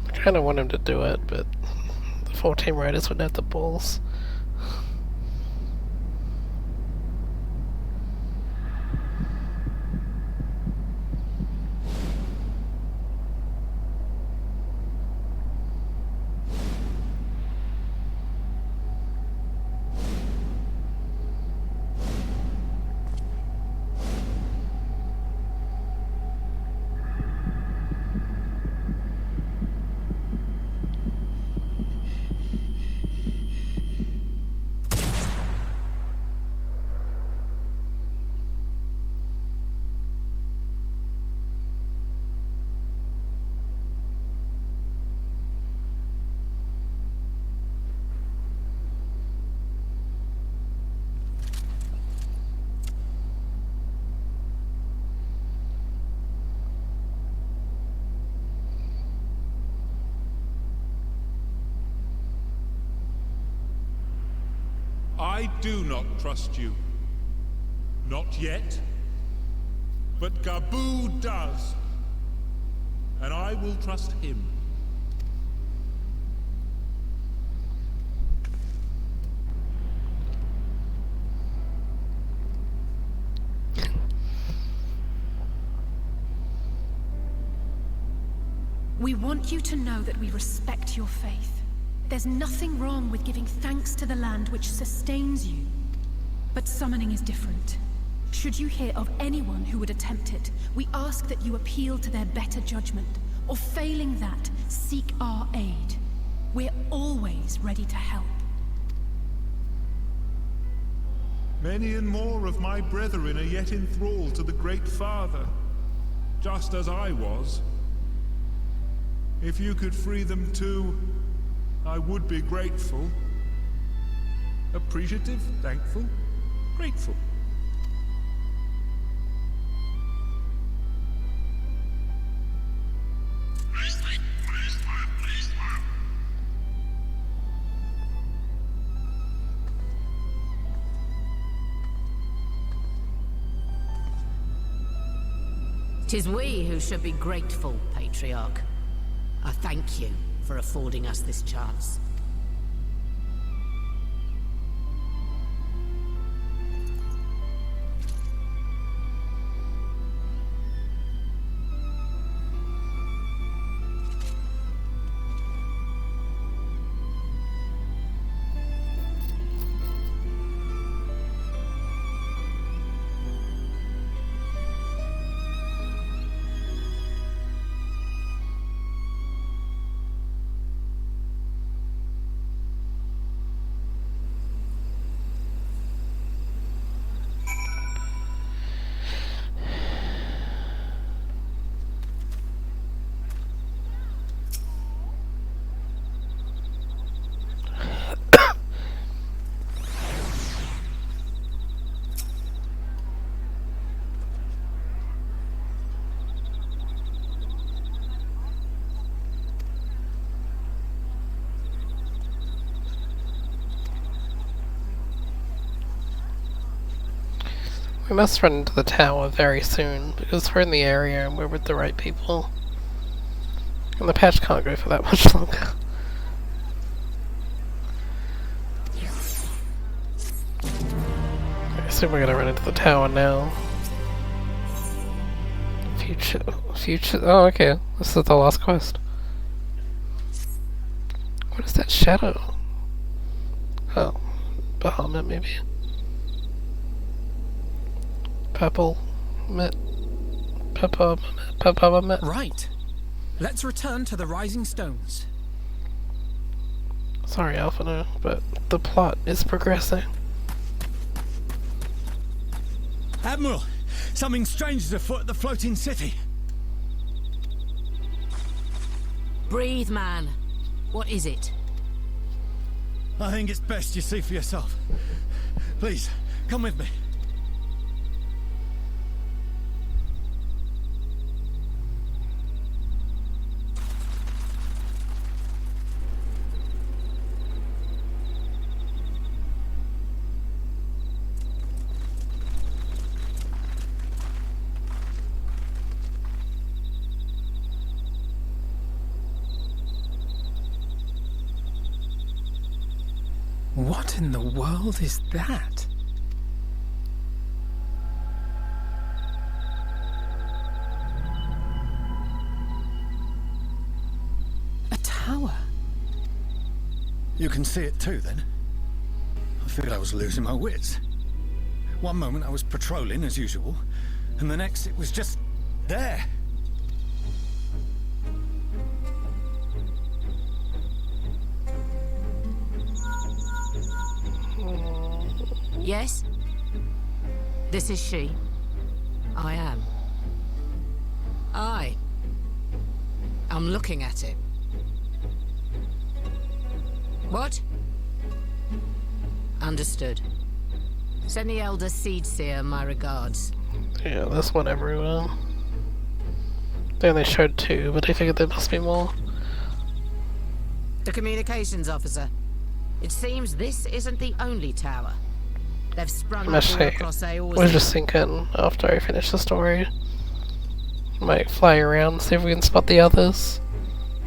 I kind of want him to do it, but the 14 Riders wouldn't have the balls. I do not trust you. Not yet. But Gabu does. And I will trust him. We want you to know that we respect your faith. There's nothing wrong with giving thanks to the land which sustains you. But summoning is different. Should you hear of anyone who would attempt it, we ask that you appeal to their better judgment, or failing that, seek our aid. We're always ready to help. Many and more of my brethren are yet enthralled to the Great Father, just as I was. If you could free them too, I would be grateful. Appreciative, thankful, grateful. Tis we who should be grateful, Patriarch. I thank you for affording us this chance. We must run into the tower very soon, because we're in the area and we're with the right people. And the patch can't go for that much longer. I assume we're gonna run into the tower now. Future. Oh, okay. This is the last quest. What is that shadow? Oh, Bahamut maybe. Peppermint. Right. Let's return to the Rising Stones. Sorry, Alphino, but the plot is progressing. Admiral, something strange is afoot at the floating city. Breathe, man. What is it? I think it's best you see for yourself. Please, come with me. What in the world is that? A tower? You can see it too, then? I feel I was losing my wits. One moment I was patrolling as usual, and the next it was just there. Yes? This is she. I am. I'm looking at it. What? Understood. Send the Elder Seedseer my regards. Yeah, this one everywhere. Then they showed two, but I figured there must be more. The communications officer. It seems this isn't the only tower. They've sprung up all across Aor's. I was just thinking after I finish the story, might fly around, see if we can spot the others.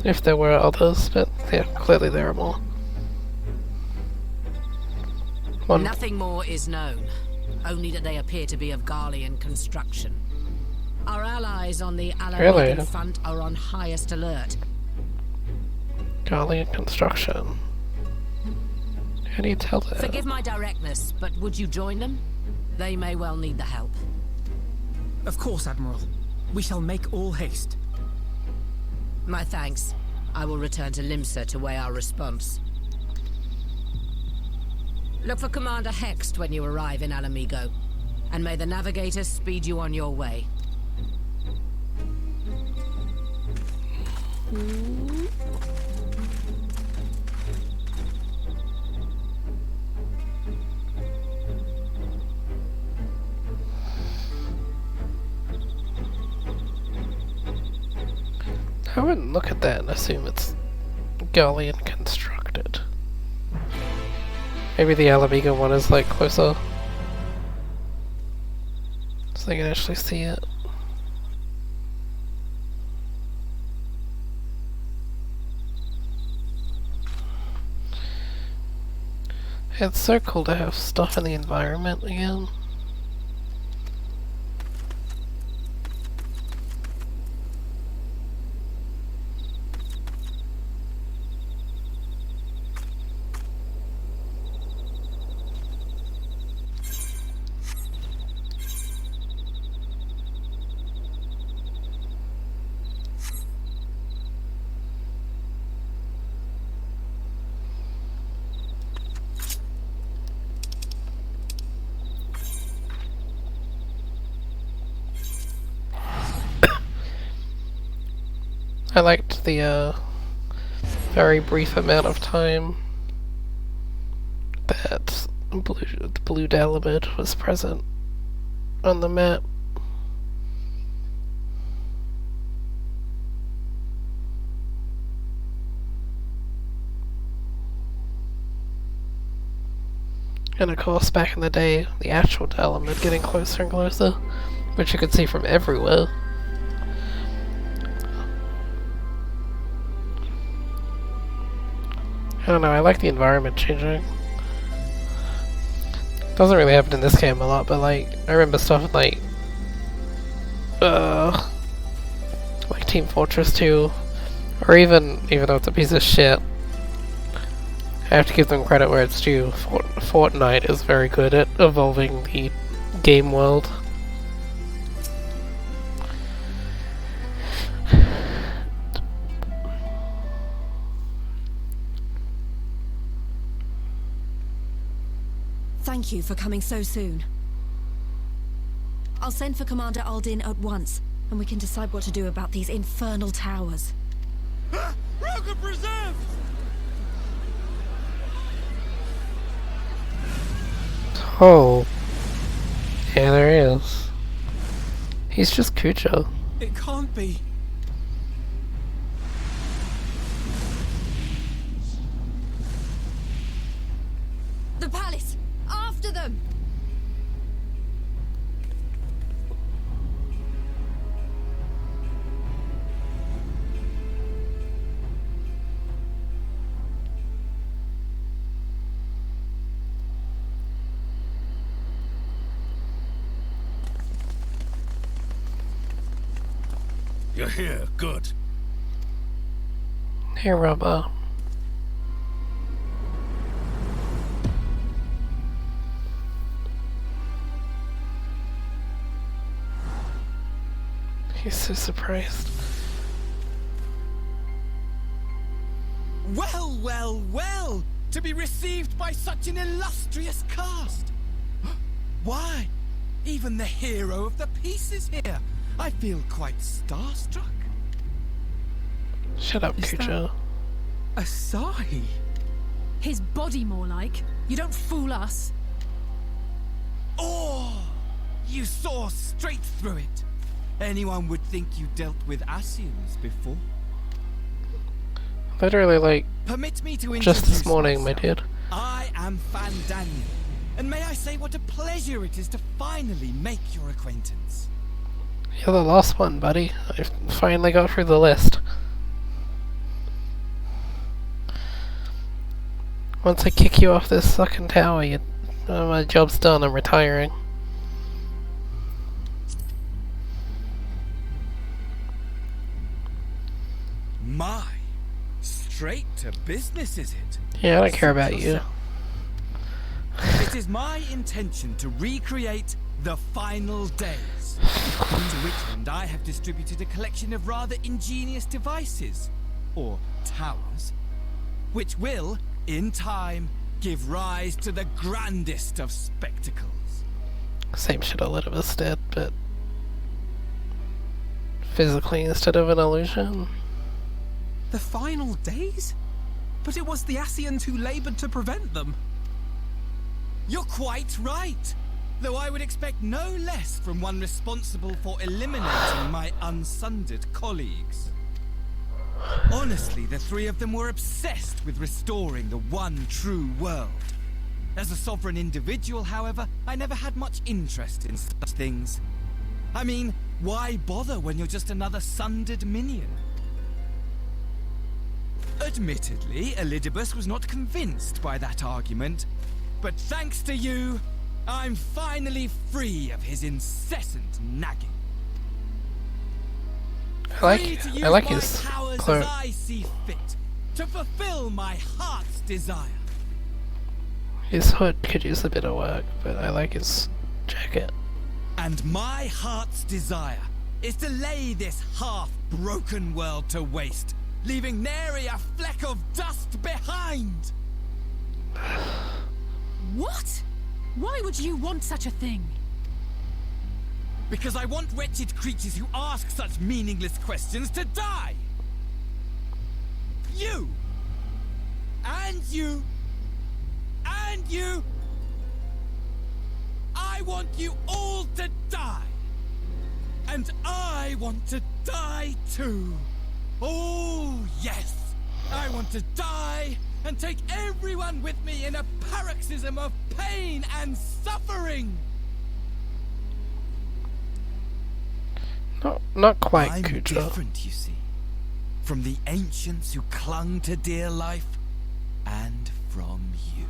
If there were others, but yeah, clearly there are more. Nothing more is known, only that they appear to be of Garlean construction. Our allies on the Alamegan front are on highest alert. Garlean construction. How do you tell that? Forgive my directness, but would you join them? They may well need the help. Of course, Admiral. We shall make all haste. My thanks. I will return to Limsa to weigh our response. Look for Commander Hext when you arrive in Alamigo, and may the Navigator speed you on your way. I wouldn't look at that and assume it's Garlean constructed. Maybe the Alamigo one is like closer, so they can actually see it. It's so cool to have stuff in the environment again. I liked the very brief amount of time that Blue Dalamid was present on the map. And of course, back in the day, the actual Dalamid getting closer and closer, which you could see from everywhere. I don't know, I like the environment changing. Doesn't really happen in this game a lot, but like, I remember stuff like, Team Fortress 2, or even though it's a piece of shit, I have to give them credit where it's due. Fortnite is very good at evolving the game world. Thank you for coming so soon. I'll send for Commander Aldin at once, and we can decide what to do about these infernal towers. Roca preserved! Oh. Yeah, there is. He's just Cujo. It can't be. The palace! After them! You're here, good. Hey, Robo. He's so surprised. Well, well, well! To be received by such an illustrious cast! Why? Even the hero of the piece is here! I feel quite starstruck. Shut up, Cujo. Asahi? His body, more like. You don't fool us. Oh! You saw straight through it. Anyone would think you dealt with Asians before. Literally, like, Permit me to just this introduce morning, myself. my dude. I am Fandaniel, and may I say what a pleasure it is to finally make your acquaintance. You're the last one, buddy. I finally got through the list. Once I kick you off this fucking tower, my job's done. I'm retiring. My, straight to business, is it? Yeah, I don't care about you. It is my intention to recreate the final days, to which end I have distributed a collection of rather ingenious devices, or towers, which will, in time, give rise to the grandest of spectacles. Same shit Elizabeth did, but physically instead of an illusion. The final days? But it was the Asians who labored to prevent them. You're quite right, though I would expect no less from one responsible for eliminating my unsundered colleagues. Honestly, the three of them were obsessed with restoring the one true world. As a sovereign individual, however, I never had much interest in such things. I mean, why bother when you're just another sundered minion? Admittedly, Elidibus was not convinced by that argument, but thanks to you, I'm finally free of his incessant nagging. I like his cloak. As I see fit, to fulfill my heart's desire. His hood could use a bit of work, but I like his jacket. And my heart's desire is to lay this half-broken world to waste, leaving nary a fleck of dust behind! What? Why would you want such a thing? Because I want wretched creatures who ask such meaningless questions to die! You! And you! And you! I want you all to die! And I want to die too! Oh, yes! I want to die and take everyone with me in a paroxysm of pain and suffering! Not quite, I'm Cujo. different, you see. From the ancients who clung to dear life, and from you.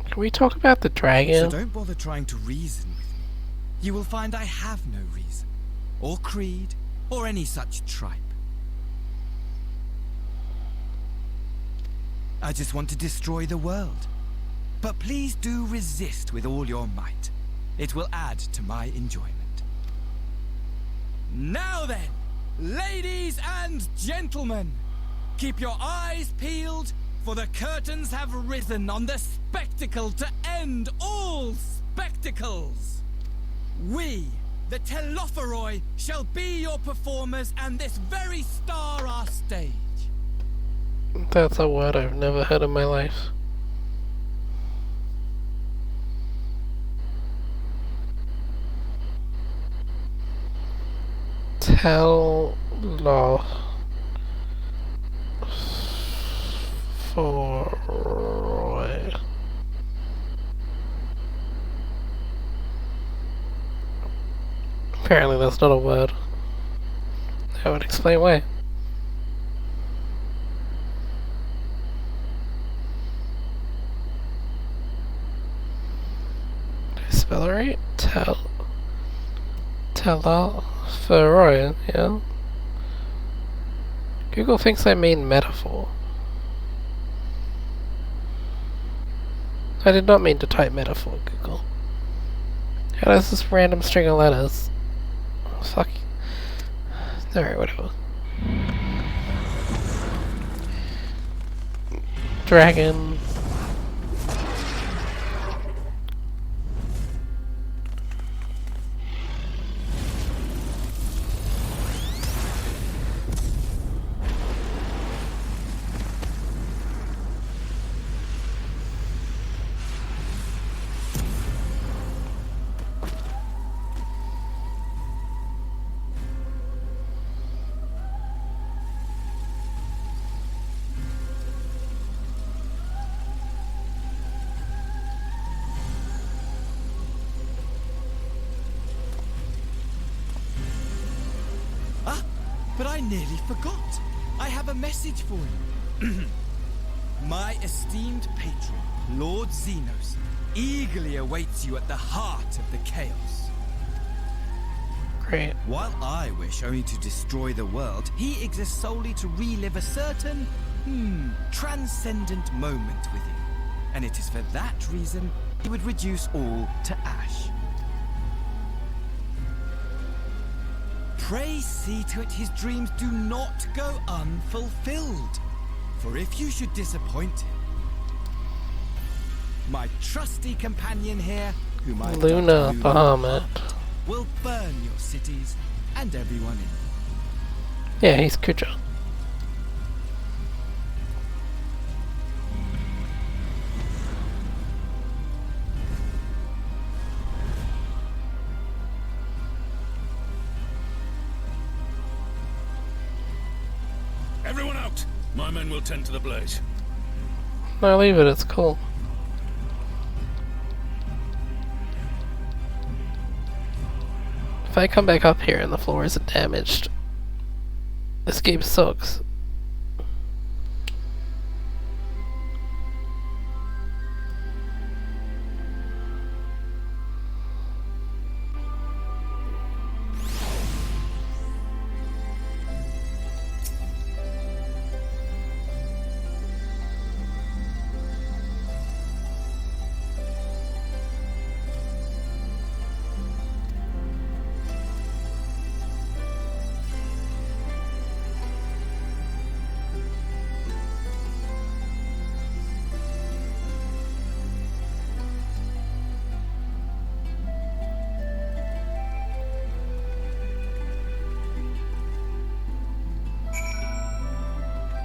Can we talk about the dragon? So don't bother trying to reason with me. You will find I have no reason. or creed, or any such tripe. I just want to destroy the world. But please do resist with all your might. It will add to my enjoyment. Now then, ladies and gentlemen, keep your eyes peeled, for the curtains have risen on the spectacle to end all spectacles. We, the Telophoroi, shall be your performers and this very star our stage. That's a word I've never heard in my life. Telophoroi. Apparently that's not a word. That would explain why. Did I spell it right? Telophoroi, yeah. Google thinks I mean metaphor. I did not mean to type metaphor, Google. How does this random string of letters? Fuck. Alright, whatever. Dragon. But I nearly forgot. I have a message for you. My esteemed patron, Lord Xenos, eagerly awaits you at the heart of the chaos. Great. While I wish only to destroy the world, he exists solely to relive a certain, transcendent moment with you. And it is for that reason he would reduce all to ash. Pray see to it his dreams do not go unfulfilled. For if you should disappoint him, my trusty companion here, whom I Luna Bahamut, will burn your cities and everyone in them. Yeah, he's Kuja. Everyone out! My men will tend to the blaze. No, leave it, it's cool. If I come back up here and the floor isn't damaged, this game sucks.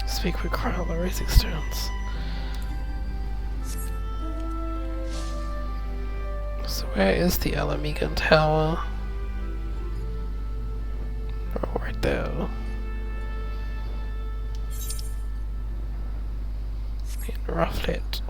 Speak with Crowd the Racing Stones. So where is the Alamigan Tower? Oh, right there. In Rufflet.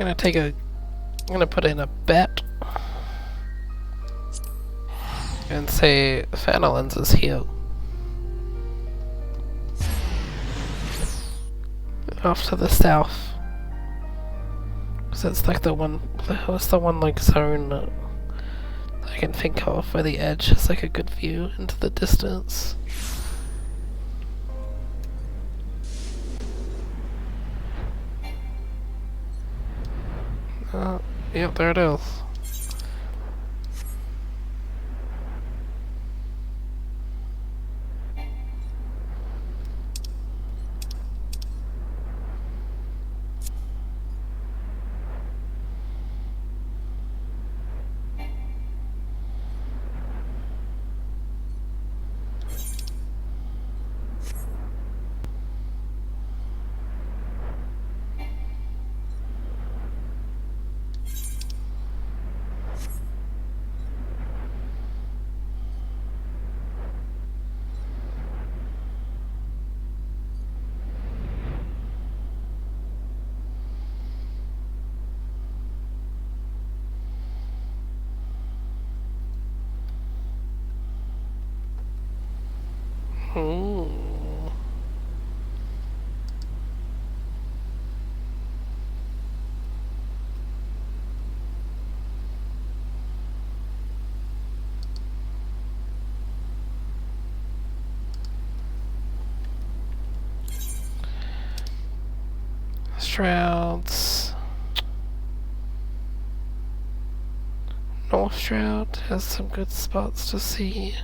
I'm gonna put in a bet and say Fanolins is here. Off to the south. Because it's like the one like zone that I can think of where the edge has like a good view into the distance. Yep, there it is. Shrouds. North Shroud has some good spots to see.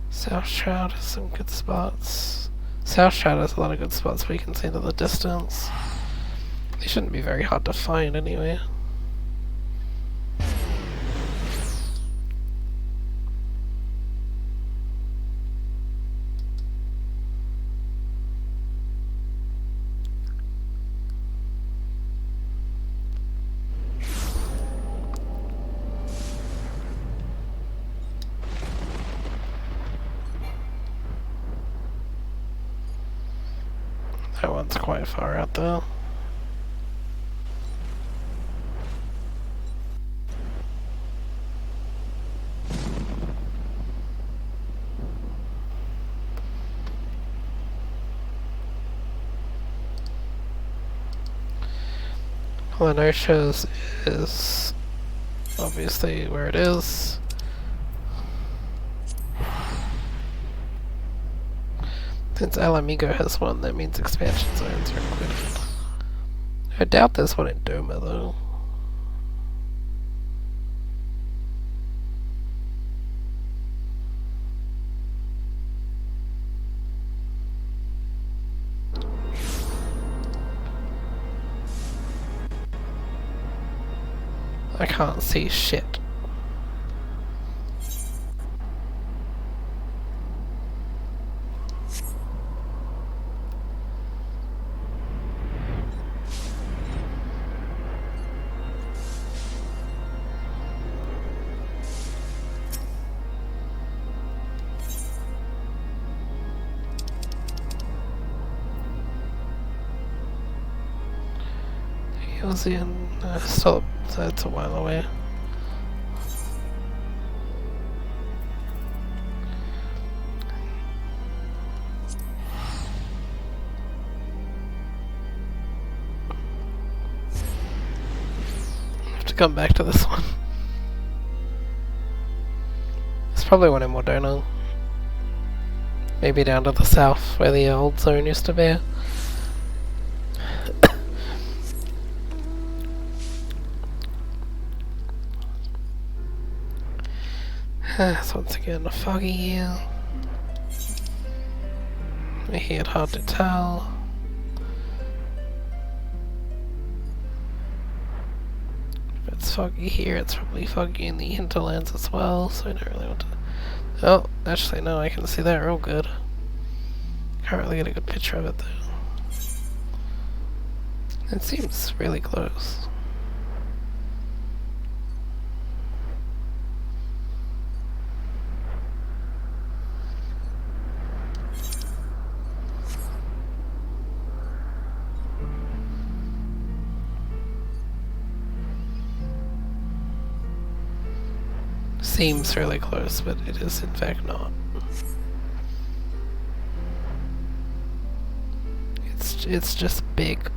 South Shroud has some good spots. South Shroud has a lot of good spots where you can see into the distance. They shouldn't be very hard to find anyway. That one's quite far out though. All I know shows is obviously where it is. Since El Amigo has one, that means expansion zones are included. I doubt there's one in Doma though. I can't see shit. Still, it's a while away. I have to come back to this one. It's probably one in Moderna. Maybe down to the south where the old zone used to be. It's once again foggy here. It's hard to tell. If it's foggy here, it's probably foggy in the hinterlands as well, so I don't really want to... Oh, actually no, I can see that real good. Can't really get a good picture of it though. It seems really close. seems fairly close, but it is in fact not. It's just big.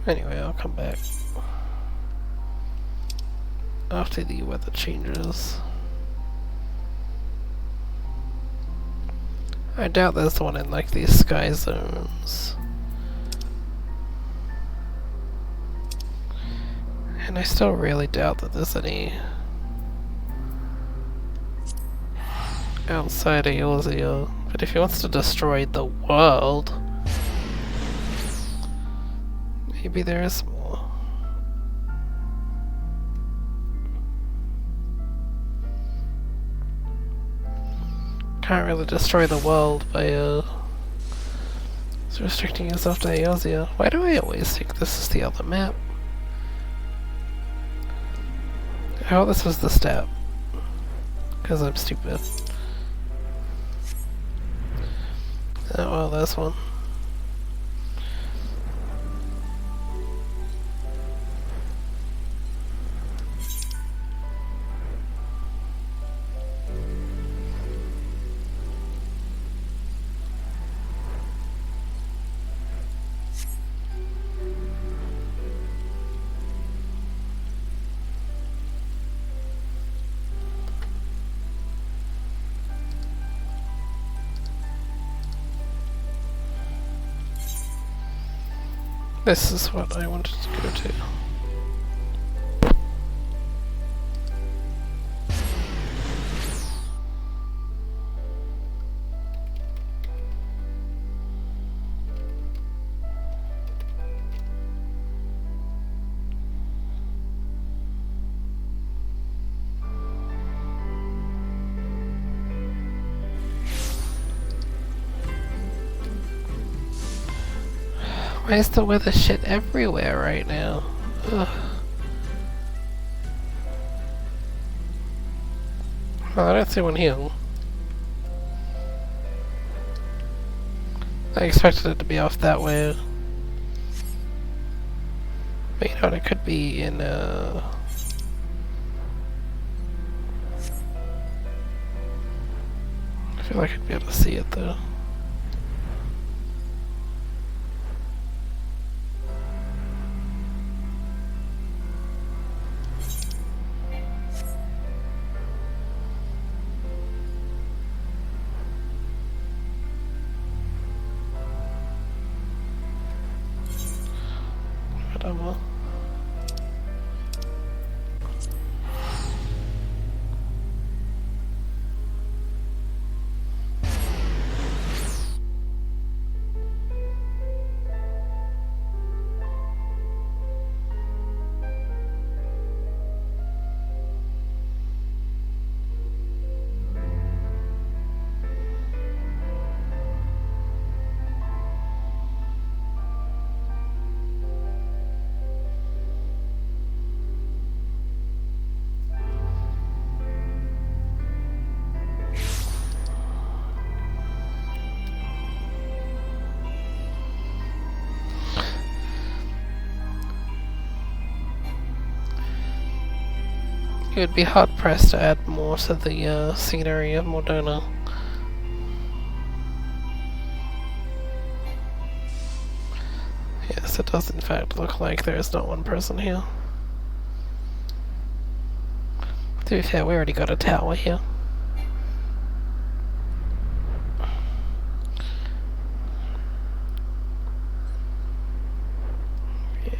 Anyway, I'll come back after the weather changes. I doubt there's one in like these sky zones. And I still really doubt that there's any outside Eorzea. But if he wants to destroy the world, maybe there is more. Can't really destroy the world by restricting yourself to Eorzea. Why do I always think this is the other map? Oh, this was the step. Because I'm stupid. Oh well, there's one. This is what I wanted to go to. Why is the weather shit everywhere right now? Ugh. Well, I don't see one here. I expected it to be off that way. But you know what, it could be in I feel like I'd be able to see it though. Whatever. You would be hard pressed to add more to the scenery of Modena. Yes, it does in fact look like there is not one person here. To be fair, we already got a tower here.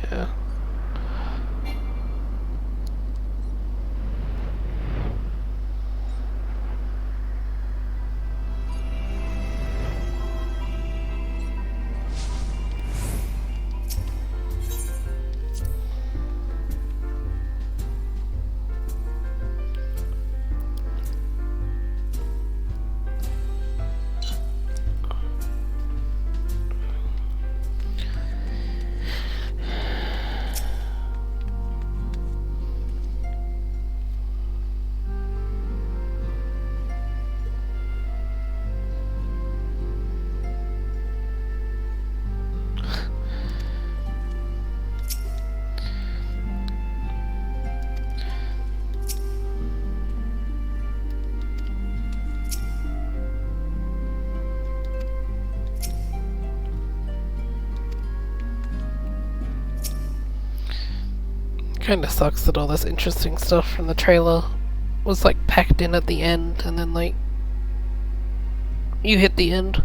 Yeah. Kinda sucks that all this interesting stuff from the trailer was like packed in at the end and then like you hit the end.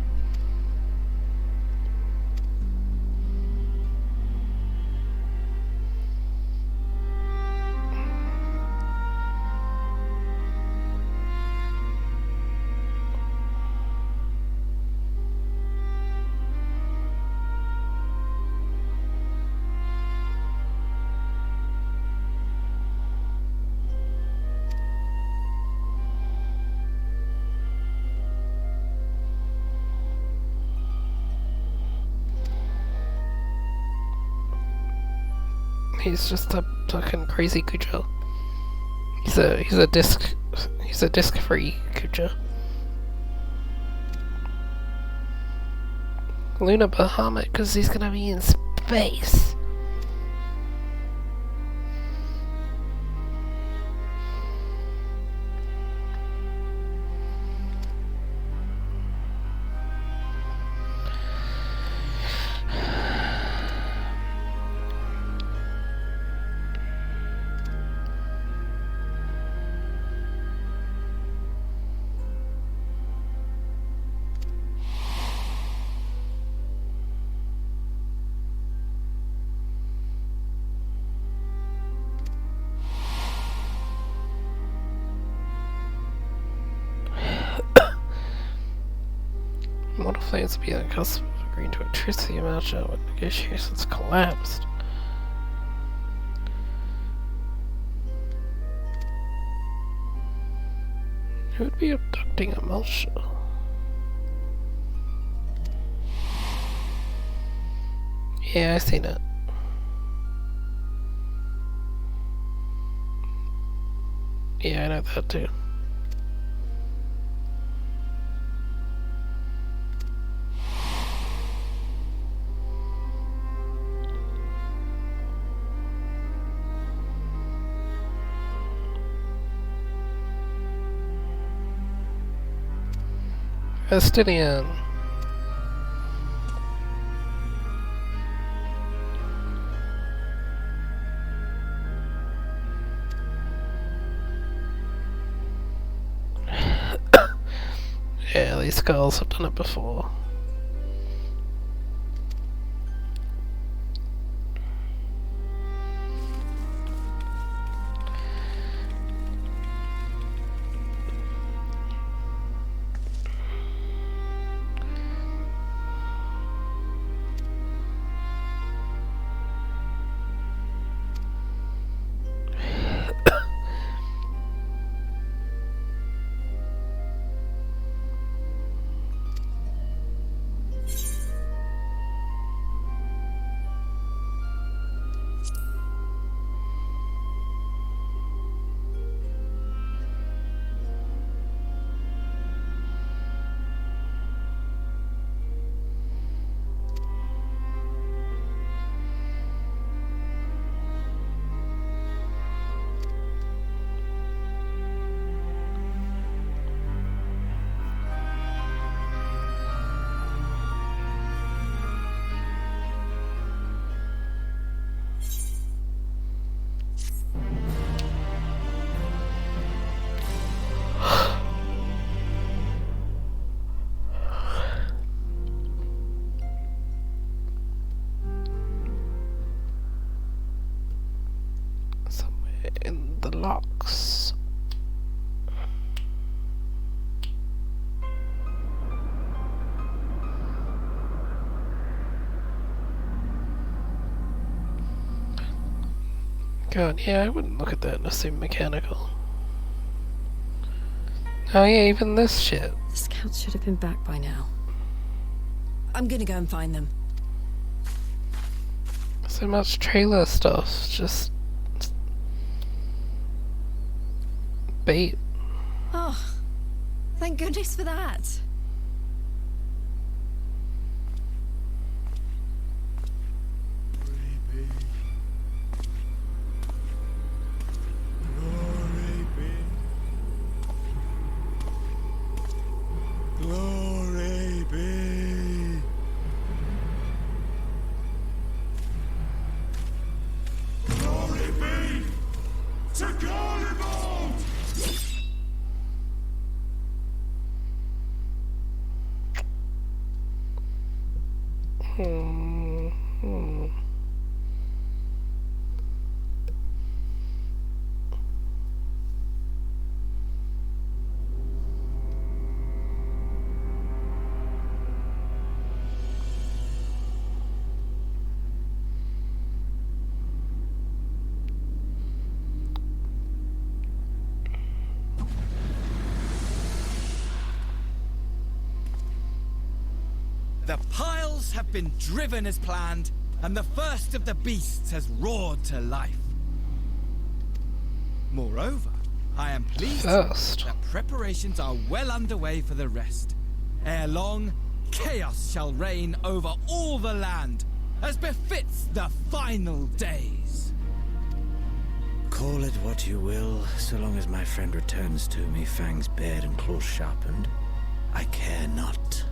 He's just a fucking crazy Kuja. He's a disc free Kuja. Luna Bahamut, cause he's gonna be in space. Model flames will be on the cusp of agreeing to a truce to the Amalja when negotiations collapsed. Who would be abducting Amalja? Yeah, I seen it. Yeah, I know that too. Estinian. Yeah, these girls have done it before. In the locks. God, yeah, I wouldn't look at that and assume mechanical. Oh yeah, even this shit. The scouts should have been back by now. I'm gonna go and find them. So much trailer stuff, just bait. Oh, thank goodness for that. Glory be. Glory be. The piles have been driven as planned, and the first of the beasts has roared to life. Moreover, I am pleased that preparations are well underway for the rest. Ere long, chaos shall reign over all the land, as befits the final days. Call it what you will, so long as my friend returns to me, fangs bared and claws sharpened. I care not.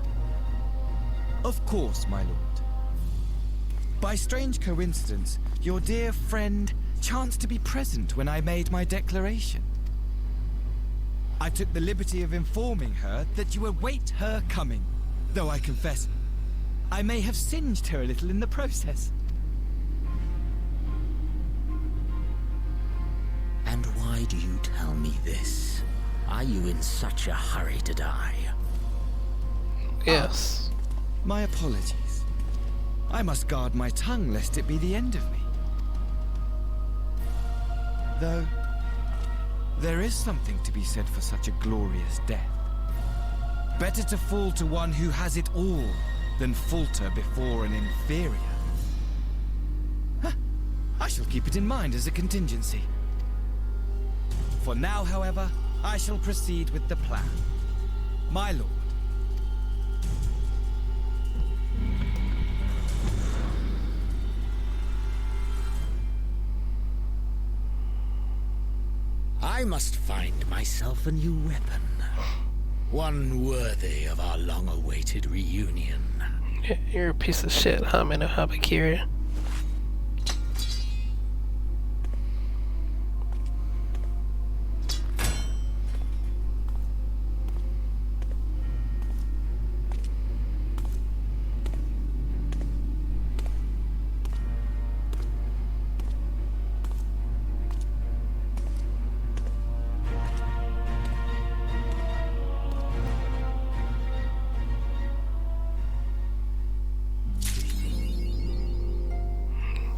Of course, my lord. By strange coincidence, your dear friend chanced to be present when I made my declaration. I took the liberty of informing her that you await her coming, though I confess, I may have singed her a little in the process. And why do you tell me this? Are you in such a hurry to die? Yes. My apologies. I must guard my tongue lest it be the end of me. Though, there is something to be said for such a glorious death. Better to fall to one who has it all than falter before an inferior. Huh. I shall keep it in mind as a contingency. For now, however, I shall proceed with the plan. My lord. I must find myself a new weapon. One worthy of our long-awaited reunion. You're a piece of shit, Hamino Habakiri.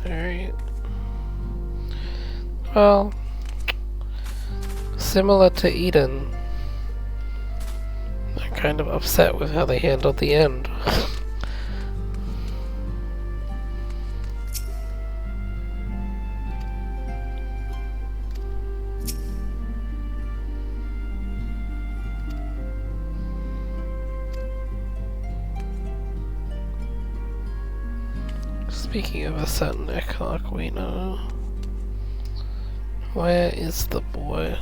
Alright. Well, similar to Eden, I'm kind of upset with how they handled the end. Speaking of a certain Echock we know, where is the boy?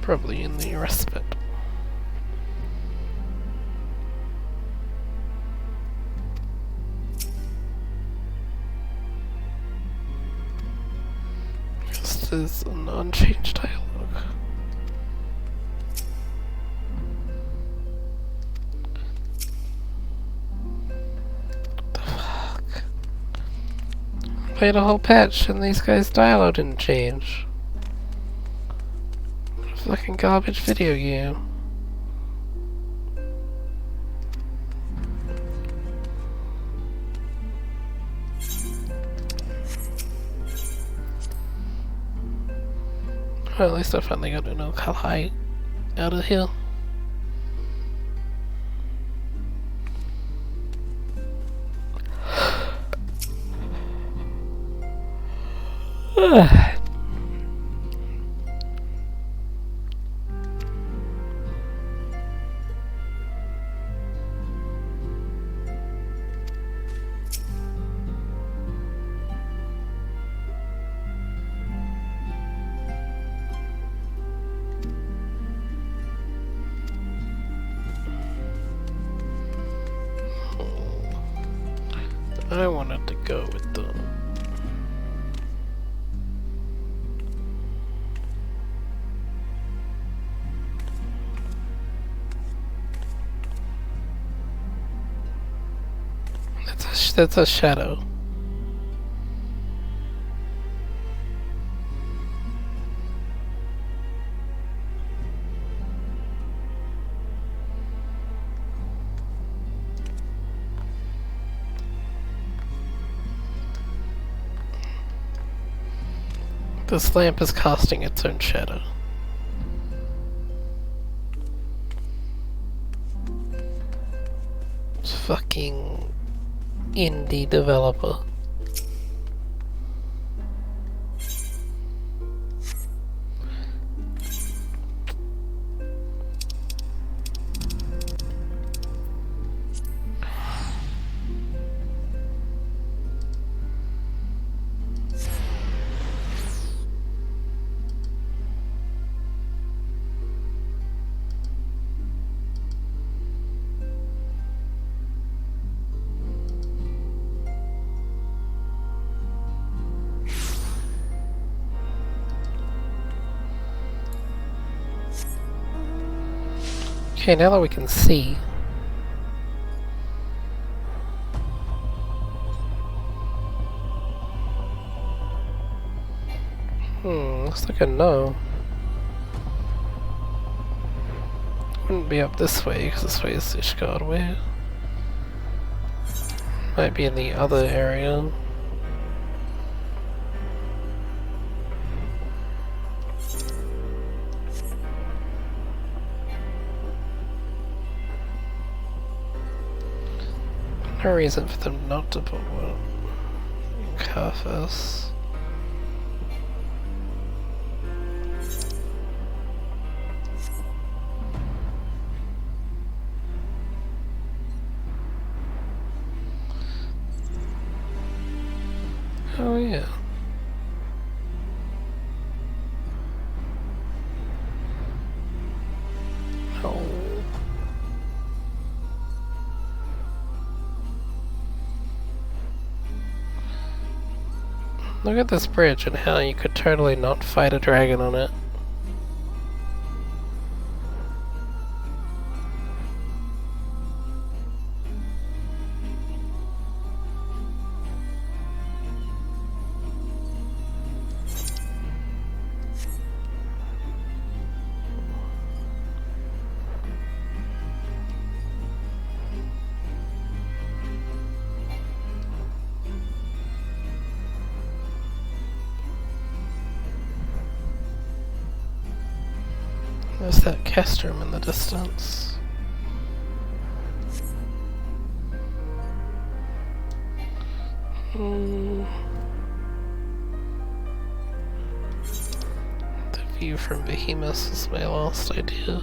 Probably in the respite. This is an unchanged dialogue. What the fuck? Played a whole patch and these guys' dialogue didn't change. What a fucking garbage video game. Well, at least I finally got to know Kalai out of here. I wanted to go with the That's a shadow. This lamp is casting its own shadow. It's fucking indie developer. Okay, now that we can see. Looks like a no. Wouldn't be up this way, because this way is Ishgard way. Might be in the other area. No reason for them not to put one in Carthus. Oh yeah. Oh. Look at this bridge and how you could totally not fight a dragon on it. There's that castrum in the distance. The view from Behemoth is my last idea.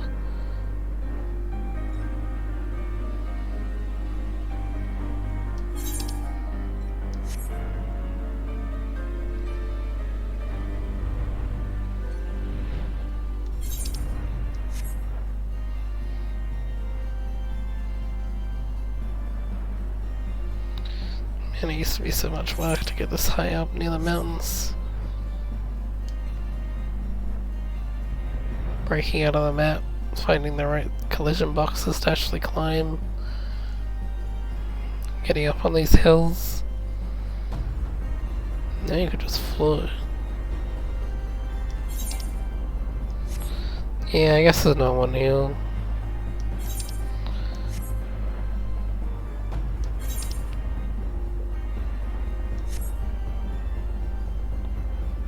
And it used to be so much work to get this high up near the mountains. Breaking out of the map, finding the right collision boxes to actually climb. Getting up on these hills. Now you could just float. Yeah, I guess there's not one hill.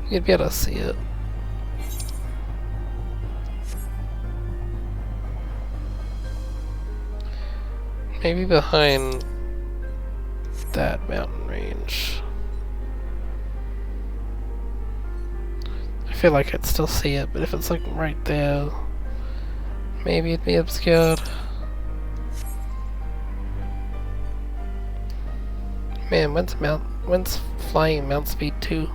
You'd be able to see it. Maybe behind that mountain range. I feel like I'd still see it, but if it's like right there, maybe it'd be obscured. Man, when's flying Mount Speed 2?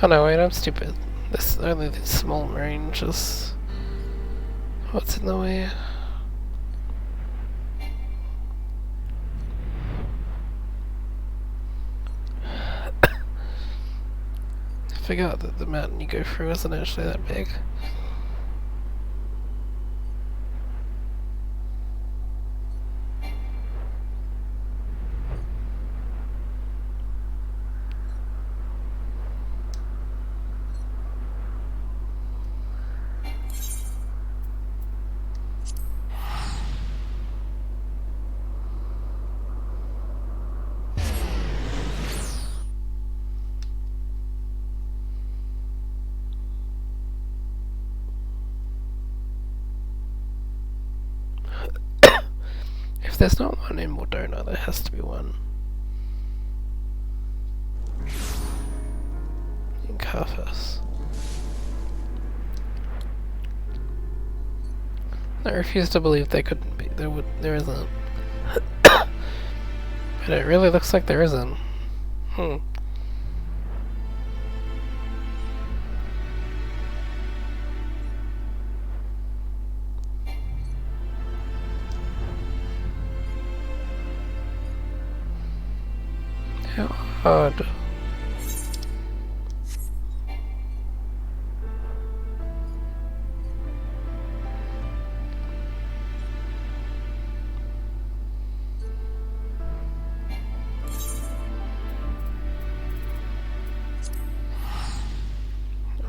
Oh no, wait, I'm stupid. This only these small ranges. What's in the way? I forgot that the mountain you go through isn't actually that big. there's not one in Mordona, there has to be one in Carthus. I refuse to believe they couldn't be. There isn't. But it really looks like there isn't. How odd.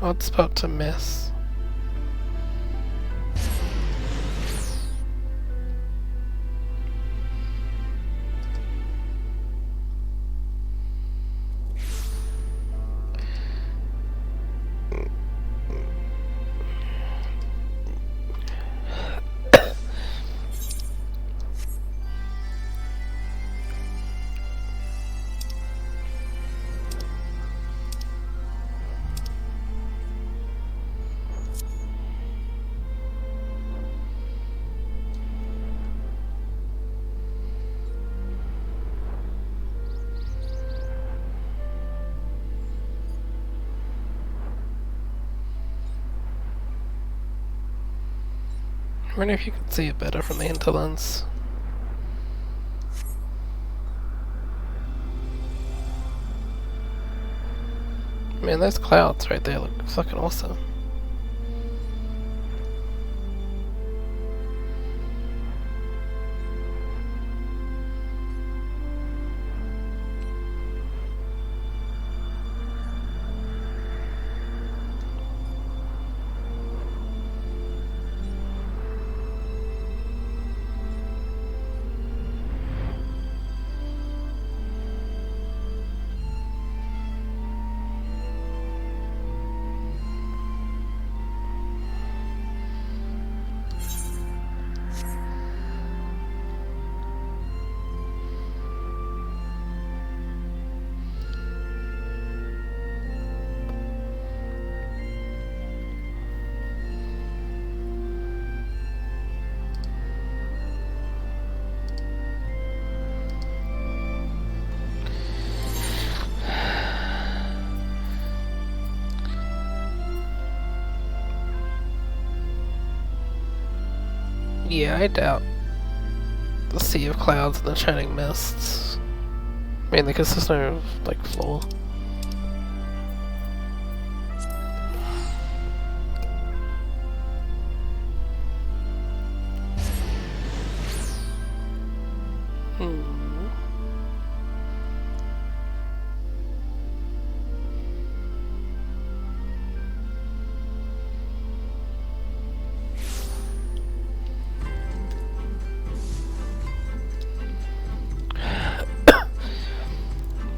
Odd spot to miss. I wonder if you could see it better from the hinterlands. Man, those clouds right there look fucking awesome. Yeah, I doubt the sea of clouds and the shining mists. Mainly because there's no, like, floor.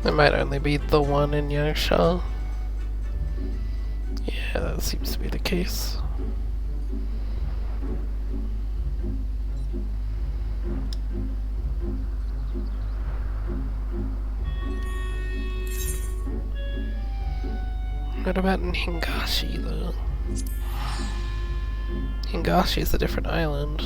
There might only be the one in Yangsha. Yeah, that seems to be the case. What about in Hingashi, though? Hingashi is a different island.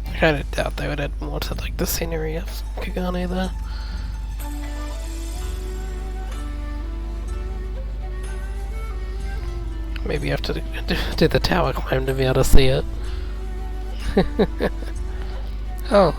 I kinda doubt they would add more to like the scenery of Kagane there. Maybe you have to do the tower climb to be able to see it. Oh.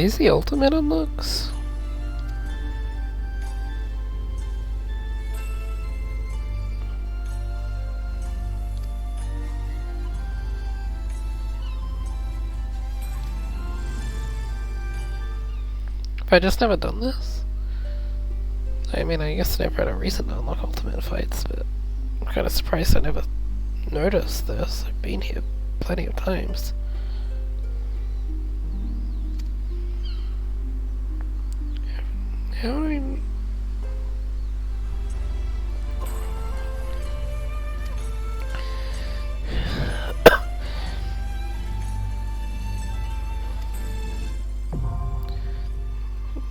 these the ultimate unlocks? Have I just never done this? I mean, I guess I never had a reason to unlock ultimate fights, but I'm kind of surprised I never noticed this. I've been here plenty of times. How do I...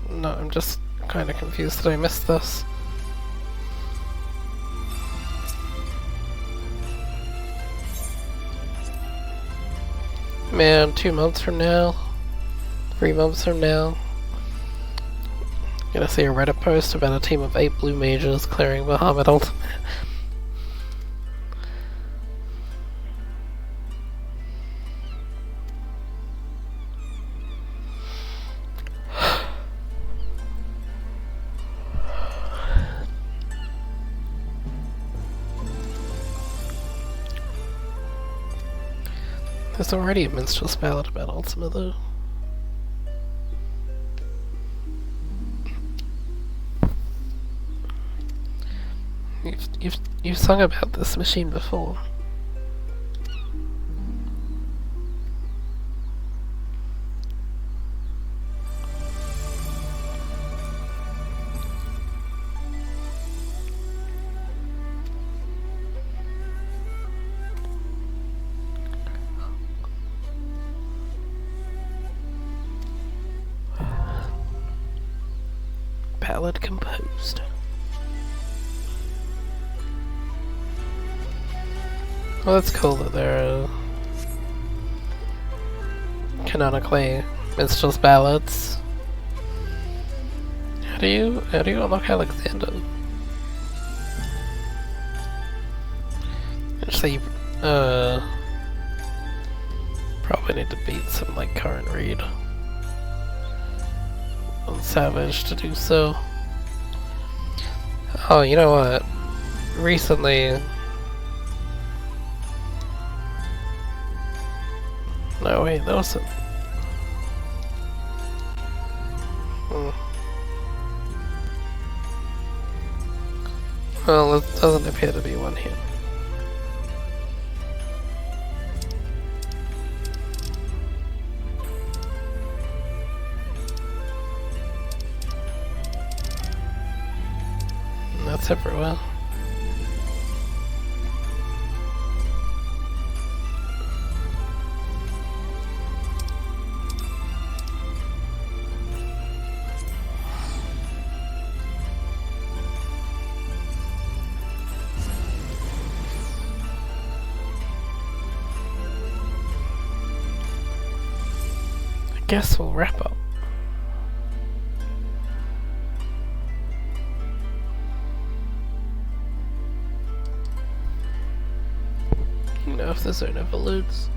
No, I'm just kind of confused that I missed this. Man, 2 months from now, 3 months from now, gonna see a Reddit post about a team of 8 blue mages clearing Bahamut Ultimate. There's already a minstrel's ballad about Ultima, though. You've sung about this machine before. Ballad composed. Well, that's cool that they're canonically minstrel's ballads. How do you unlock Alexander? Actually, probably need to beat some like current read on Savage to do so. Oh, you know what? Recently. No, wait, that wasn't. Well, it doesn't appear to be one here. And that's everywhere. Guess we'll wrap up. You know, if the zone overloads.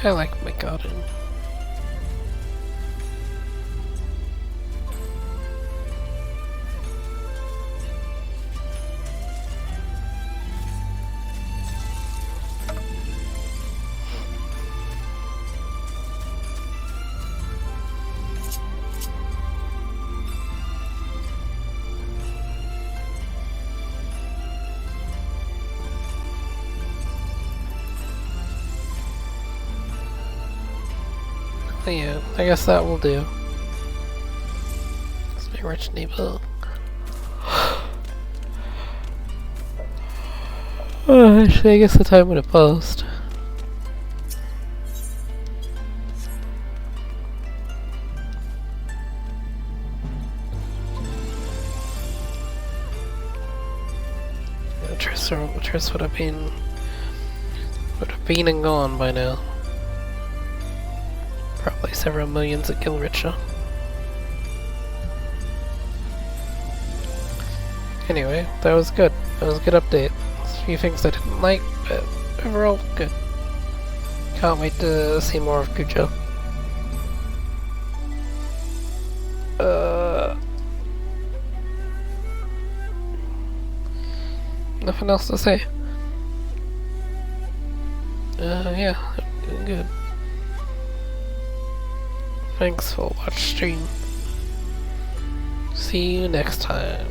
I like my garden. Yeah, I guess that will do. It's my rich neighbor. Actually, I guess the time would have passed. Triss would have been and gone by now. Probably several millions at kill richer. Anyway, that was good. That was a good update. There's a few things I didn't like, but overall, good. Can't wait to see more of Cujo. Nothing else to say. Yeah, good. Thanks for watching stream. See you next time.